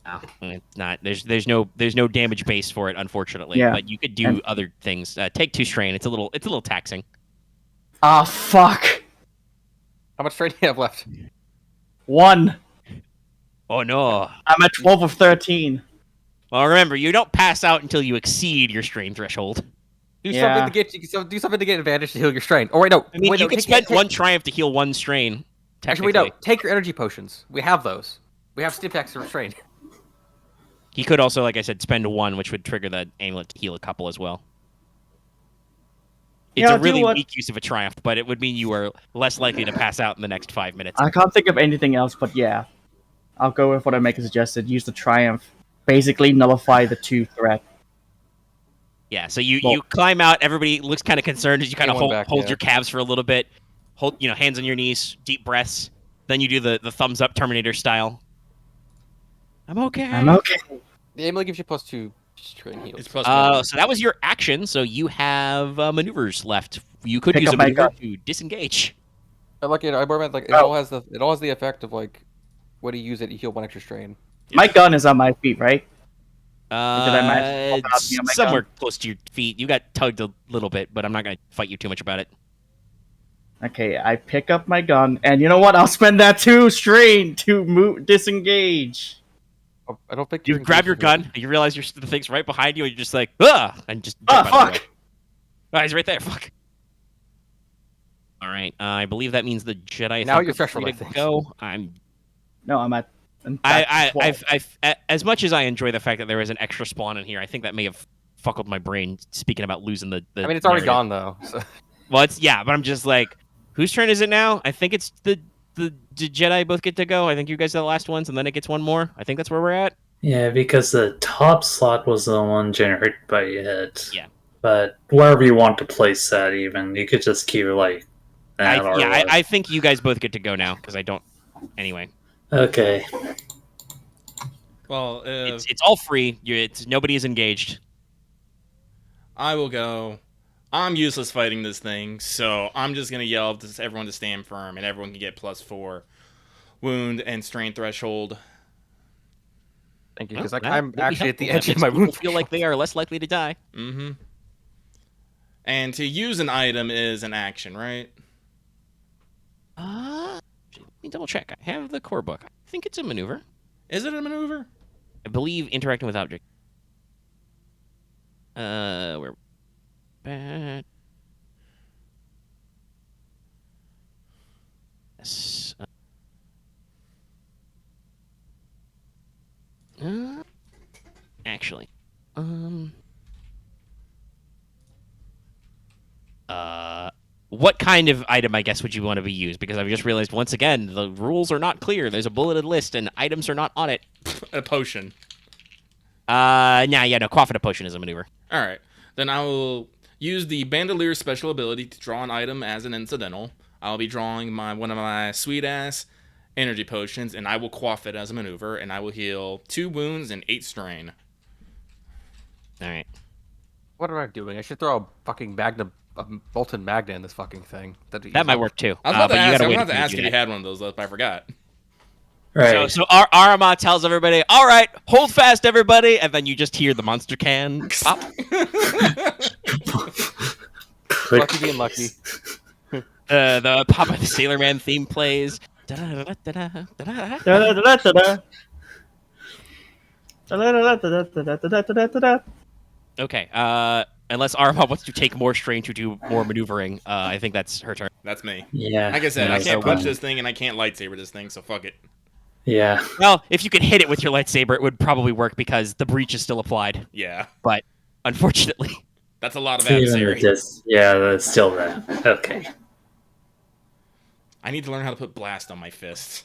No, it's not. There's no damage base for it, unfortunately. Yeah. But you could do And- other things. Take 2 strain. It's a little taxing. Ah, fuck. How much strain do you have left? 1. Oh no. I'm at 12 of 13. Well, remember, you don't pass out until you exceed your strain threshold. Do Yeah. something to get do something to get advantage to heal your strain. Oh wait, no. I mean, wait, you no, could take- spend take- 1 triumph to heal 1 strain. Actually, wait, no. Take your energy potions. We have those. We have Stimpax to restrain. He could also, like I said, spend 1, which would trigger the amulet to heal a couple as well. It's Yeah, a I'll do really what- weak use of a triumph, but it would mean you are less likely to pass out in the next 5 minutes. I can't think of anything else, but yeah. I'll go with what I make suggested. Use the Triumph. Basically nullify the 2 threat. Yeah, so you Well- climb out. Everybody looks kind of concerned as you kind of Anyone hold, back, yeah. your calves for a little bit. Hold, hands on your knees, deep breaths. Then you do the thumbs up Terminator style. I'm okay. I'm okay. The amulet gives you +2 strain heals. It's +1. So that was your action. So you have maneuvers left. You could Pick use up a my maneuver gun. to disengage. I like it. I meant like it Oh. all has the effect of like when you use it, you heal 1 extra strain. My gun is on my feet, right? did I manage to pop out me on my somewhere gun? close to your feet. You got tugged a little bit, but I'm not going to fight you too much about it. Okay, I pick up my gun, and you know what? I'll spend that 2 strain to disengage. Oh, I don't think You can grab use your it. gun. You realize the thing's right behind you, and you're just like, ah, and just Ah, jump out of the fuck! way. Oh, he's right there. Fuck. All right. I believe that means the Jedi. Now think you're are threshold, free I to think. go. No, I'm at 12. As much as I enjoy the fact that there is an extra spawn in here, I think that may have fuckled my brain. Speaking about losing the I mean, it's already narrative. gone though. So. Well, it's but I'm just like, whose turn is it now? I think it's the Jedi both get to go. I think you guys are the last ones, and then it gets one more. I think that's where we're at. Yeah, because the top slot was the one generated by it. Yeah. But wherever you want to place that, even you could just keep it like that. or what. I think you guys both get to go now because I don't. Anyway, Okay. Well, it's all free. Nobody is engaged. I will go. I'm useless fighting this thing, so I'm just gonna yell to everyone to stand firm, and everyone can get +4 wound and strain threshold. Thank you, Well, because that I'm would be actually at the helpful. edge That of my makes wound. people feel like they are less likely to die. Mm-hmm. And to use an item is an action, right? Let me double check. I have the core book. I think it's a maneuver. Is it a maneuver? I believe interacting with object. We're bad. Yes. Actually, what kind of item, I guess, would you want to be used? Because I've just realized once again the rules are not clear. There's a bulleted list, and items are not on it. A potion. No, quaffing a potion is a maneuver. All right. Then I will use the Bandelier's special ability to draw an item as an incidental. I'll be drawing one of my sweet-ass energy potions, and I will quaff it as a maneuver, and I will heal 2 wounds and 8 strain. All right. What am I doing? I should throw a fucking molten magna in this fucking thing. That might work too. I was about to ask, you if you had one of those, but I forgot. Right. So Aramaa tells everybody, "All right, hold fast, everybody," and then you just hear the monster can pop. Lucky being lucky. The Pop of the Sailor Man theme plays. Da-da-da-da-da-da. Da-da-da-da-da-da. Da-da-da-da-da-da-da-da-da-da. Okay. Unless Aramaa wants to take more strain to do more maneuvering, I think that's her turn. That's me. Yeah. Like I said, yeah, I can't so, punch this thing, and I can't lightsaber this thing, so fuck it. Yeah. Well, if you could hit it with your lightsaber, it would probably work because the breach is still applied. Yeah. But unfortunately, That's a lot of So even adversary. that's still that. Okay. I need to learn how to put blast on my fists.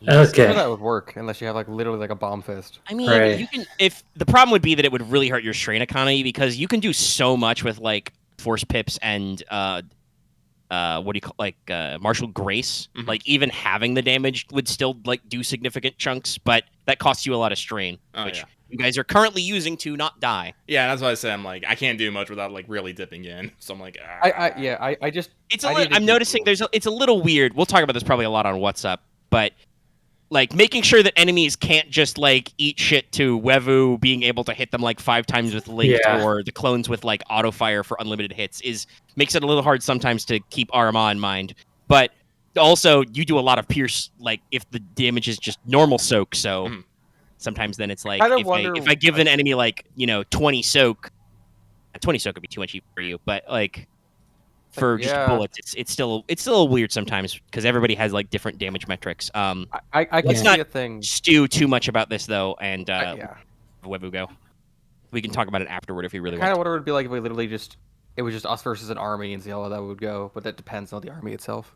None of Okay. that would work unless you have literally a bomb fist. I mean, Right. you can. If the problem would be that it would really hurt your strain economy because you can do so much with force pips and what do you call martial grace. Mhm. Like even having the damage would still do significant chunks, but that costs you a lot of strain, Oh, which yeah. you guys are currently using to not die. Yeah, that's why I said I can't do much without really dipping in. So I'm like, I just It's I a need little, to I'm keep- noticing it's a little weird. We'll talk about this probably a lot on What's Up, but making sure that enemies can't just eat shit to Wevu being able to hit them 5 times with linked Yeah. or the clones with auto fire for unlimited hits makes it a little hard sometimes to keep Aramaa in mind. But also you do a lot of pierce if the damage is just normal soak, so Mhm. sometimes then it's wonder- if I give an enemy 20 soak, 20 soak would be too much for you, but for just Yeah. bullets, it's still weird sometimes because everybody has different damage metrics. I Let's can see not a thing. stew too much about this though, and Yeah. Wevuguk. We can talk about it afterward if you really Kind want. of what it would be like if we literally it was just us versus an army and see how that would go, but that depends on the army itself.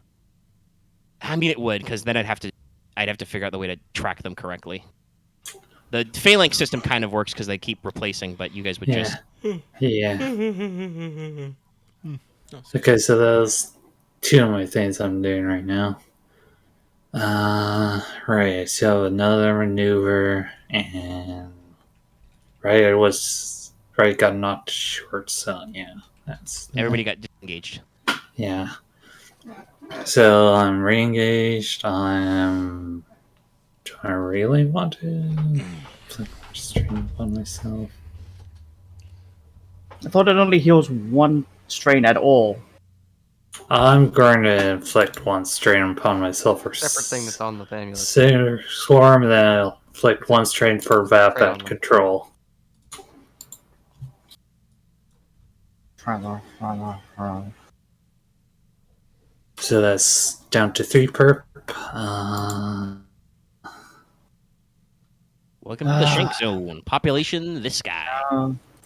I mean, it would because then I'd have to figure out the way to track them correctly. The phalanx system kind of works because they keep replacing, but you guys would Yeah. just. Yeah. Okay, so those 2 of my things I'm doing right now. Right, so another maneuver, and I got knocked short, so yeah, that's Everybody got disengaged. yeah. So I'm re-engaged. Do I really want to strain upon myself? I thought it only heals 1 strain at all. I'm going to inflict 1 strain upon myself for Separate thing that's on the amulet. Swarm, and then I'll inflict 1 strain for Vap Right on at them. control. So that's down to 3 perp. Welcome to the Shank Zone. Population this guy.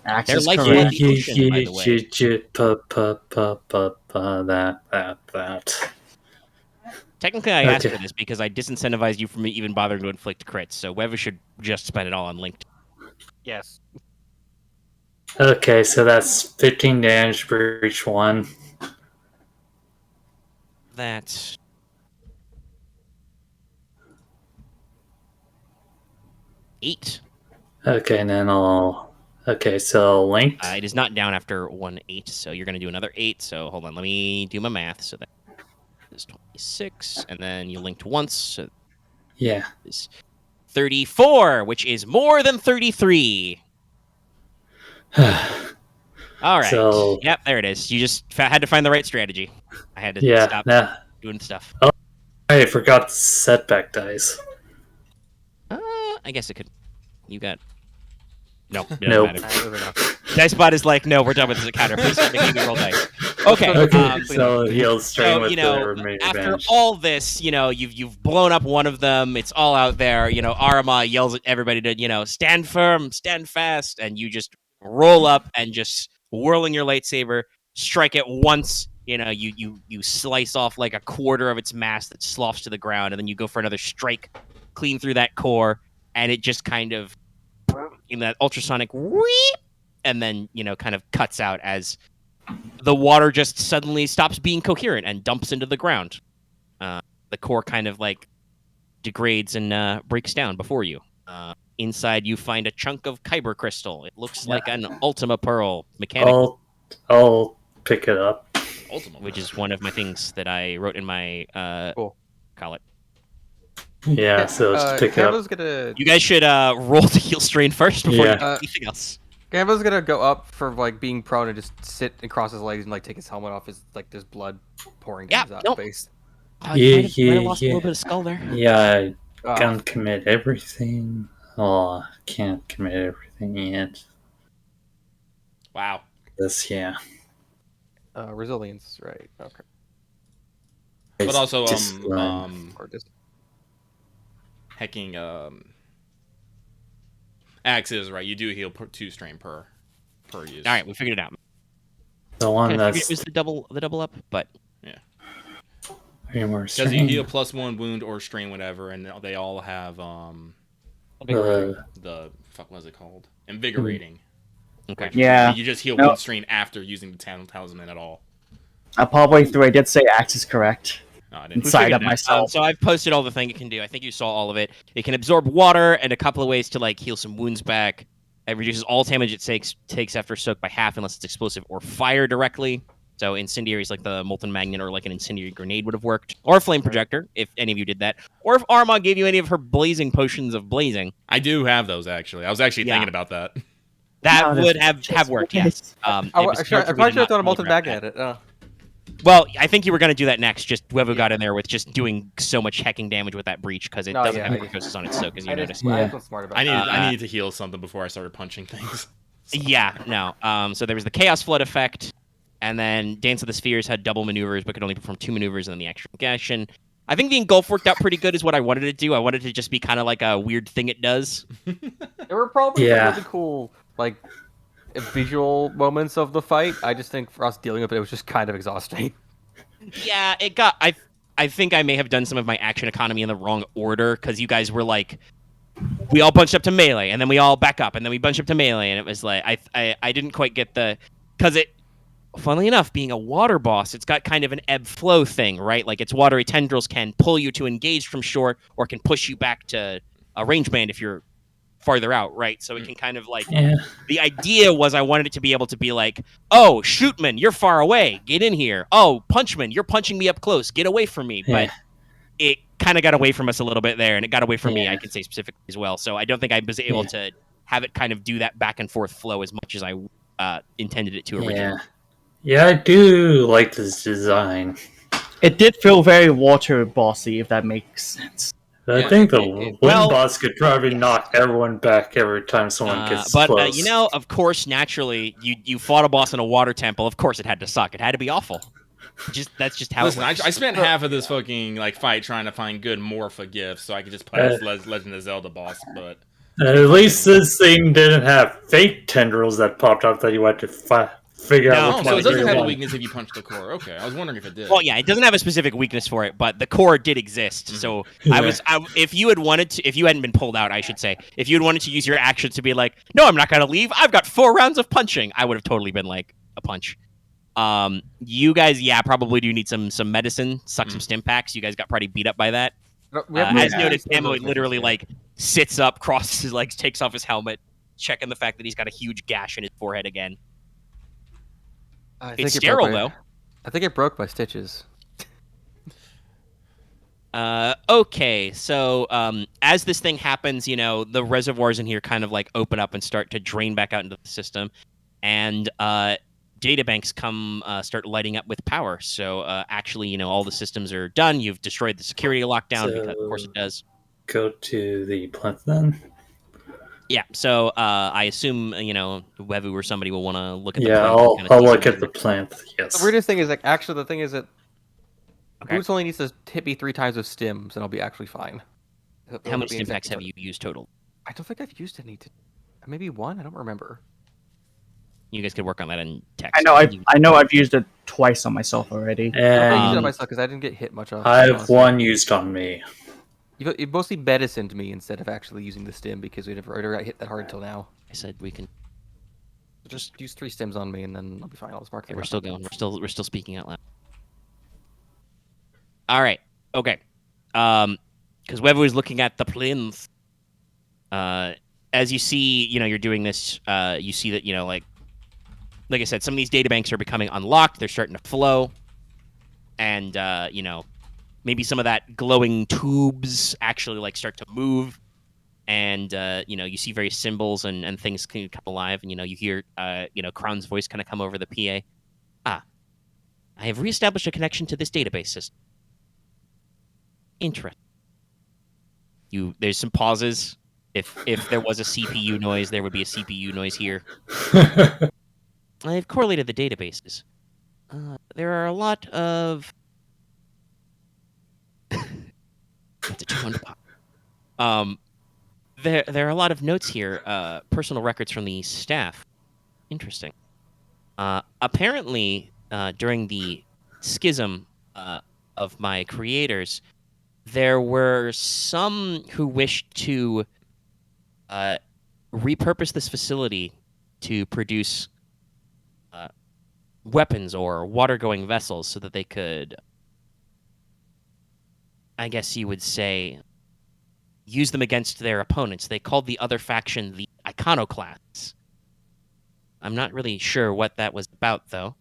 Access They're like correct. potion, by the way. That. Technically, I asked Okay. for this because I disincentivized you from even bothering to inflict crits, so Wevu should just spend it all on linked. Yes. Okay, so that's 15 damage for each one. That's 8. Okay, and then so linked. It is not down after 1/8, so you're going to do another 8. So hold on, let me do my math. So that is 26, and then you linked once, so Yeah. it's 34, which is more than 33. All right. So- Yep, there it is. You just had to find the right strategy. I had to Yeah. stop Nah. doing stuff. I forgot setback dice. I guess it could. You got. No, it doesn't Nope. matter. Dicebot is like, no, we're done with this encounter. Please stop making me roll dice. Okay. Okay, so he'll strain So, with you know, the remaining after advantage. all this, you know, you've blown up one of them. It's all out there. You know, Aramaa yells at everybody to, you know, stand firm, stand fast, and you just roll up and just whirling your lightsaber, strike it once. You know, you slice off like a quarter of its mass that sloughs to the ground, and then you go for another strike, clean through that core, and it just kind of in that ultrasonic wheep, and then you know kind of cuts out as the water just suddenly stops being coherent and dumps into the ground. The core kind of like degrades and breaks down before you. Inside, you find a chunk of kyber crystal. It looks like an Ultima Pearl mechanic, I'll pick it up. Ultimate. which is one of my things that I wrote in my Cool. call it. Yeah, so let's pick it up. Canva's gonna You guys should roll to heal strain first before you Yeah. do anything else. Canva's gonna go up for like being prone and just sit and cross his legs and like take his helmet off. His like there's blood pouring Yeah, down his nope. face. You might have lost a little bit of skull there. Yeah, I Oh, can't commit everything. Oh, I can't commit everything yet. Wow. This, yeah. resilience, right? Okay. But also, Just learn. Or just hacking, Axe is right. You do heal 2 strain per use. All right, we figured it out. The one I figured that's it was the double up, but three more Because you strain. heal +1 wound or strain, whatever, and they all have the fuck was it called? Invigorating. okay. Yeah. You just heal No. 1 strain after using the talisman at all. Partway through, I did say Axe is correct. No, I didn't. We Side figured up it out. myself. So I've posted all the thing it can do. I think you saw all of it. It can absorb water and a couple of ways to like heal some wounds back. It reduces all damage it takes after soak by half unless it's explosive or fire directly. So incendiaries like the molten magnet or like an incendiary grenade would have worked, or a flame projector if any of you did that, or if Aramaa gave you any of her blazing potions of blazing. I do have those actually. I was actually Yeah. thinking about that. That No, would that's have worked. Yes. I It was probably character we did should have not done a molten telegraph magnet that. at it. Well, I think you were going to do that next. Just Wevuguk got in there with just doing so much hecking damage with that breach because it No, doesn't yeah, have I- necrosis on its soak, as you I noticed. just, I wasn't smart about I needed to heal something before I started punching things. Yeah, no. So there was the Chaos Flood effect, and then Dance of the Spheres had double maneuvers but could only perform 2 maneuvers, and then the extra negation. I think the Engulf worked out pretty good is what I wanted it to do. I wanted it to just be kind of like a weird thing it does. There were probably Yeah. some really cool like visual moments of the fight. I just think for us dealing with it was just kind of exhausting. Yeah, it got... I think I may have done some of my action economy in the wrong order, because you guys were like... We all bunched up to melee, and then we all back up, and then we bunched up to melee, and it was like... I didn't quite get the... Because it... Funnily enough, being a water boss, it's got kind of an ebb-flow thing, right? Like, its watery tendrils can pull you to engage from short, or can push you back to a range band if you're farther out, right? So it can kind of, like... Yeah. The idea was I wanted it to be able to be like, oh, shootman, you're far away. Get in here. Oh, punchman, you're punching me up close. Get away from me. But Yeah. it kind of got away from us a little bit there, and it got away from me, Yeah. I can say specifically as well. So I don't think I was able Yeah. to have it kind of do that back and forth flow as much as I intended it to originally. Yeah. Yeah, I do like this design. It did feel very water bossy, if that makes sense. I Yeah, think the it- wind well, boss could probably knock everyone back every time someone gets But close. you know, of course, naturally, you fought a boss in a water temple. Of course, it had to suck. It had to be awful. That's just how Listen, it I works. spent half of this fucking like fight trying to find good Morpha gifts so I could just play this Legend of Zelda boss, but At least this thing didn't have fake tendrils that popped up that you had to figure No, out oh, which so one it doesn't was have a one. weakness if you punch the core. Okay, I was wondering if it did. Well, yeah, it doesn't have a specific weakness for it, but the core did exist. So if you had wanted to, if you hadn't been pulled out, I should say, if you had wanted to use your action to be like, no, I'm not gonna leave. I've got 4 rounds of punching. I would have totally been like a punch. You guys, yeah, probably do need some medicine. Suck some stim packs. You guys got pretty beat up by that. We have As no- noted, no Camo those literally things, like sits up, crosses his legs, takes off his helmet, checking the fact that he's got a huge gash in his forehead again. I think It's it broke sterile my- though. I think it broke my stitches. Okay, so as this thing happens, you know, the reservoirs in here kind of like open up and start to drain back out into the system, and databanks come start lighting up with power. So actually, you know, all the systems are done. You've destroyed the security lockdown because, of course, it does. go to the plinth then. Yeah, so I assume Wevu or somebody will want to look at the Yeah, plinth and kinda I'll see look some at the plinth. Yes. The weirdest thing is actually the thing is that Okay. Boots only needs to hit me 3 times with stims, and I'll be actually fine. How many stim packs have you used total? I don't think I've used any. Maybe 1. I don't remember. You guys could work on that in text. I know I've used it twice on myself already. I used it on And myself because I didn't get hit much of. I have 1 used on me. You mostly medicined me instead of actually using the stim because we never got hit that hard until now. I said we can. Just use 3 stims on me and then I'll be fine. I'll just mark. We're still going. We're still speaking out loud. All right. Okay. Because Wevu is looking at the plinth. As you see, you're doing this. You see that like I said, some of these databanks are becoming unlocked. They're starting to flow, and maybe some of that glowing tubes actually like start to move, and you see various symbols and things can come alive, and you hear Kron's voice kind of come over the PA. I have reestablished a connection to this database system. Interesting. There's some pauses. If there was a CPU noise, there would be a CPU noise here. I've correlated the databases. There are a lot of. That's a 2-1 pop. There are a lot of notes here. Personal records from the staff. Interesting. Apparently, during the schism of my creators, there were some who wished to repurpose this facility to produce weapons or water-going vessels so that they could, I guess you would say, use them against their opponents. They called the other faction the Iconoclasts. I'm not really sure what that was about, though.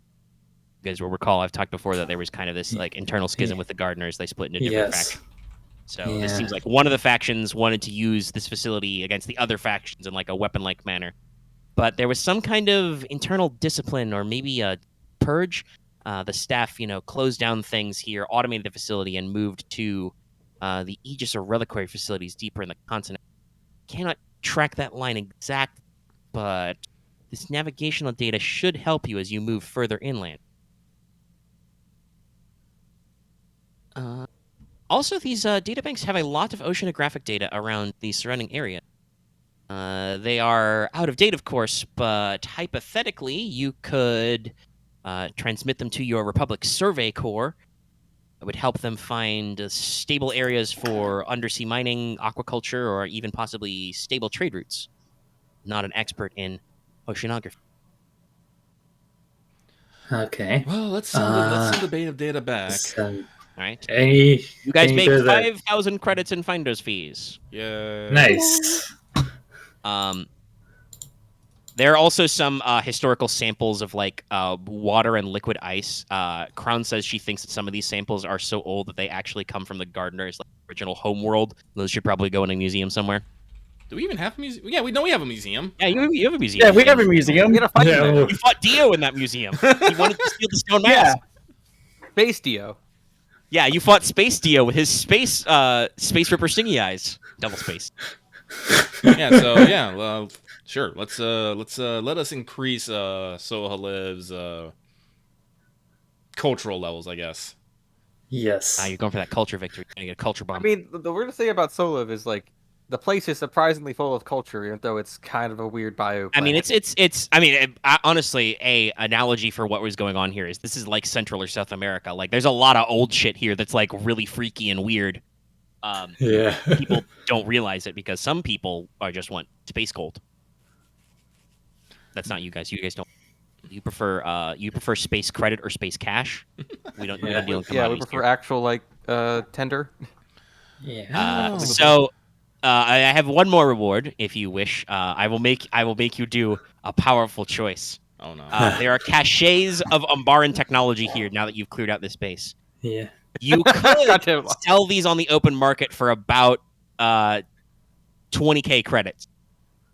You guys will recall I've talked before that there was kind of this like internal schism with the Gardeners. They split into different factions. So this seems like one of the factions wanted to use this facility against the other factions in like a weapon-like manner. But there was some kind of internal discipline or maybe a purge. The staff, closed down things here, automated the facility, and moved to the Aegis or reliquary facilities deeper in the continent. Cannot track that line exact, but this navigational data should help you as you move further inland. Also, these databanks have a lot of oceanographic data around the surrounding area. They are out of date, of course, but hypothetically, you could transmit them to your Republic Survey Corps. It would help them find stable areas for undersea mining, aquaculture, or even possibly stable trade routes. Not an expert in oceanography. Okay. Well, let's send the beta data back. All right. You guys make 5,000 credits in finder's fees. Yeah. Nice. There are also some historical samples of like water and liquid ice. Crown says she thinks that some of these samples are so old that they actually come from the Gardeners' like, original homeworld. Those should probably go in a museum somewhere. Do we even have a museum? Yeah, we know we have a museum. Yeah, you have a museum. Yeah, we have a museum. We had a fight in there. You fought Dio in that museum. He wanted to steal the stone mask. Space Dio. Yeah, you fought Space Dio with his space ripper stingy eyes. Double space. Yeah, so yeah, well, sure. Let's let us increase Soha Liv's cultural levels, I guess. Yes. You're going for that culture victory. You're gonna get a culture bomb. I mean, the weirdest thing about Soliv is like the place is surprisingly full of culture, even though it's kind of a weird bio. I mean, it's. I mean, honestly, a analogy for what was going on here is this is like Central or South America. Like, there's a lot of old shit here that's like really freaky and weird. Yeah. People don't realize it because some people just want space gold. That's not you guys. You guys don't. You prefer space credit or space cash. We don't deal in commodities. Yeah, we prefer actual like tender. Yeah. I have one more reward if you wish. I will make you do a powerful choice. Oh no. There are caches of Umbaran technology here now that you've cleared out this space. Yeah. You could sell these on the open market for about 20k credits.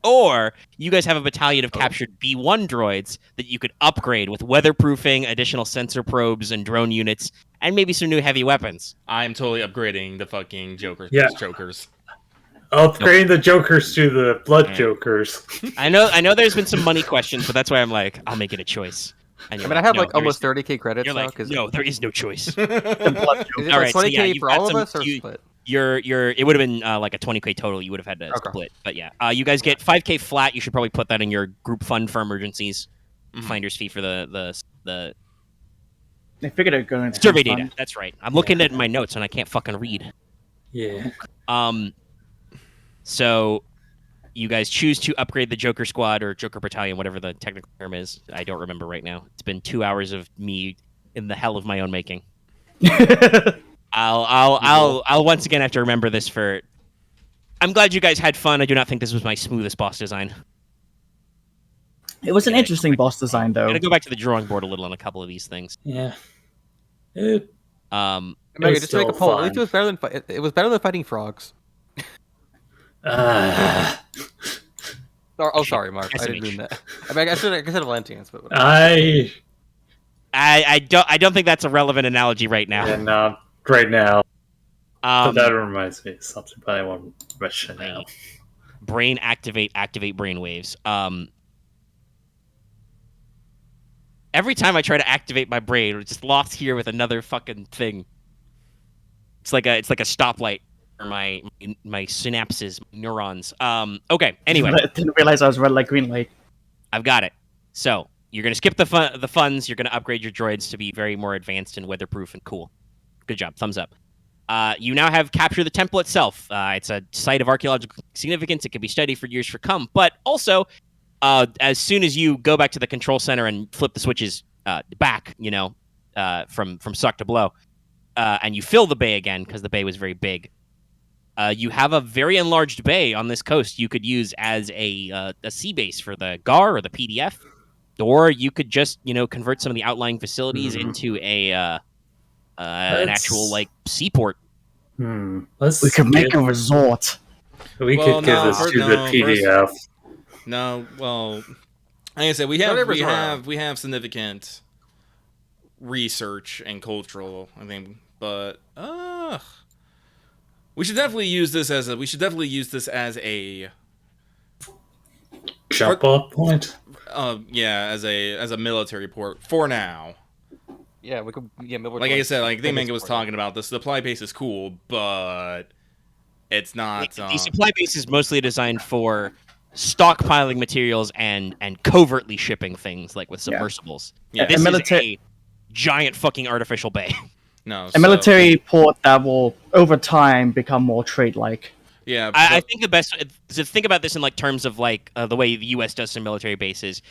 Or you guys have a battalion of captured B1 droids that you could upgrade with weatherproofing, additional sensor probes, and drone units, and maybe some new heavy weapons. I'm totally upgrading the fucking Jokers. Yeah. Jokers. Upgrading the Jokers to the Blood Jokers. I know. There's been some money questions, but that's why I'm like, I'll make it a choice. And I you're mean, I have no, like almost there 30k credits You're now. like, Cause no, there is no choice. is it All like right, so 20k yeah, you've for got all some- of us or you- split? It would have been like a 20k total. You would have had to Okay. split, but yeah, you guys get 5k flat. You should probably put that in your group fund for emergencies. Finder's fee for the I figured I'd go into survey fun. data. That's right. I'm looking at my notes and I can't fucking read. Yeah. So you guys choose to upgrade the Joker Squad or Joker Battalion, whatever the technical term is. I don't remember right now. It's been 2 hours of me in the hell of my own making. I'll once again have to remember this for. I'm glad you guys had fun. I do not think this was my smoothest boss design. It was an interesting boss design, I'm though. gonna go back to the drawing board a little on a couple of these things. Yeah. It Um, Mega, was just to make a still poll. At fun. least it was better than it was better than fighting frogs. Oh, sorry, Mark. I didn't mean that. I mean, I said Atlanteans, but whatever. I don't think that's a relevant analogy right now. Yeah, not right now. But that Um, reminds me of something, but I won't mention now. brain activate brain waves. Every time I try to activate my brain, it's just lost here with another fucking thing. It's like a stoplight for my synapses, neurons. Okay. Anyway, I didn't realize I was red light, green light. I've got it. So you're gonna skip the funds. You're gonna upgrade your droids to be very more advanced and weatherproof and cool. Good job. Thumbs up. You now have captured the temple itself. It's a site of archaeological significance. It can be studied for years to come. But also, as soon as you go back to the control center and flip the switches back, from suck to blow, and you fill the bay again because the bay was very big. You have a very enlarged bay on this coast you could use as a sea base for the GAR or the PDF, or you could just convert some of the outlying facilities into an actual like seaport. We could make a resort. We Well, could give no, this first- to the no, PDF. No, well, like I said, we have significant research and cultural, I think, but we should definitely use this as a Jump off point. as a military port for now. Yeah, we could. Yeah, Like I said, like I think Manga was talking about, the supply base is cool, but it's not. The supply base is mostly designed for stockpiling materials and covertly shipping things, like with submersibles. Yeah. This A is a giant fucking artificial bay. No, A military port that will, over time, become more trade-like. Yeah, I think the best to think about this in like terms of like the way the U.S. does some military bases.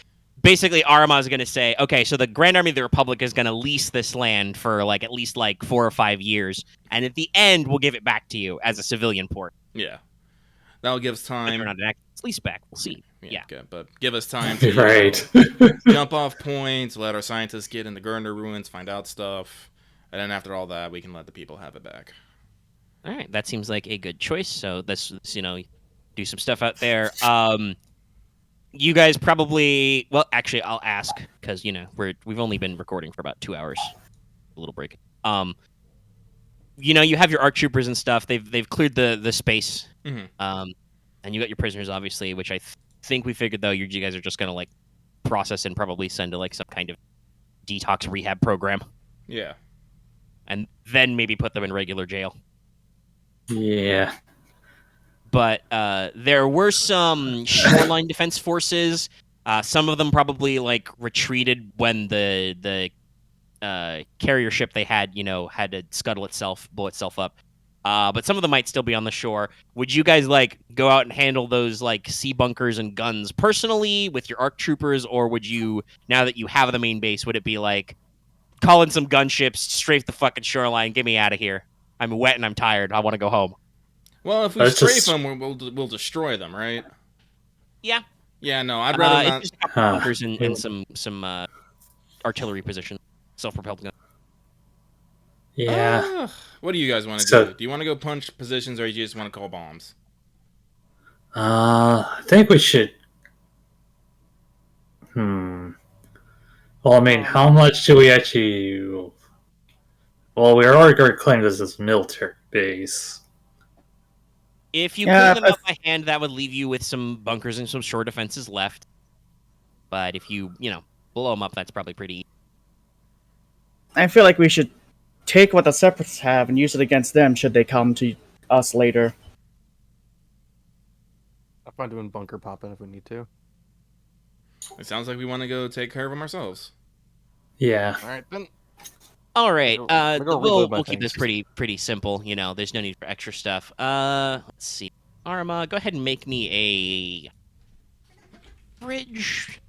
Basically, Aramaa is going to say, okay, so the Grand Army of the Republic is going to lease this land for like at least like 4 or 5 years, and at the end, we'll give it back to you as a civilian port. yeah, that'll give us time. It's lease back. We'll see. Yeah. Okay, but give us time to Right. jump off points, let our scientists get in the Gurner ruins, find out stuff, and then after all that, we can let the people have it back. All right, that seems like a good choice. So let's do some stuff out there. You guys probably actually I'll ask because we've only been recording for about 2 hours. A little break. You have your ARC troopers and stuff. They've cleared the space. Mhm. And you got your prisoners obviously, which I think we figured though you guys are just gonna like process and probably send to like some kind of detox rehab program, Yeah. and then maybe put them in regular jail. Yeah. But there were some shoreline defense forces. Some of them probably like retreated when the carrier ship they had, had to scuttle itself, blow itself up. But some of them might still be on the shore. Would you guys like go out and handle those like sea bunkers and guns personally with your ARC troopers, or would you, now that you have the main base, would it be like call in some gunships, strafe the fucking shoreline, get me out of here? I'm wet and I'm tired. I want to go home. Well, if we Let's strafe just- them, we'll destroy them, right? Yeah. Yeah, no, I'd rather not. It's just a couple bunkers and some artillery position, self-propelled gun. Yeah. What do you guys want to So- do? Do you want to go punch positions, or do you just want to call bombs? I think we should. Well, I mean, how much do we actually? Well, we already claimed this as a military base. If you Yeah, clear them out by hand, that would leave you with some bunkers and some shore defenses left. But if you blow them up, that's probably pretty easy. I feel like we should take what the Separatists have and use it against them should they come to us later. I'm fine doing bunker popping if we need to. It sounds like we want to go take care of them ourselves. Yeah. All right, then. All right, Let me go we'll reload my keep this things. pretty simple. There's no need for extra stuff. Let's see. Aramaa, go ahead and make me a bridge.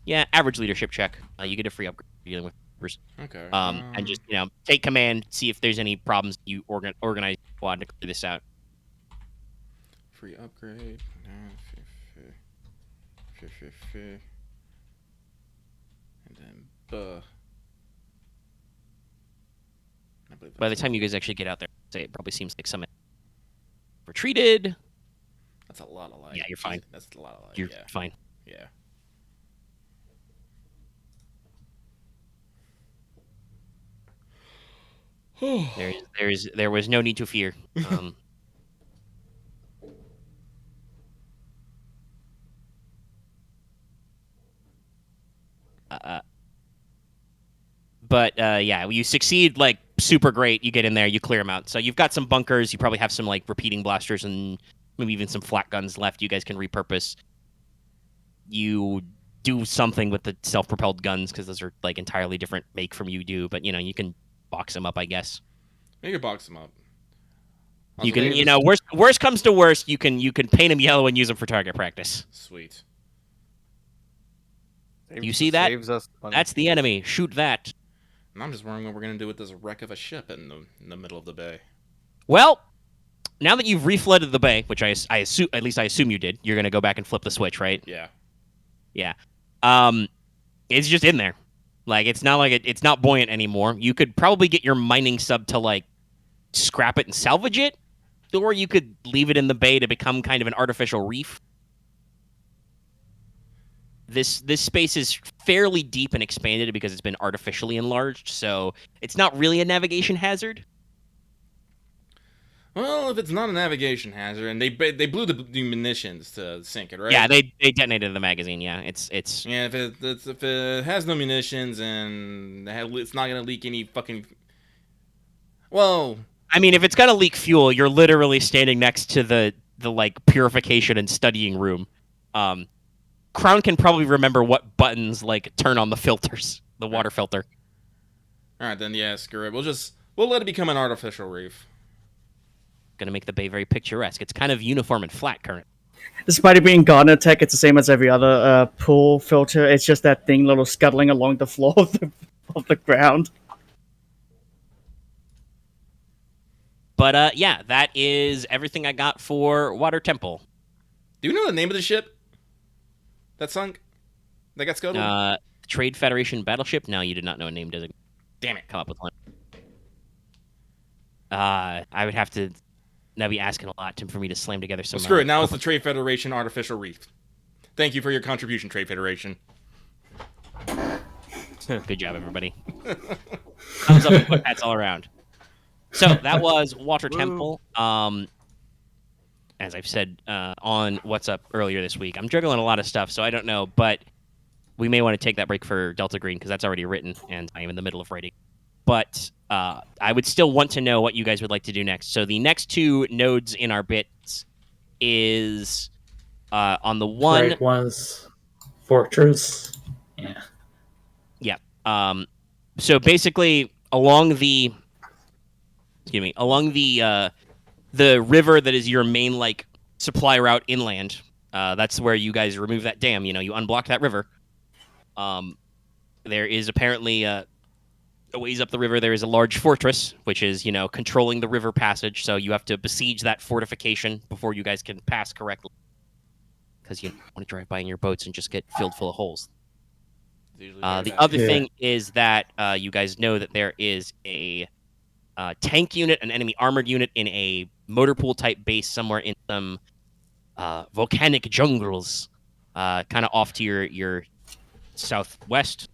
Yeah, average leadership check. You get a free upgrade for dealing with members. Okay. And just take command, see if there's any problems. You organize your squad to clear this out. Free upgrade. And then By the time you guys actually get out there, say it probably seems like some retreated. That's a lot of light. Yeah, you're fine. That's a lot of light. You're fine. Yeah. There was no need to fear. But yeah, you succeed like super great. You get in there, you clear them out. So you've got some bunkers. You probably have some like repeating blasters and maybe even some flat guns left. You guys can repurpose. You do something with the self-propelled guns because those are like entirely different make from you do. But you can box them up, I guess. You can box them up. You can, worst comes to worst, you can paint them yellow and use them for target practice. Sweet. You see that? Saves us money. That's the enemy. Shoot that. And I'm just wondering what we're gonna do with this wreck of a ship in the middle of the bay. Well, now that you've reflooded the bay, which I assume, at least I assume you did, you're gonna go back and flip the switch, right? Yeah. Yeah. It's just in there. Like it's not buoyant anymore. You could probably get your mining sub to like scrap it and salvage it, or you could leave it in the bay to become kind of an artificial reef. This space is fairly deep and expanded because it's been artificially enlarged, so it's not really a navigation hazard. Well, if it's not a navigation hazard, and they blew the munitions to sink it, right? Yeah, they detonated the magazine. Yeah, it's Yeah, if it has no munitions and it's not gonna leak any fucking. Well, I mean, if it's gonna leak fuel, you're literally standing next to the like purification and studying room. Crown can probably remember what buttons like turn on the filters, the water filter. All right, then yeah, screw it. We'll let it become an artificial reef. Gonna make the bay very picturesque. It's kind of uniform and flat currently. Despite it being Gardener tech, it's the same as every other pool filter. It's just that thing little scuttling along the floor of the ground. But yeah, that is everything I got for Water Temple. Do you know the name of the ship that sunk? That got scuttled? Trade Federation battleship? No, you did not know a name designation. Damn it. Come up with one. I would have to. That'd be asking a lot for me to slam together some. Well, screw it. Now it's the Trade Federation Artificial Reef. Thank you for your contribution, Trade Federation. Good job, everybody. Thumbs up and quick hats all around. So that was Water Temple. As I've said on What's Up earlier this week, I'm juggling a lot of stuff, so I don't know, but we may want to take that break for Delta Green because that's already written, and I am in the middle of writing. But I would still want to know what you guys would like to do next. So the next two nodes in our bits is on the one... Right one's Fortress. Yeah. Yeah. So basically, along the river that is your main like supply route inland. That's where you guys remove that dam. You unblock that river. There is apparently a ways up the river. There is a large fortress, which is controlling the river passage. So you have to besiege that fortification before you guys can pass correctly. Because you don't want to drive by in your boats and just get filled full of holes. The other thing is that you guys know that there is a tank unit, an enemy armored unit in a motor pool type base somewhere in some volcanic jungles, kind of off to your southwest.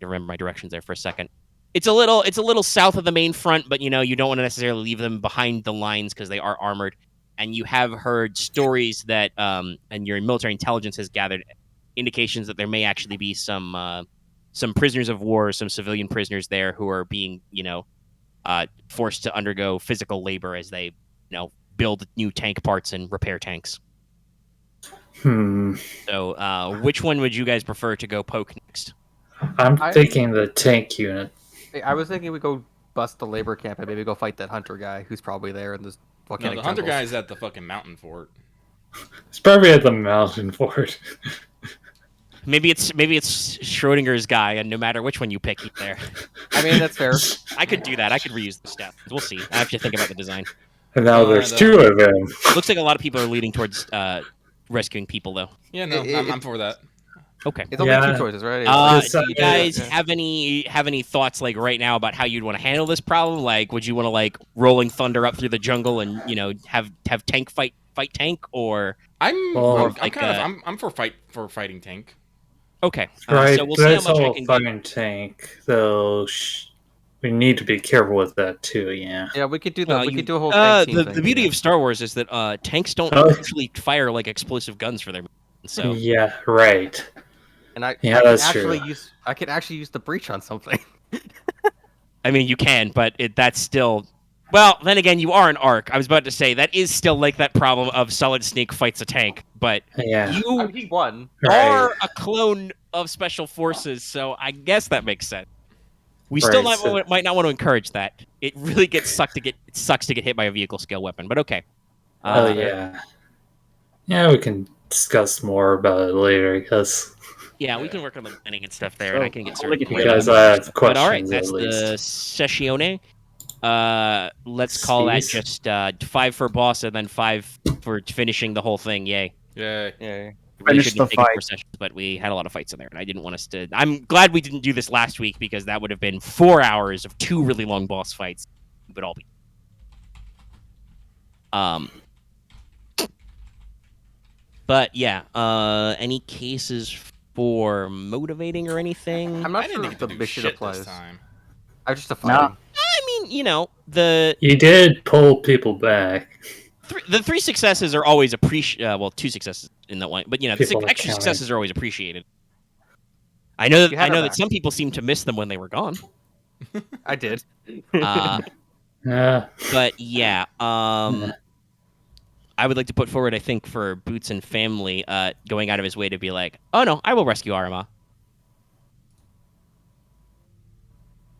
You remember my directions there for a second. It's a little south of the main front, but you don't want to necessarily leave them behind the lines because they are armored. and you have heard stories that, and your military intelligence has gathered indications that there may actually be some prisoners of war, some civilian prisoners there who are being, forced to undergo physical labor as they, build new tank parts and repair tanks. So, which one would you guys prefer to go poke next? I'm thinking the tank unit. I was thinking we go bust the labor camp and maybe go fight that hunter guy who's probably there in this volcanic No, the hunter jungles. guy's at the fucking mountain fort. It's probably at the mountain fort. Maybe it's Schrodinger's guy, and no matter which one you pick, he's there. I mean, that's fair. I could do that. I could reuse the stuff. We'll see. I have to think about the design. And now there's two of them. Looks like a lot of people are leaning towards rescuing people, though. Yeah, no, I'm for that. Okay. It's only two choices, right? Do you guys have any thoughts like right now about how you'd want to handle this problem? Like, would you want to like rolling thunder up through the jungle and have tank fight tank, or I'm for fighting tank. Okay. Right, so we'll see how that's much I all can do. fucking tank. Though we need to be careful with that too. Yeah. Yeah, we could do that. We could do a whole tank team thing. The beauty of Star Wars is that tanks don't usually fire like explosive guns for their. So yeah, right. And I that's true. I could actually use the breach on something. I mean, you can, but that's still. Well, then again, you are an ARC. I was about to say that is still like that problem of Solid Snake fights a tank, but he won. Are a clone of Special Forces, so I guess that makes sense. We still might not want to encourage that. It really sucks to get hit by a vehicle scale weapon, but okay. Yeah, we can discuss more about it later, I guess. Yeah, we can work on the planning and stuff there, and I can get started. Because I have questions. But all right, that's the Sessione. Let's call that just 5 for boss and then 5 for finishing the whole thing. Yay! Yay! Really shouldn't have taken 4 sessions, but we had a lot of fights in there, and I didn't want us to. I'm glad we didn't do this last week because that would have been 4 hours of 2 really long boss fights. It would all be. But yeah, any cases for motivating or anything? I'm not sure if the mission applies. I just I mean, you did pull people back. The 3 successes are always appreciated. Well, 2 successes in that one, but the extra successes are always appreciated. I know that some people seem to miss them when they were gone. I did. But yeah, I would like to put forward, I think, for Boots and family, going out of his way to be like, oh no, I will rescue Aramaa.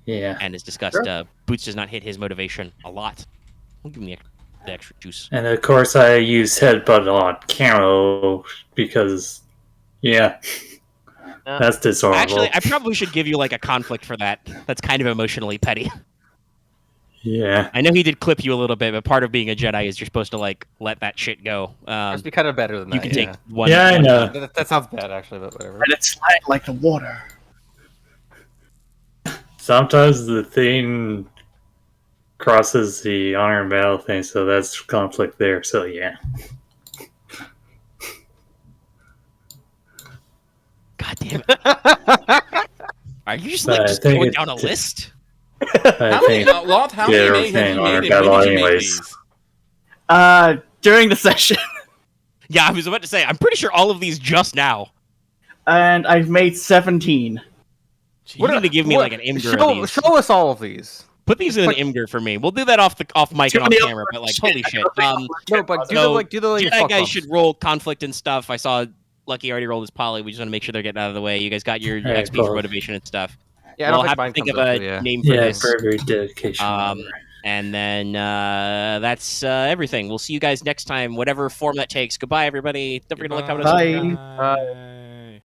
Yeah. And as discussed, Boots does not hit his motivation a lot. I'll give him the extra juice. And of course, I use Headbutt on Camo because, that's dishonorable. Actually, I probably should give you like a conflict for that. That's kind of emotionally petty. Yeah. I know he did clip you a little bit, but part of being a Jedi is you're supposed to like let that shit go. Must be kind of better than that. You can take one. Yeah, I know. That sounds bad, actually, but whatever. And it's slide like the water. Sometimes the thing crosses the honor and battle thing, so that's conflict there. So yeah. God damn it! Are you just like going down a list? How many Loth have you made? When did you make these? During the session. Yeah, I was about to say. I'm pretty sure all of these just now. And I've made 17. You need to give me like an Imgur of these. Show us all of these. Put these in an Imgur for me. We'll do that off mic and off camera. But like, holy shit! No, but do the Jedi guys should roll conflict and stuff. I saw Lucky already rolled his poly. We just want to make sure they're getting out of the way. You guys got your XP for motivation and stuff. Yeah, we'll have to think of a name for this. Yeah, very dedication. And then that's everything. We'll see you guys next time, whatever form that takes. Goodbye, everybody. Don't forget to like, comment, and subscribe. Bye.